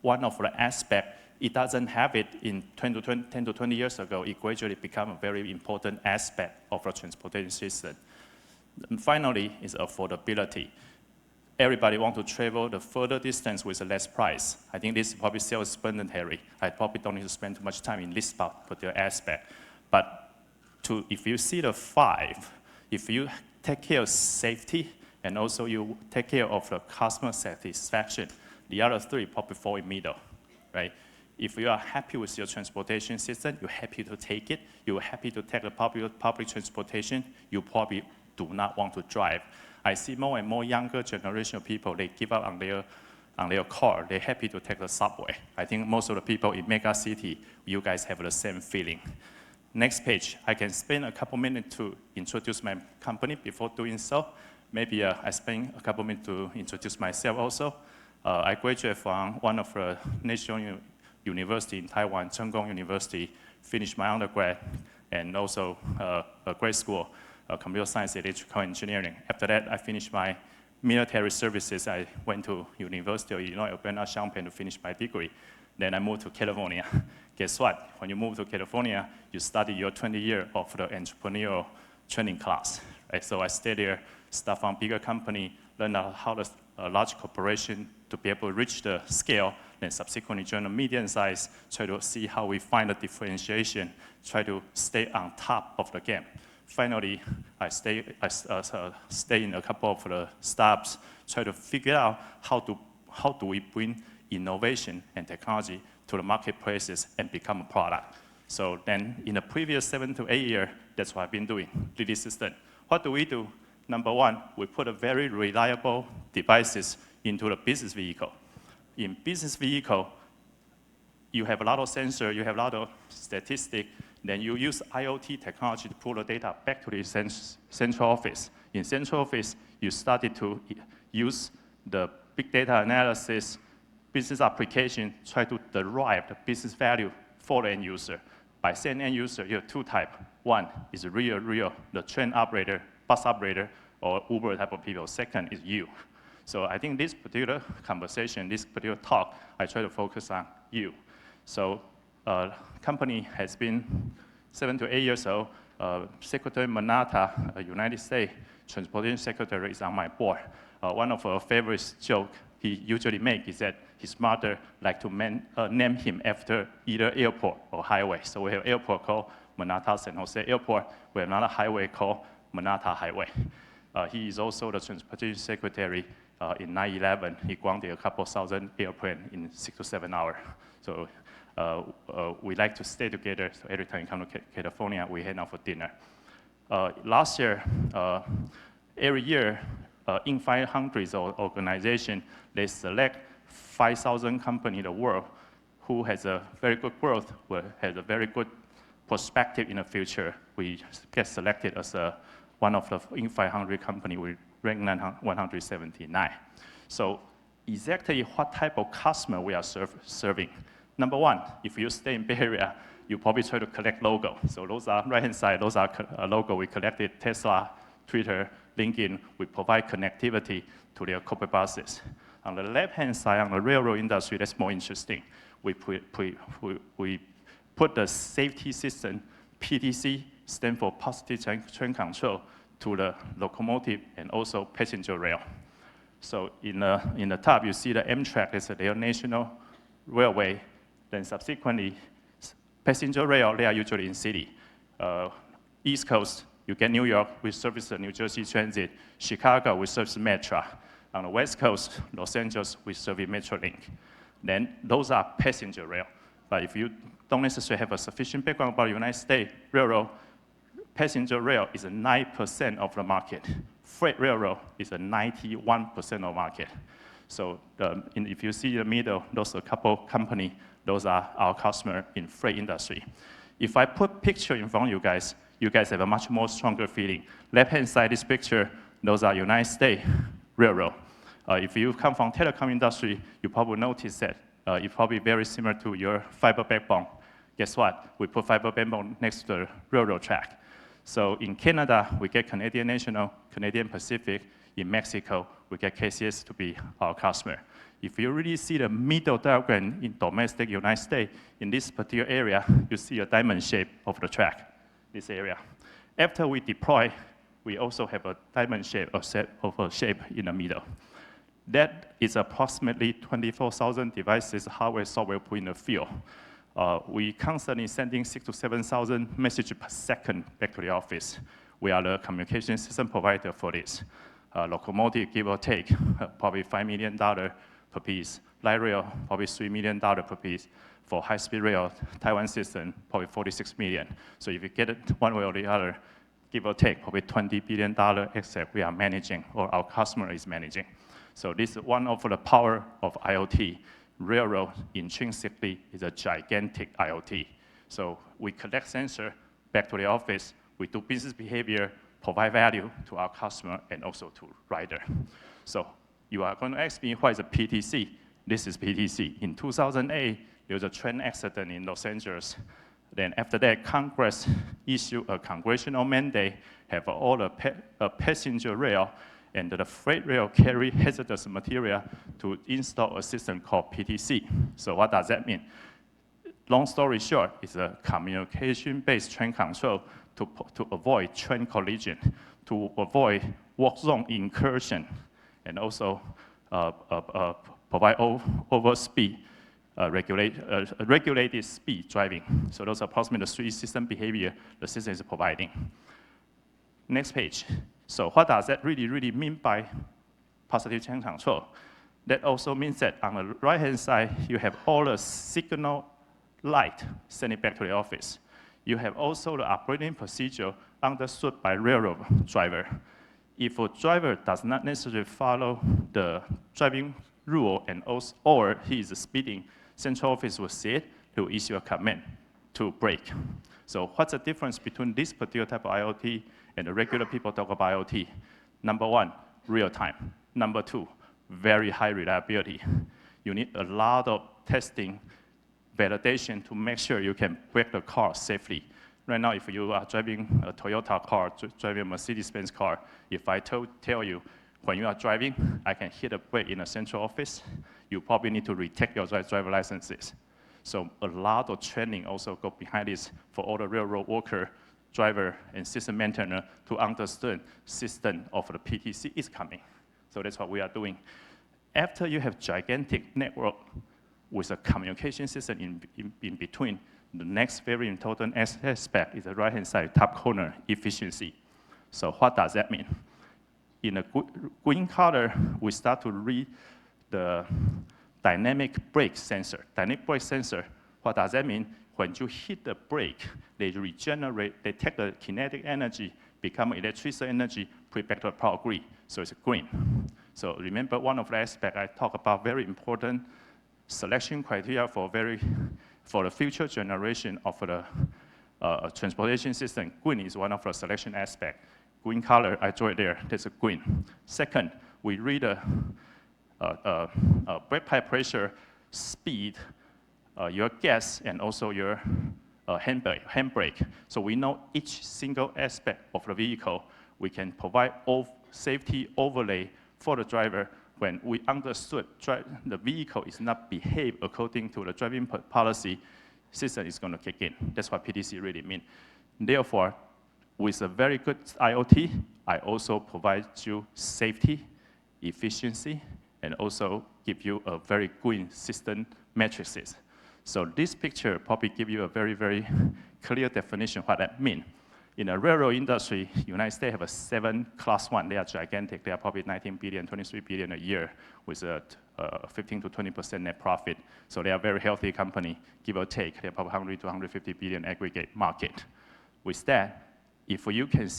one of the aspects. It doesn't have it in 10 to 20 years ago. It gradually became a very important aspect of the transportation system. And finally, is affordability. Everybody wants to travel the further distance with a less price. I think this is probably self-explanatory. I probably don't need to spend too much time in this particular aspect. But if you see the 5, if you take care of safety and also you take care of the customer satisfaction, the other 3 probably fall in middle, right? If you are happy with your transportation system, you're happy to take it, you're happy to take the public transportation, you probably do not want to drive. I see more and more younger generation of people, they give up on their car, they're happy to take the subway. I think most of the people in mega city, you guys have the same feeling. Next page, I can spend a couple minutes to introduce my company. Before doing so, maybe I spend a couple minutes to introduce myself also. I graduated from one of the national university in Taiwan, Cheng Kung University, finished my undergrad and also a grade school, computer science and electrical engineering. After that, I finished my military services. I went to University of Illinois, Urbana-Champaign to finish my degree. Then I moved to California. Guess what? When you move to California, you study your 20 years of the entrepreneurial training class. Right? So I stayed there, start from bigger company, learn how the large corporation to be able to reach the scale, then subsequently join a medium size, try to see how we find the differentiation, try to stay on top of the game. Finally, I stay in a couple of the startups, try to figure out how do we bring innovation and technology to the marketplaces and become a product. So then in the previous 7 to 8 years, that's what I've been doing, Lily System. What do we do? Number 1, we put a very reliable devices into the business vehicle. In business vehicle, you have a lot of sensor, you have a lot of statistics, then you use IoT technology to pull the data back to the central office. In central office, you started to use the big data analysis, business application, try to derive the business value for the end user. By saying end user, you have 2 types. One is real, the train operator, bus operator, or Uber type of people. Second is you. So I think this particular conversation, this particular talk, I try to focus on you. So company has been 7 to 8 years old. Secretary Manata, United States Transportation Secretary, is on my board. One of our favorite jokes he usually makes is that his mother liked to name him after either airport or highway. So we have airport called Manata San Jose Airport. We have another highway called Manata Highway. He is also the Transportation Secretary in 9/11. He grounded a couple thousand airplanes in 6 to 7 hours. So we like to stay together. So every time you come to California, we hang out for dinner. Last year, every year, in 500 organization, they select 5,000 companies in the world who has a very good growth, has a very good perspective in the future. We get selected as one of the in 500 company. We rank 179. So exactly what type of customer we are serving? Number 1, if you stay in Bay Area, you probably try to collect logo. So those are right-hand side, those are logo we collected, Tesla, Twitter, LinkedIn. We provide connectivity to their corporate buses. On the left-hand side, on the railroad industry, that's more interesting. We put the safety system, PTC, stand for Positive Train Control, to the locomotive and also passenger rail. So in the top, you see the Amtrak is the national railway. Then subsequently, passenger rail, they are usually in city. East Coast, you get New York, we service the New Jersey Transit. Chicago, we service Metra. On the West Coast, Los Angeles, we service Metrolink. Then those are passenger rail. But if you don't necessarily have a sufficient background about the United States Railroad, passenger rail is 9% of the market. Freight railroad is 91% of the market. So if you see the middle, those are a couple company, those are our customer in freight industry. If I put picture in front of you guys have a much more stronger feeling. Left-hand side, this picture, those are United States Railroad. If you come from telecom industry, you probably notice that it's probably very similar to your fiber backbone. Guess what? We put fiber backbone next to the railroad track. So in Canada, we get Canadian National, Canadian Pacific. In Mexico, we get KCS to be our customer. If you really see the middle diagram in domestic United States, in this particular area, you see a diamond shape of the track, this area. After we deploy, we also have a diamond shape of a shape in the middle. That is approximately 24,000 devices, hardware, software put in the field. We constantly sending 6,000 to 7,000 messages per second back to the office. We are the communication system provider for this. Locomotive, give or take, probably $5 million per piece. Light rail, probably $3 million per piece. For high-speed rail, Taiwan system, probably $46 million. So if you get it one way or the other, give or take, probably $20 billion except we are managing or our customer is managing. So this is one of the power of IoT. Railroad intrinsically is a gigantic IoT. So we collect sensor back to the office, we do business behavior, provide value to our customer and also to rider. So you are going to ask me, what is a PTC? This is PTC. In 2008, there was a train accident in Los Angeles. Then after that, Congress issued a congressional mandate, have all the passenger rail and the freight rail carry hazardous material to install a system called PTC. So what does that mean? Long story short, it's a communication-based train control to avoid train collision, to avoid work zone incursion, and also provide overspeed, regulated speed driving. So those are approximately the three system behavior the system is providing. Next page. So what does that really mean by positive train control? That also means that on the right-hand side, you have all the signal light sending back to the office. You have also the operating procedure understood by railroad driver. If a driver does not necessarily follow the driving rule and also, or he is speeding, central office will see it, to issue a command to brake. So what's the difference between this particular type of IoT and the regular people talk about IoT? Number one, real time. Number two, very high reliability. You need a lot of testing, validation to make sure you can brake the car safely. Right now, if you are driving a Toyota car, driving a Mercedes-Benz car, if I tell you, when you are driving, I can hit a brake in a central office, you probably need to retake your driver licenses. So a lot of training also go behind this for all the railroad worker, driver, and system maintainer to understand system of the PTC is coming. So that's what we are doing. After you have gigantic network with a communication system in between, the next very important aspect is the right-hand side, top corner, efficiency. So what does that mean? In the green color, we start to read the dynamic brake sensor. Dynamic brake sensor, what does that mean? When you hit the brake, they regenerate, they take the kinetic energy, become electrical energy, put it back to the power grid. So it's green. So remember one of the aspects I talk about, very important selection criteria for the future generation of the transportation system. Green is one of the selection aspects. Green color, I draw it there, that's a green. Second, we read brake pipe pressure, speed, your gas, and also your handbrake. So we know each single aspect of the vehicle. We can provide safety overlay for the driver when we understood the vehicle is not behave according to the driving policy, system is going to kick in. That's what PTC really means. Therefore, with a very good IoT, I also provide you safety, efficiency, and also give you a very good system matrices. So this picture probably give you a very, very clear definition of what that means. In the railroad industry, United States have 7 class 1. They are gigantic. They are probably 19 billion, 23 billion a year with a 15 to 20% net profit. So they are a very healthy company, give or take. They're probably 100 to 150 billion aggregate market. With that, if you can,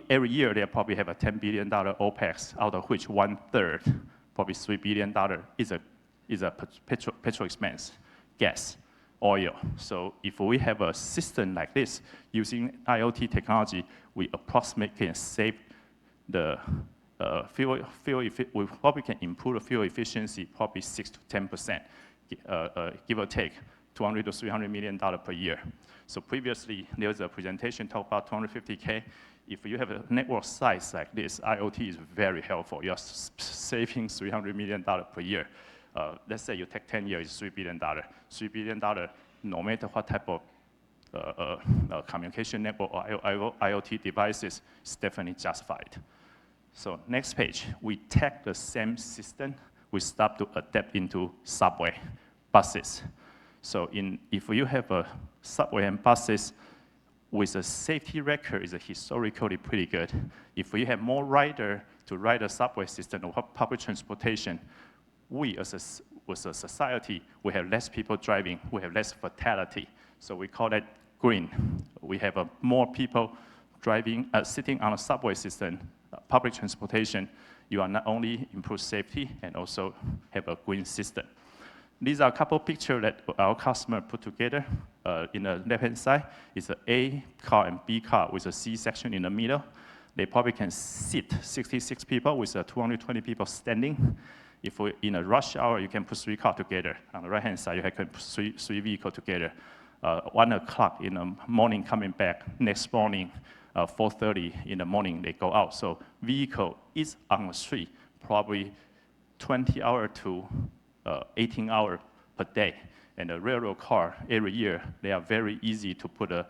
every year they probably have a $10 billion OPEX, out of which 1/3, probably $3 billion, is a petrol expense, gas, oil. So if we have a system like this, using IoT technology, we approximately can save the we probably can improve the fuel efficiency probably 6 to 10%, give or take, $200 to $300 million per year. So previously, there was a presentation talk about 250K. If you have a network size like this, IoT is very helpful. You're saving $300 million per year. Let's say you take 10 years, it's $3 billion. $3 billion, no matter what type of communication network or IoT devices, is definitely justified. So next page, we take the same system, we start to adapt into subway, buses. So if you have a subway and buses with a safety record, is historically pretty good. If we have more rider to ride a subway system or public transportation, we as a society, we have less people driving, we have less fatality. So we call that green. We have more people driving, sitting on a subway system, public transportation. You are not only improve safety and also have a green system. These are a couple pictures that our customer put together. In the left-hand side is an A car and B car with a C section in the middle. They probably can sit 66 people with 220 people standing. If we, in a rush hour, you can put 3 cars together. On the right-hand side, you can put three vehicles together. 1 o'clock in the morning coming back, next morning, 4:30 in the morning, they go out. So vehicle is on the street, probably 20 hours to 18 hours per day. And the railroad car, every year, they are very easy to put a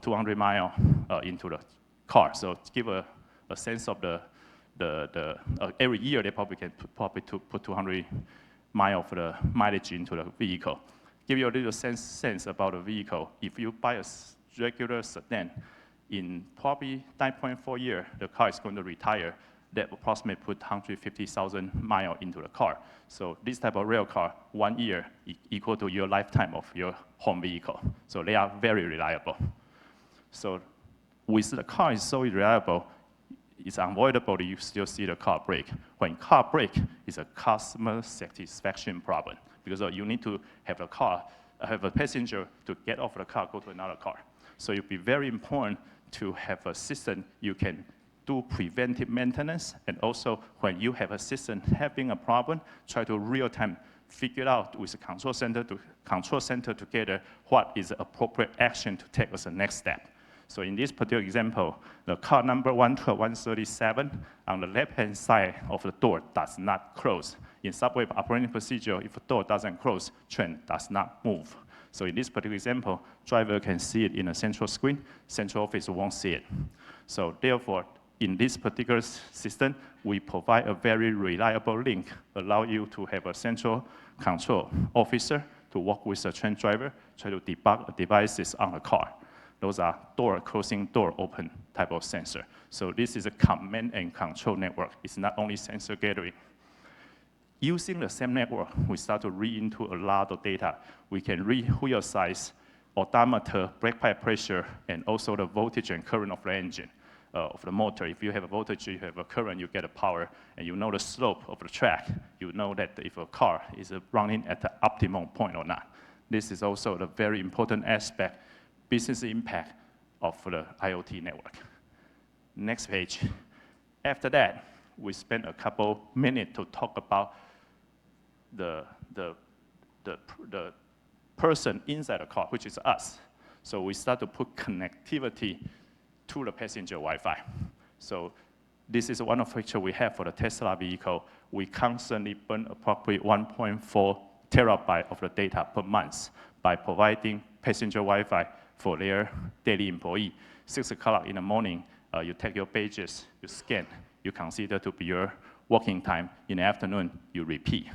200 miles into the car. So to give a sense of every year, they probably can put 200 miles of the mileage into the vehicle. Give you a little sense about the vehicle. If you buy a regular sedan, in probably 9.4 years, the car is going to retire. That approximately put 150,000 miles into the car. So this type of rail car, 1 year equal to your lifetime of your home vehicle. So they are very reliable. So with the car is so reliable, it's unavoidable that you still see the car break. When car break, it's a customer satisfaction problem because you need to have a passenger to get off the car, go to another car. So it'll be very important to have a system you can do preventive maintenance, and also when you have a system having a problem, try to real-time figure out with the control center together what is the appropriate action to take as the next step. So in this particular example, the car number 112-137 on the left-hand side of the door does not close. In subway operating procedure, if the door doesn't close, train does not move. So in this particular example, driver can see it in a central screen, central office won't see it. So therefore, in this particular system, we provide a very reliable link, allow you to have a central control officer to work with the train driver, try to debug devices on the car. Those are door closing, door open type of sensor. So this is a command and control network. It's not only sensor gathering. Using the same network, we start to read into a lot of data. We can read wheel size, odometer, brake pipe pressure, and also the voltage and current of the engine, of the motor. If you have a voltage, you have a current, you get a power, and you know the slope of the track. You know that if a car is running at the optimum point or not. This is also the very important aspect, business impact of the IoT network. Next page. After that, we spent a couple minutes to talk about the person inside the car, which is us. So we start to put connectivity to the passenger Wi-Fi. So this is one of the features we have for the Tesla vehicle. We constantly burn approximately 1.4 terabyte of the data per month by providing passenger Wi-Fi for their daily employee. 6 o'clock in the morning, you take your pages, you scan, you consider to be your working time. In the afternoon, you repeat.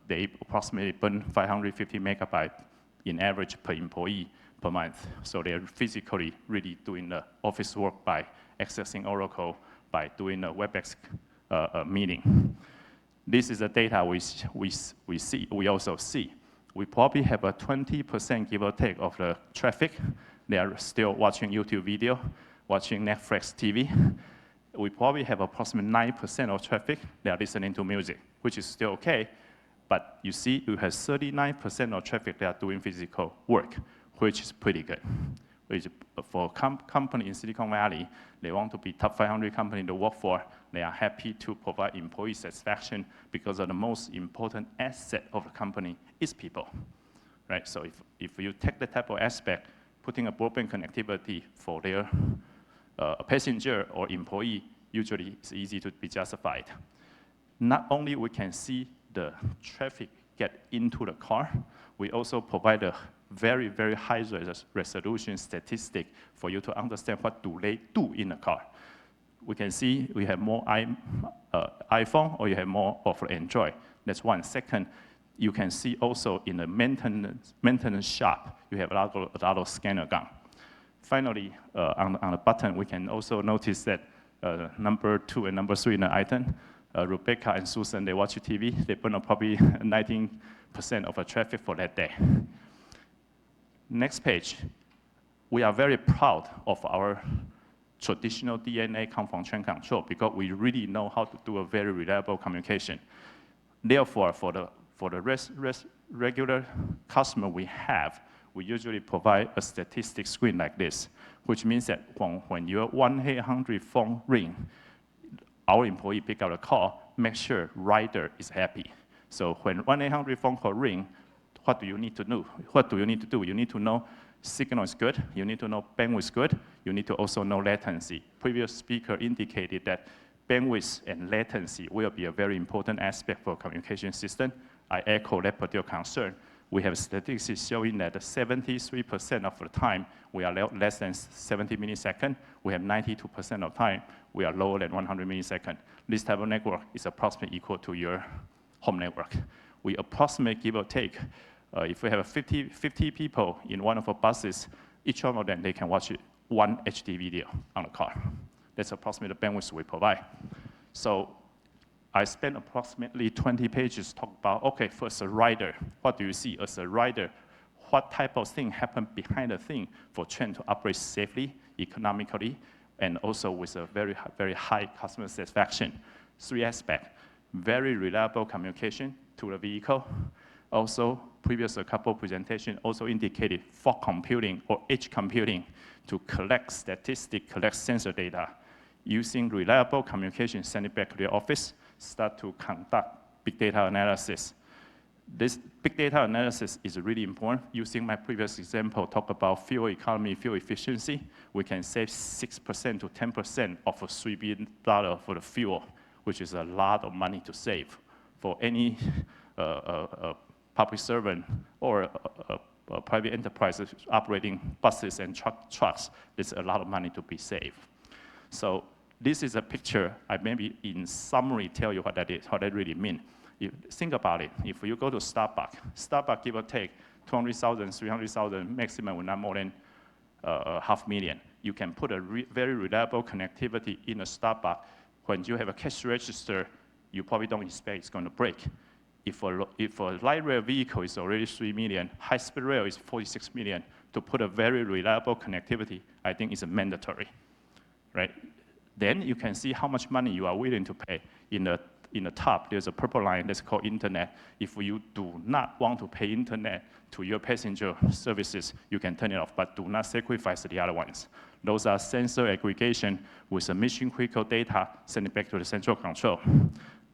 They approximately burn 550 megabytes in average per employee per month. So they're physically really doing the office work by accessing Oracle, by doing a WebEx meeting. This is the data we also see. We probably have a 20% give or take of the traffic. They are still watching YouTube video, watching Netflix TV. We probably have approximately 9% of traffic. They are listening to music, which is still okay. But you see, you have 39% of traffic that are doing physical work, which is pretty good. Which for company in Silicon Valley, they want to be top 500 company to work for. They are happy to provide employee satisfaction because of the most important asset of the company is people, right? So if you take the type of aspect, putting a broadband connectivity for their passenger or employee, usually it's easy to be justified. Not only we can see the traffic get into the car, we also provide a very, very high resolution statistic for you to understand what do they do in the car. We can see we have more iPhone or you have more of Android. That's one. Second, you can see also in the maintenance shop, you have a lot of scanner gun. Finally, on the button, we can also notice that number 2 and number 3 in the item, Rebecca and Susan, they watch TV. They burn up probably 19% of the traffic for that day. Next page. We are very proud of our traditional DNA come from train control because we really know how to do a very reliable communication. Therefore, for the regular customer we have, we usually provide a statistic screen like this, which means that when your 1-800 phone ring, our employee pick up the call, make sure rider is happy. So when 1-800 phone call ring, what do you need to do? What do you need to do? You need to know signal is good. You need to know bandwidth is good. You need to also know latency. Previous speaker indicated that bandwidth and latency will be a very important aspect for communication system. I echo that particular concern. We have statistics showing that 73% of the time we are less than 70 milliseconds. We have 92% of time we are lower than 100 milliseconds. This type of network is approximately equal to your home network. We approximately give or take, if we have 50 people in one of our buses, each one of them, they can watch one HD video on the car. That's approximately the bandwidth we provide. So I spent approximately 20 pages talking about, okay, first a rider, what do you see as a rider? What type of thing happen behind the thing for train to operate safely, economically, and also with a very, very high customer satisfaction. 3 aspects, very reliable communication to the vehicle. Also, previous couple presentations also indicated fog computing or edge computing to collect statistics, collect sensor data. Using reliable communication, send it back to the office, start to conduct big data analysis. This big data analysis is really important. Using my previous example, talk about fuel economy, fuel efficiency. We can save 6% to 10% of a $3 billion for the fuel, which is a lot of money to save. For any public servant or a private enterprise operating buses and trucks, there's a lot of money to be saved. So this is a picture. I maybe in summary tell you what that is, what that really means. Think about it. If you go to Starbucks give or take 200,000, 300,000, maximum not more than 500,000. You can put a very reliable connectivity in a Starbucks. When you have a cash register, you probably don't expect it's going to break. If a light rail vehicle is already 3 million, high-speed rail is 46 million, to put a very reliable connectivity, I think is mandatory, right? Then you can see how much money you are willing to pay. In the top, there's a purple line that's called internet. If you do not want to pay internet to your passenger services, you can turn it off, but do not sacrifice the other ones. Those are sensor aggregation with a mission-critical data sent it back to the central control.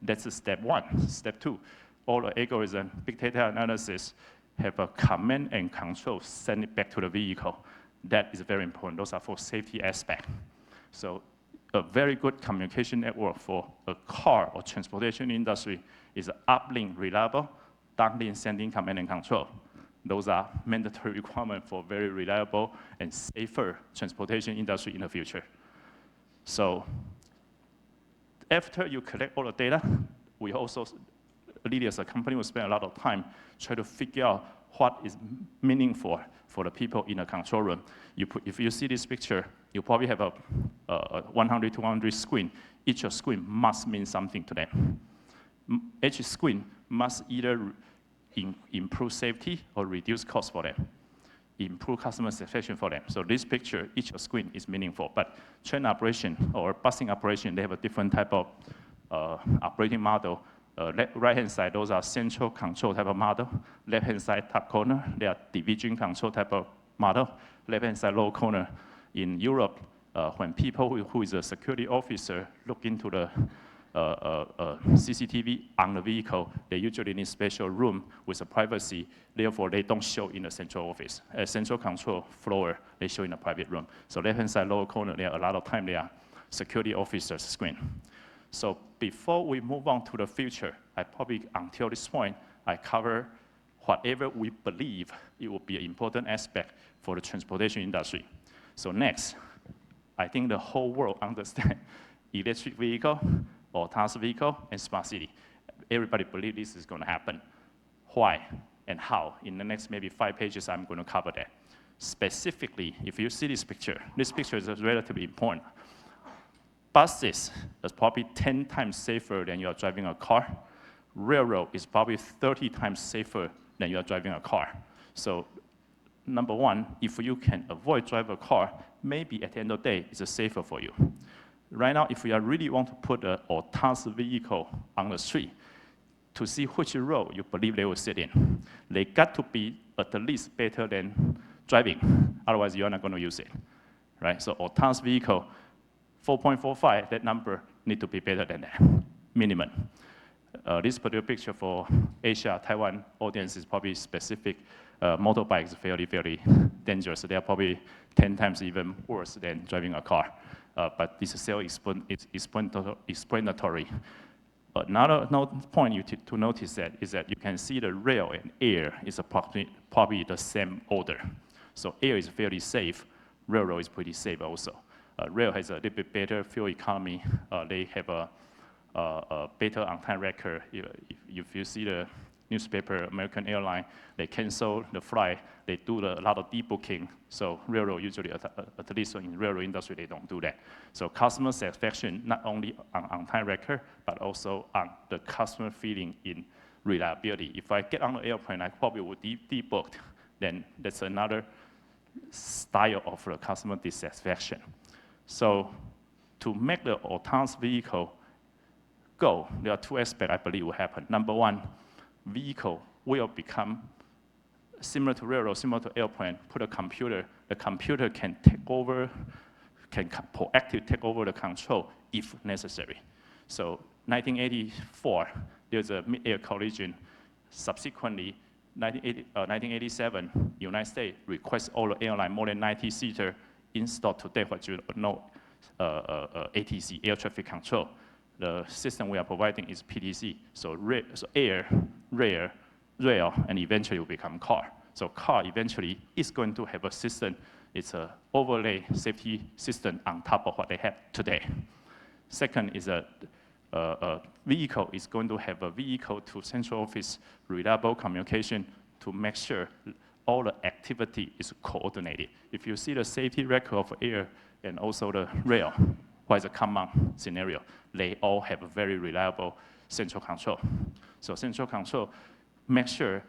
That's step 1. Step 2, all the algorithm, big data analysis, have a command and control, send it back to the vehicle. That is very important. Those are for safety aspect. So a very good communication network for a car or transportation industry is uplink reliable, downlink sending command and control. Those are mandatory requirements for very reliable and safer transportation industry in the future. So after you collect all the data, we also, Lily as a company, will spend a lot of time trying to figure out what is meaningful for the people in the control room. If you see this picture, you probably have a 100, 200 screen. Each screen must mean something to them. Each screen must either improve safety or reduce cost for them, improve customer satisfaction for them. So this picture, each screen is meaningful. But train operation or busing operation, they have a different type of operating model. Right-hand side, those are central control type of model. Left-hand side, top corner, they are division control type of model. Left-hand side, lower corner. In Europe, when people who is a security officer look into the CCTV on the vehicle, they usually need special room with a privacy. Therefore, they don't show in the central office. Central control floor, they show in a private room. So left-hand side, lower corner, there are a lot of time they are security officers screen. So before we move on to the future, I probably, until this point, I cover whatever we believe it will be an important aspect for the transportation industry. So next, I think the whole world understands electric vehicle, autonomous vehicle, and smart city. Everybody believes this is going to happen. Why and how? In the next maybe 5 pages, I'm going to cover that. Specifically, if you see this picture is relatively important. Buses is probably 10 times safer than you are driving a car. Railroad is probably 30 times safer than you are driving a car. So number one, if you can avoid driving a car, maybe at the end of the day, it's safer for you. Right now, if you really want to put an autonomous vehicle on the street, to see which road you believe they will sit in, they got to be at least better than driving. Otherwise, you're not going to use it, right? So autonomous vehicle, 4.45, that number need to be better than that, minimum. This particular picture for Asia, Taiwan audience is probably specific. Motorbikes is very, very dangerous. They are probably 10 times even worse than driving a car. But this is self-explanatory. Another point to notice is that you can see the rail and air is probably the same order. So air is very safe. Railroad is pretty safe also. Rail has a little bit better fuel economy. They have a better on-time record. If you see the newspaper, American Airlines, they cancel the flight. They do a lot of debooking. So railroad usually, at least in railroad industry, they don't do that. So customer satisfaction, not only on on-time record, but also on the customer feeling in reliability. If I get on the airplane, I probably would debooked. Then that's another style of the customer dissatisfaction. So to make the autonomous vehicle go, there are 2 aspects I believe will happen. Number one, vehicle will become similar to railroad, similar to airplane, put a computer. The computer can take over, can proactively take over the control if necessary. So 1984, there's a mid-air collision. Subsequently, 1987, United States requests all the airline more than 90-seater installed today what you know, ATC, air traffic control. The system we are providing is PTC. So air, rail, and eventually will become car. So car eventually is going to have a system. It's an overlay safety system on top of what they have today. Second is a vehicle is going to have a vehicle to central office reliable communication to make sure all the activity is coordinated. If you see the safety record of air and also the rail, what is a common scenario? They all have a very reliable central control. So central control makes sure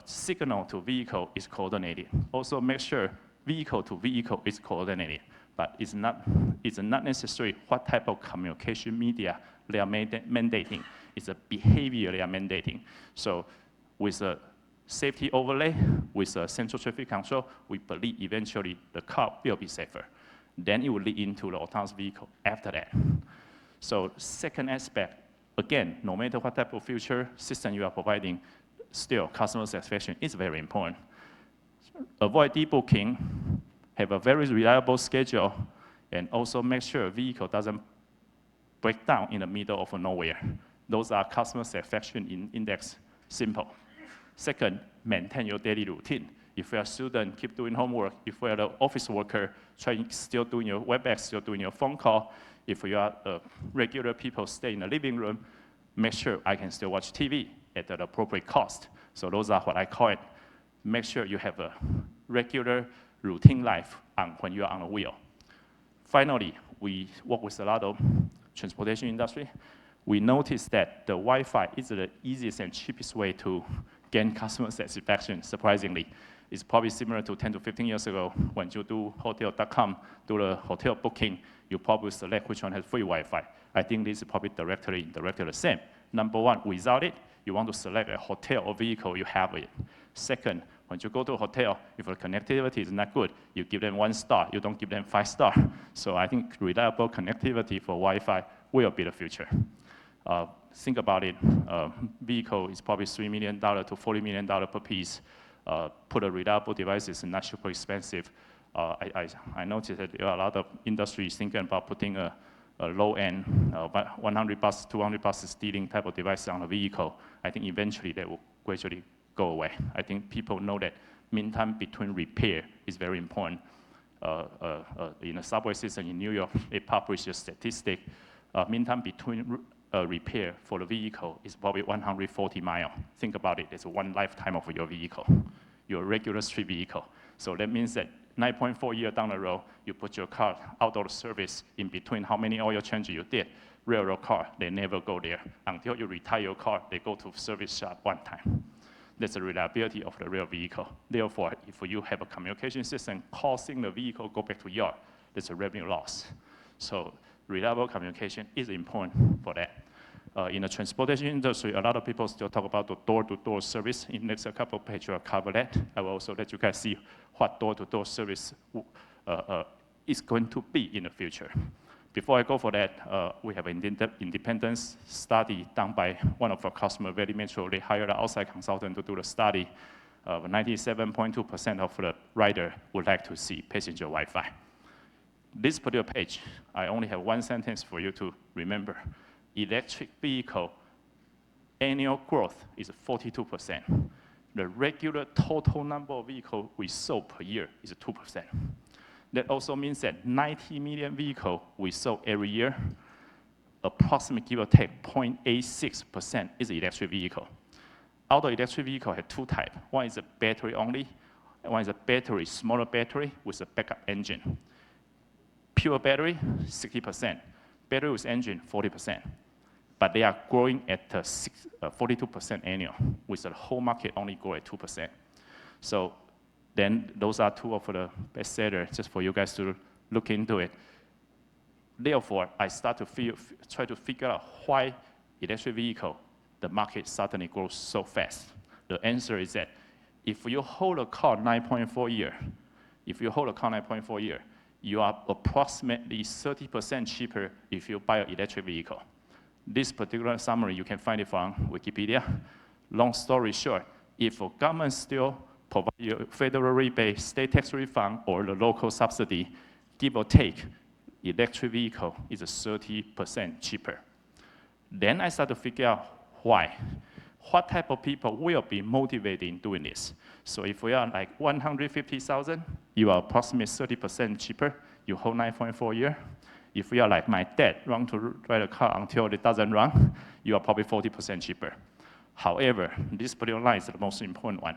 signal to vehicle is coordinated. Also make sure vehicle to vehicle is coordinated. But it's not necessary what type of communication media they are mandating. It's a behavior they are mandating. So with a safety overlay, with a central traffic control, we believe eventually the car will be safer. Then it will lead into the autonomous vehicle after that. So second aspect, again, no matter what type of future system you are providing, still customer satisfaction is very important. Avoid debooking, have a very reliable schedule, and also make sure a vehicle doesn't break down in the middle of nowhere. Those are customer satisfaction index, simple. Second, maintain your daily routine. If you're a student, keep doing homework. If you're an office worker, still doing your WebEx, still doing your phone call. If you are regular people, stay in the living room, make sure I can still watch TV at the appropriate cost. So those are what I call it. Make sure you have a regular routine life when you are on the wheel. Finally, we work with a lot of transportation industry. We noticed that the Wi-Fi is the easiest and cheapest way to gain customer satisfaction, surprisingly. It's probably similar to 10 to 15 years ago when you do hotel.com, do the hotel booking, you probably select which one has free Wi-Fi. I think this is probably directly the same. Number one, without it, you want to select a hotel or vehicle, you have it. Second, when you go to a hotel, if the connectivity is not good, you give them 1 star, you don't give them 5 stars. So I think reliable connectivity for Wi-Fi will be the future. Think about it, vehicle is probably $3 million to $40 million per piece. Put a reliable device is not super expensive. I noticed that there are a lot of industries thinking about putting a low-end, $100, $200 stealing type of device on a vehicle. I think eventually that will gradually go away. I think people know that mean time between repair is very important. In a subway system in New York, they published a statistic. Mean time between repair for the vehicle is probably 140 miles. Think about it, it's one lifetime of your vehicle, your regular street vehicle. So that means that 9.4 years down the road, you put your car out of service in between how many oil changes you did. Railroad car, they never go there. Until you retire your car, they go to service shop one time. That's the reliability of the real vehicle. Therefore, if you have a communication system causing the vehicle go back to yard, that's a revenue loss. So reliable communication is important for that. In the transportation industry, a lot of people still talk about the door-to-door service. In the next couple of pages, I'll cover that. I will also let you guys see what door-to-door service is going to be in the future. Before I go for that, we have an independent study done by one of our customers, Valley Metro. They hired an outside consultant to do the study. 97.2% of the rider would like to see passenger Wi-Fi. This particular page, I only have one sentence for you to remember. Electric vehicle annual growth is 42%. The regular total number of vehicles we sold per year is 2%. That also means that 90 million vehicles we sold every year, approximately give or take 0.86% is electric vehicle. Out of electric vehicle have two types. One is a battery only, and one is a battery, smaller battery with a backup engine. Pure battery, 60%. Battery with engine, 40%. But they are growing at 42% annual, with the whole market only grow at 2%. So then those are two of the best sellers, just for you guys to look into it. Therefore, I start to try to figure out why electric vehicle, the market suddenly grows so fast. The answer is that if you hold a car 9.4 years, you are approximately 30% cheaper if you buy an electric vehicle. This particular summary, you can find it from Wikipedia. Long story short, if a government still provide you federal rebate, state tax refund, or the local subsidy, give or take, electric vehicle is 30% cheaper. Then I start to figure out why. What type of people will be motivated in doing this? So if we are like 150,000, you are approximately 30% cheaper. You hold 9.4 years. If we are like my dad, run to drive a car until it doesn't run, you are probably 40% cheaper. However, this particular line is the most important one.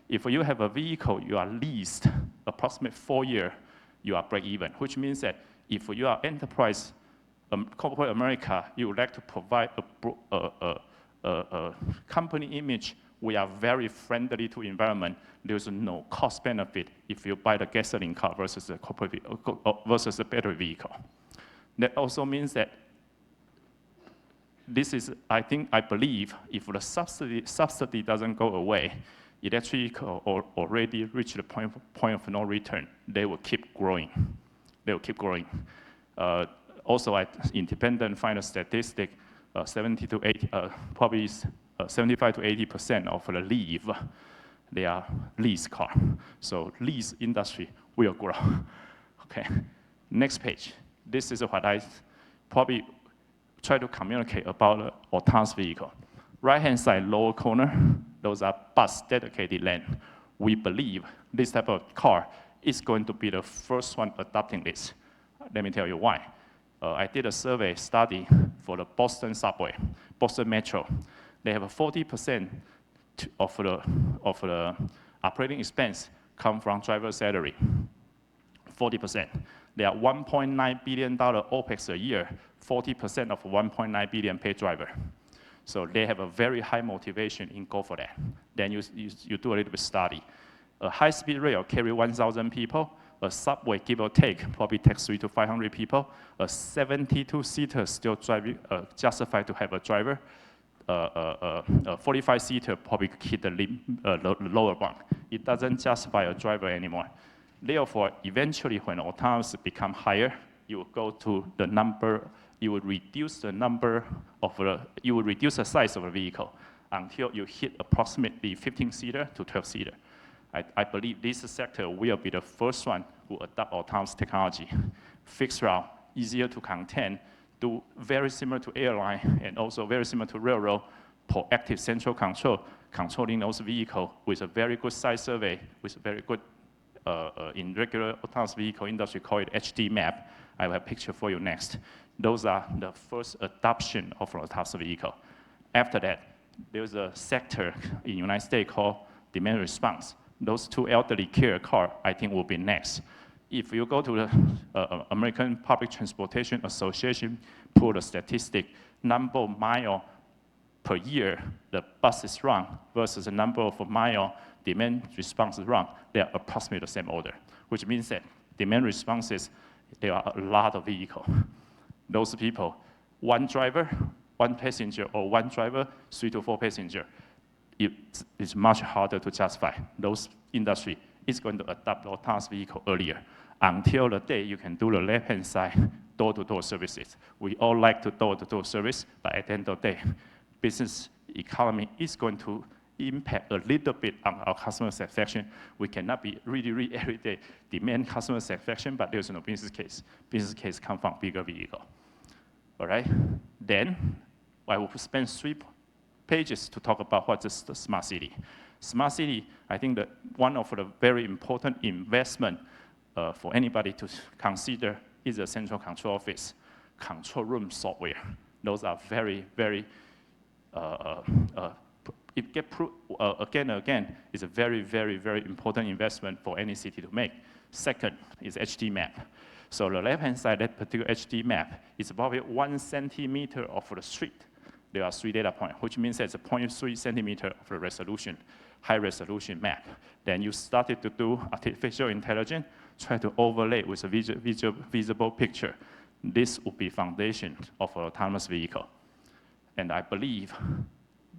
If you have a vehicle, you are leased approximately 4 years, you are break even, which means that if you are enterprise, corporate America, you would like to provide a company image. We are very friendly to environment. There's no cost benefit if you buy the gasoline car versus a corporate versus a battery vehicle. That also means that this is, I believe, if the subsidy doesn't go away, electric vehicle already reached the point of no return. They will keep growing. They will keep growing. Also, independent final statistic, 75 to 80% of the leave, they are lease car. So lease industry will grow. Okay, next page. This is what I probably try to communicate about autonomous vehicle. Right-hand side, lower corner, those are bus dedicated lane. we believe this type of car is going to be the first one adopting this. Let me tell you why. I did a survey study for the Boston subway, Boston Metro. They have a 40% of the operating expense come from driver salary. 40%. They are $1.9 billion OPEX a year, 40% of 1.9 billion paid driver. So they have a very high motivation in go for that. Then you do a little bit study. A high-speed rail carry 1,000 people. A subway, give or take, probably takes 300 to 500 people. A 72-seater still justified to have a driver. A 45-seater probably hit the lower bound. It doesn't justify a driver anymore. Therefore, eventually, when autonomous become higher, you will go to the number. You would reduce the number of you would reduce the size of the vehicle until you hit approximately 15-seater to 12-seater. I believe this sector will be the first one who adopt autonomous technology. Fixed route, easier to contain, do very similar to airline and also very similar to railroad, proactive central control, controlling those vehicles with a very good size survey, with a very good, in regular autonomous vehicle industry, call it HD map. I have a picture for you next. Those are the first adoption of autonomous vehicle. After that, there's a sector in the United States called demand response. Those two elderly care car, I think, will be next. If you go to the American Public Transportation Association, pull the statistic, number of mile per year the buses run versus the number of mile demand responses run, they are approximately the same order, which means that demand responses, there are a lot of vehicles. Those people, one driver, one passenger, or one driver, 3 to 4 passengers, it's much harder to justify. Those industry is going to adopt the autonomous vehicle earlier until the day you can do the left-hand side door-to-door services. We all like to door-to-door service, but at the end of the day, business economy is going to impact a little bit on our customer satisfaction. We cannot be really every day demand customer satisfaction, but there's no business case. Business case come from bigger vehicle. All right? Then I will spend 3 pages to talk about what is the smart city. Smart city, I think that one of the very important investment for anybody to consider is a central control office, control room software. Those are very it get again and again, is a very important investment for any city to make. Second is HD map. So the left-hand side, that particular HD map is about 1 centimeter of the street. There are 3 data points, which means it's a 0.3 centimeter of the resolution, high resolution map. Then you started to do artificial intelligence, try to overlay with a visible picture. This would be foundation of an autonomous vehicle. And I believe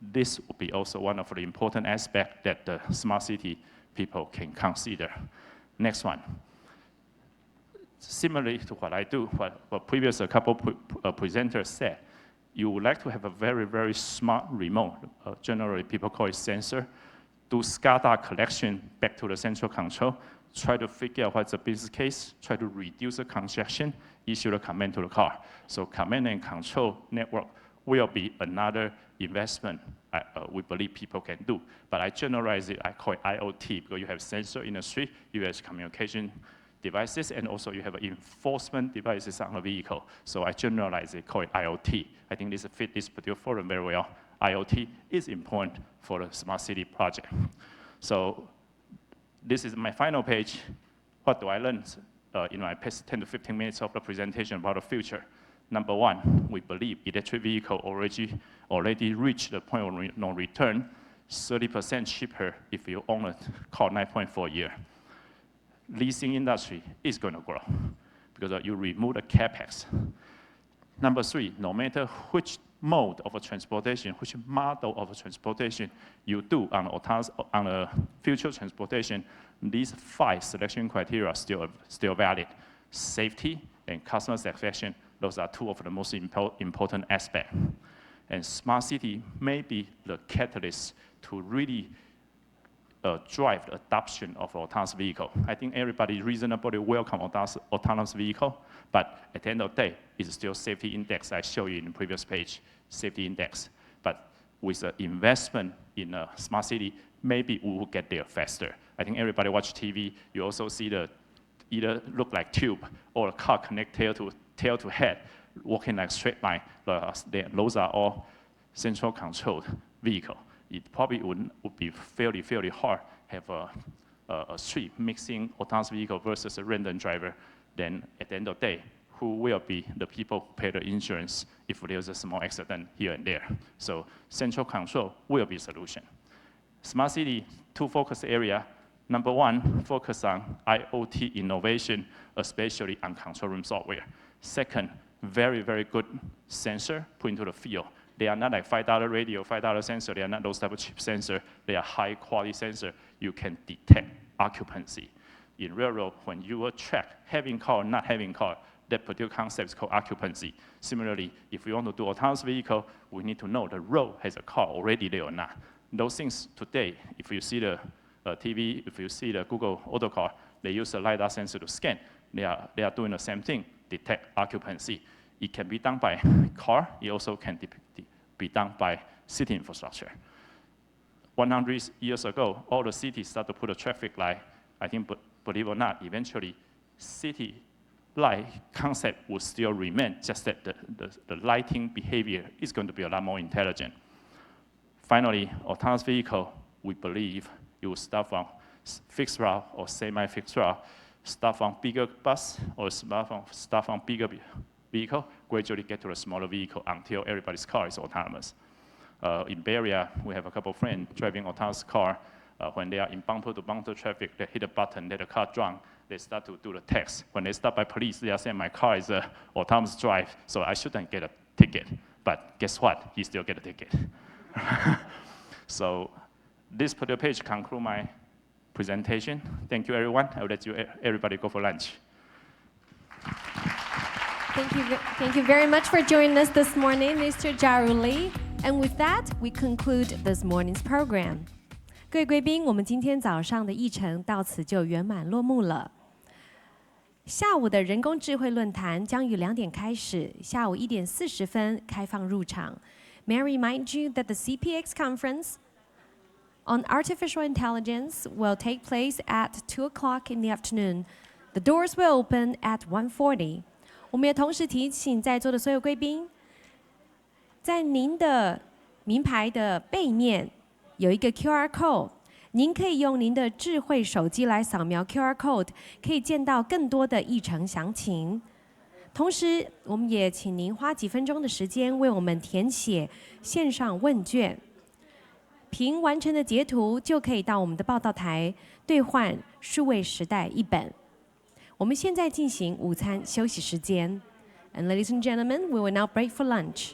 this will be also one of the important aspects that the smart city people can consider. Next one. Similarly to what I do, what previous a couple presenters said, you would like to have a very smart remote. Generally, people call it sensor. Do SCADA collection back to the central control. Try to figure out what's the business case. Try to reduce the congestion. Issue the command to the car. So command and control network will be another investment we believe people can do. But I generalize it. I call it IoT because you have sensor in the street, you have communication devices, and also you have enforcement devices on the vehicle. So I generalize it, call it IoT. I think this fits this particular forum very well. IoT is important for the smart city project. So this is my final page. What do I learn in my 10 to 15 minutes of the presentation about the future? Number one, we believe electric vehicle already reached the point of no return, 30% cheaper if you own a car 9.4 year. Leasing industry is going to grow because you remove the capex. Number three, no matter which mode of transportation, which model of transportation you do on a future transportation, these 5 selection criteria are still valid. Safety and customer satisfaction, those are 2 of the most important aspects. And smart city may be the catalyst to really drive the adoption of autonomous vehicle. I think everybody reasonably welcome autonomous vehicle, but at the end of the day, it's still safety index. I showed you in the previous page, safety index. But with the investment in a smart city, maybe we will get there faster. I think everybody watch TV, you also see the either look like tube or a car connect tail to head, walking like straight line. Those are all central controlled vehicle. It probably would be fairly hard have a street mixing autonomous vehicle versus a random driver. Then at the end of the day, who will be the people who pay the insurance if there's a small accident here and there? So central control will be a solution. Smart city, two focus area. Number one, focus on IoT innovation, especially on control room software. Second, very good sensor put into the field. They are not like $5 radio, $5 sensor. They are not those type of cheap sensor. They are high quality sensor. You can detect occupancy. In railroad, when you will track having car or not having car, that particular concept is called occupancy. Similarly, if we want to do autonomous vehicle, we need to know the road has a car already there or not. Those things today, if you see the TV, if you see the Google Auto Car, they use a LiDAR sensor to scan. They are doing the same thing, detect occupancy. It can be done by car. It also can be done by city infrastructure. 100 years ago, all the cities started to put a traffic light. I think, believe it or not, eventually, city light concept will still remain, just that the lighting behavior is going to be a lot more intelligent. Finally, autonomous vehicle, we believe it will start from fixed route or semi-fixed route, start from bigger bus or start from bigger vehicle, gradually get to a smaller vehicle until everybody's car is autonomous. In Bay Area, we have a couple of friends driving autonomous car. When they are in bumper-to-bumper traffic, they hit a button, let the car drunk, they start to do the text. When they stop by police, they are saying, my car is an autonomous drive, so I shouldn't get a ticket. But guess what? He still get a ticket. So this particular page concludes my presentation. Thank you, everyone. I will let everybody go for lunch. Thank you very much for joining us this morning, Mr. Jaru Lee. And with that, we conclude this morning's program. 各位贵宾，我们今天早上的议程到此就圆满落幕了。下午的人工智慧论坛将于2点开始，下午1点40分开放入场。May I remind you that the CPX conference on artificial intelligence will take place at 2 o'clock in the afternoon. The doors will open at 1:40. 我们也同时提醒在座的所有贵宾，在您的名牌的背面有一个 QR code， 您可以用您的智慧手机来扫描 QR code， 可以见到更多的议程详情。同时，我们也请您花几分钟的时间为我们填写线上问卷，凭完成的截图就可以到我们的报道台兑换数位时代1本。我们现在进行午餐休息时间。And ladies and gentlemen, we will now break for lunch.